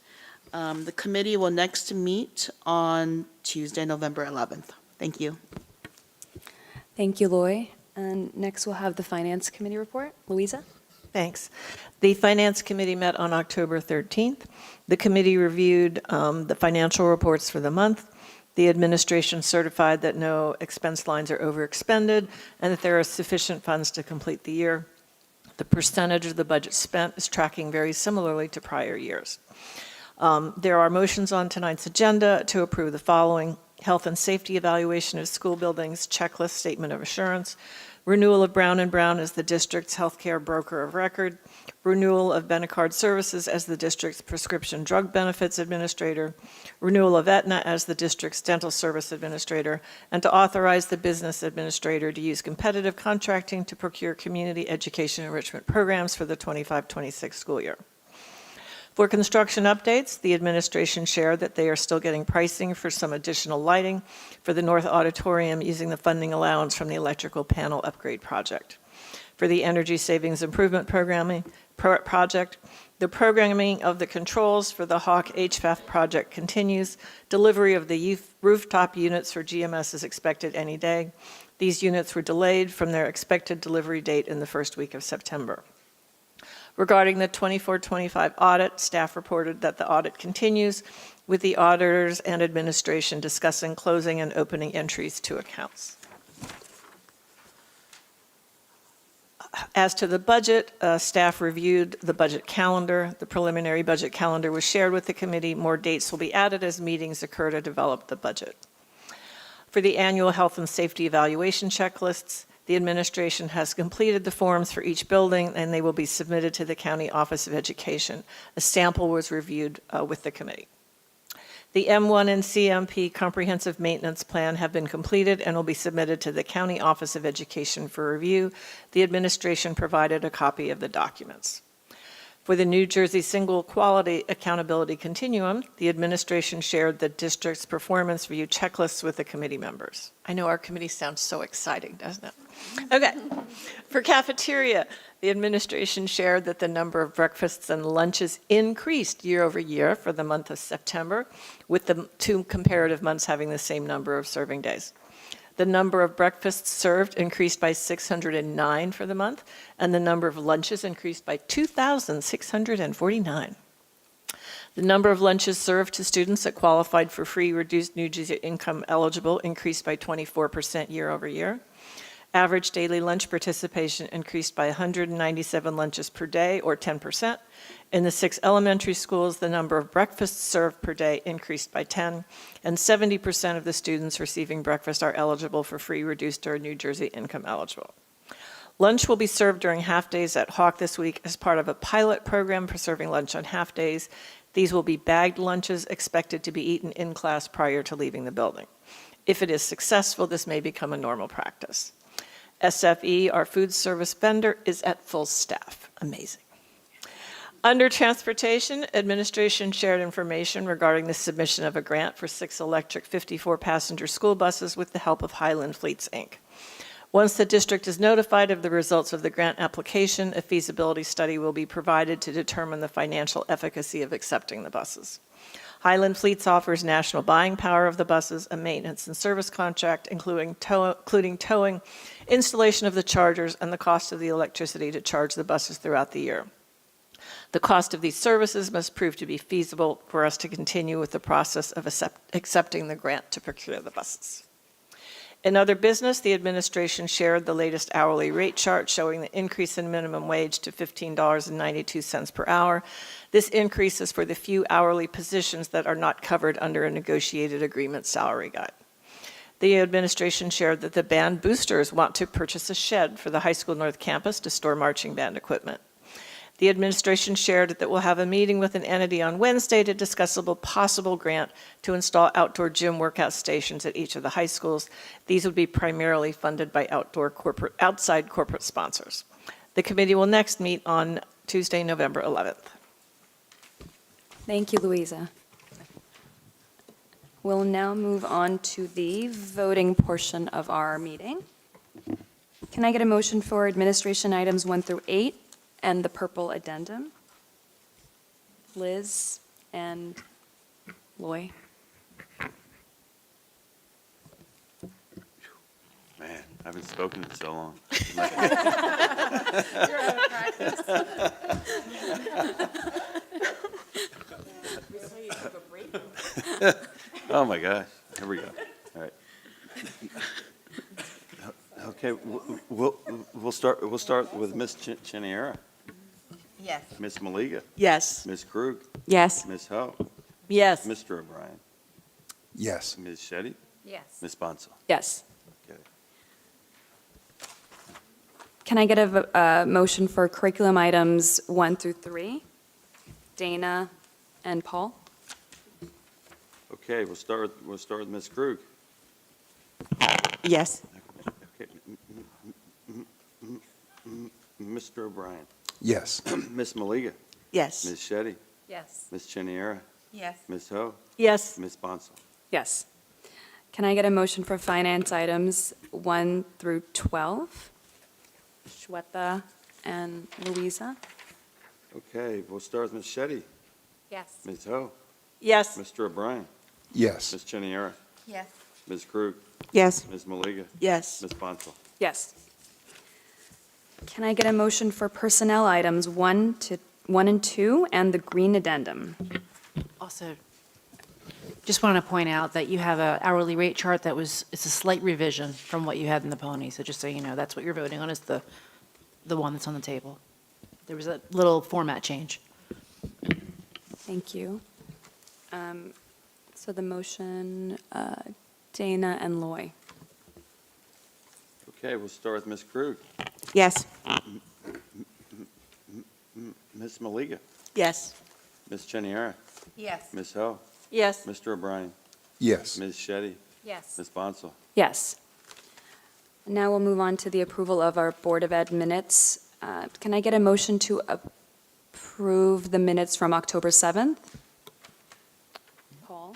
The committee will next meet on Tuesday, November 11th. Thank you. Thank you, Loy. And next, we'll have the Finance Committee report. Louisa? Thanks. The Finance Committee met on October 13th. The committee reviewed the financial reports for the month. The administration certified that no expense lines are overexpended and that there are sufficient funds to complete the year. The percentage of the budget spent is tracking very similarly to prior years. There are motions on tonight's agenda to approve the following: health and safety evaluation of school buildings, checklist statement of assurance, renewal of Brown & Brown as the district's healthcare broker of record, renewal of Benecard Services as the district's prescription drug benefits administrator, renewal of Aetna as the district's dental service administrator, and to authorize the business administrator to use competitive contracting to procure community education enrichment programs for the 25-26 school year. For construction updates, the administration shared that they are still getting pricing for some additional lighting for the North Auditorium using the funding allowance from the electrical panel upgrade project. For the Energy Savings Improvement project, the programming of the controls for the Hawk HVAC project continues. Delivery of the rooftop units for GMS is expected any day. These units were delayed from their expected delivery date in the first week of September. Regarding the 24-25 audit, staff reported that the audit continues, with the auditors and administration discussing closing and opening entries to accounts. As to the budget, staff reviewed the budget calendar. The preliminary budget calendar was shared with the committee. More dates will be added as meetings occur to develop the budget. For the annual health and safety evaluation checklists, the administration has completed the forms for each building, and they will be submitted to the County Office of Education. A sample was reviewed with the committee. The M1 and CMP Comprehensive Maintenance Plan have been completed and will be submitted to the County Office of Education for review. The administration provided a copy of the documents. For the New Jersey Single Quality Accountability Continuum, the administration shared the district's performance review checklists with the committee members. I know our committee sounds so exciting, doesn't it? Okay. For cafeteria, the administration shared that the number of breakfasts and lunches increased year over year for the month of September, with the two comparative months having the same number of serving days. The number of breakfasts served increased by 609 for the month, and the number of lunches increased by 2,649. The number of lunches served to students that qualified for free reduced New Jersey income eligible increased by 24% year over year. Average daily lunch participation increased by 197 lunches per day, or 10%. In the 6 elementary schools, the number of breakfasts served per day increased by 10, and 70% of the students receiving breakfast are eligible for free, reduced, or New Jersey income eligible. Lunch will be served during half-days at Hawk this week as part of a pilot program for serving lunch on half-days. These will be bagged lunches expected to be eaten in class prior to leaving the building. If it is successful, this may become a normal practice. SFE, our food service vendor, is at full staff. Amazing. Under transportation, administration shared information regarding the submission of a grant for 6 electric 54-passenger school buses with the help of Highland Fleets, Inc. Once the district is notified of the results of the grant application, a feasibility study will be provided to determine the financial efficacy of accepting the buses. Highland Fleets offers national buying power of the buses, a maintenance and service contract, including towing, installation of the chargers, and the cost of the electricity to charge the buses throughout the year. The cost of these services must prove to be feasible for us to continue with the process of accepting the grant to procure the buses. In other business, the administration shared the latest hourly rate chart showing the increase in minimum wage to $15.92 per hour. This increase is for the few hourly positions that are not covered under a negotiated agreement salary guide. The administration shared that the band boosters want to purchase a shed for the high school north campus to store marching band equipment. The administration shared that we'll have a meeting with an entity on Wednesday to discuss a possible grant to install outdoor gym workout stations at each of the high schools. These would be primarily funded by outside corporate sponsors. The committee will next meet on Tuesday, November 11th. Thank you, Louisa. We'll now move on to the voting portion of our meeting. Can I get a motion for administration items 1 through 8 and the purple addendum? Liz and Loy. Man, I haven't spoken in so long. You're out of practice. Oh, my gosh. Here we go. All right. Okay, we'll start with Ms. Cheniera. Yes. Ms. Maliga. Yes. Ms. Krug. Yes. Ms. Ho. Yes. Mr. O'Brien. Yes. Ms. Shetty. Yes. Ms. Bonsall. Yes. Okay. Can I get a motion for curriculum items 1 through 3? Dana and Paul? Okay, we'll start with Ms. Krug. Yes. Okay. Mr. O'Brien. Yes. Ms. Maliga. Yes. Ms. Shetty. Yes. Ms. Cheniera. Yes. Ms. Ho. Yes. Ms. Bonsall. Yes. Can I get a motion for finance items 1 through 12? Shweta and Louisa? Okay, we'll start with Ms. Shetty. Yes. Ms. Ho. Yes. Mr. O'Brien. Yes. Ms. Cheniera. Yes. Ms. Krug. Yes. Ms. Maliga. Yes. Ms. Bonsall. Yes. Can I get a motion for personnel items 1 and 2 and the green addendum? Also, just want to point out that you have an hourly rate chart it's a slight revision from what you had in the pony. So just so you know, that's what you're voting on is the one that's on the table. There was a little format change. Thank you. So the motion, Dana and Loy. Okay, we'll start with Ms. Krug. Yes. Ms. Maliga. Yes. Ms. Cheniera. Yes. Ms. Ho. Yes. Mr. O'Brien. Yes. Ms. Shetty. Yes. Ms. Bonsall. Yes. Now we'll move on to the approval of our Board of Ed minutes. Can I get a motion to approve the minutes from October 7th? Paul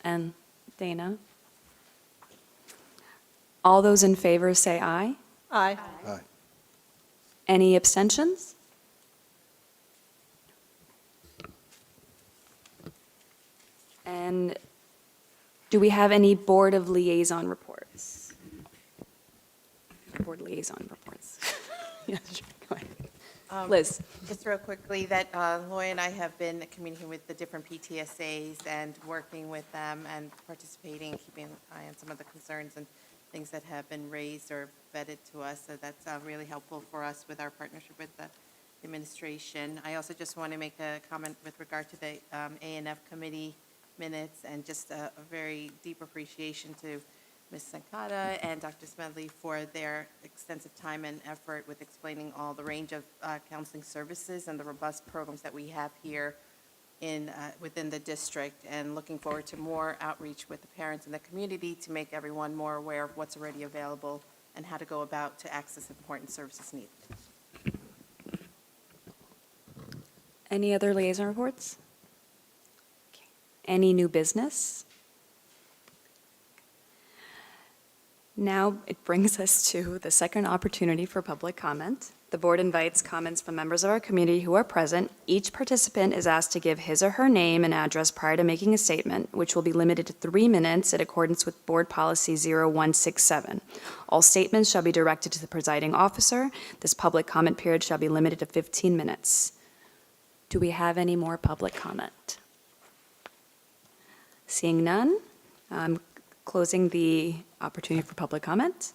and Dana. All those in favor say aye. Aye. Aye. Any abstentions? And do we have any Board of Liaison reports? board liaison reports. Yes, sure, go ahead. Liz? Just real quickly, that Loy and I have been communicating with the different PTSAs and working with them and participating, keeping an eye on some of the concerns and things that have been raised or vetted to us. So that's really helpful for us with our partnership with the administration. I also just want to make a comment with regard to the A&F committee minutes and just a very deep appreciation to Ms. Sankata and Dr. Smedley for their extensive time and effort with explaining all the range of counseling services and the robust programs that we have here within the district, and looking forward to more outreach with the parents and the community to make everyone more aware of what's already available and how to go about to access important services needed. Any other liaison reports? Okay. Any new business? Now it brings us to the second opportunity for public comment. The board invites comments from members of our community who are present. Each participant is asked to give his or her name and address prior to making a statement, which will be limited to 3 minutes in accordance with Board Policy 0167. All statements shall be directed to the presiding officer. This public comment period shall be limited to 15 minutes. Do we have any more public comment? Seeing none, I'm closing the opportunity for public comment.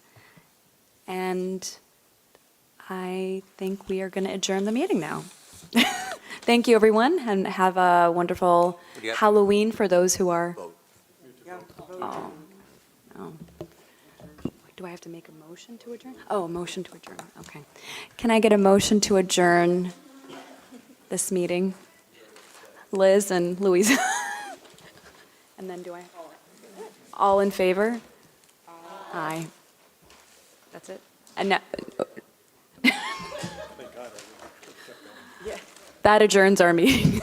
And I think we are going to adjourn the meeting now. Thank you, everyone, and have a wonderful Halloween for those who are. Oh, no. Do I have to make a motion to adjourn? Oh, a motion to adjourn, okay. Can I get a motion to adjourn this meeting? Liz and Louise. And then do I? All in favor? Aye. That's it? And now, that adjourns our meeting.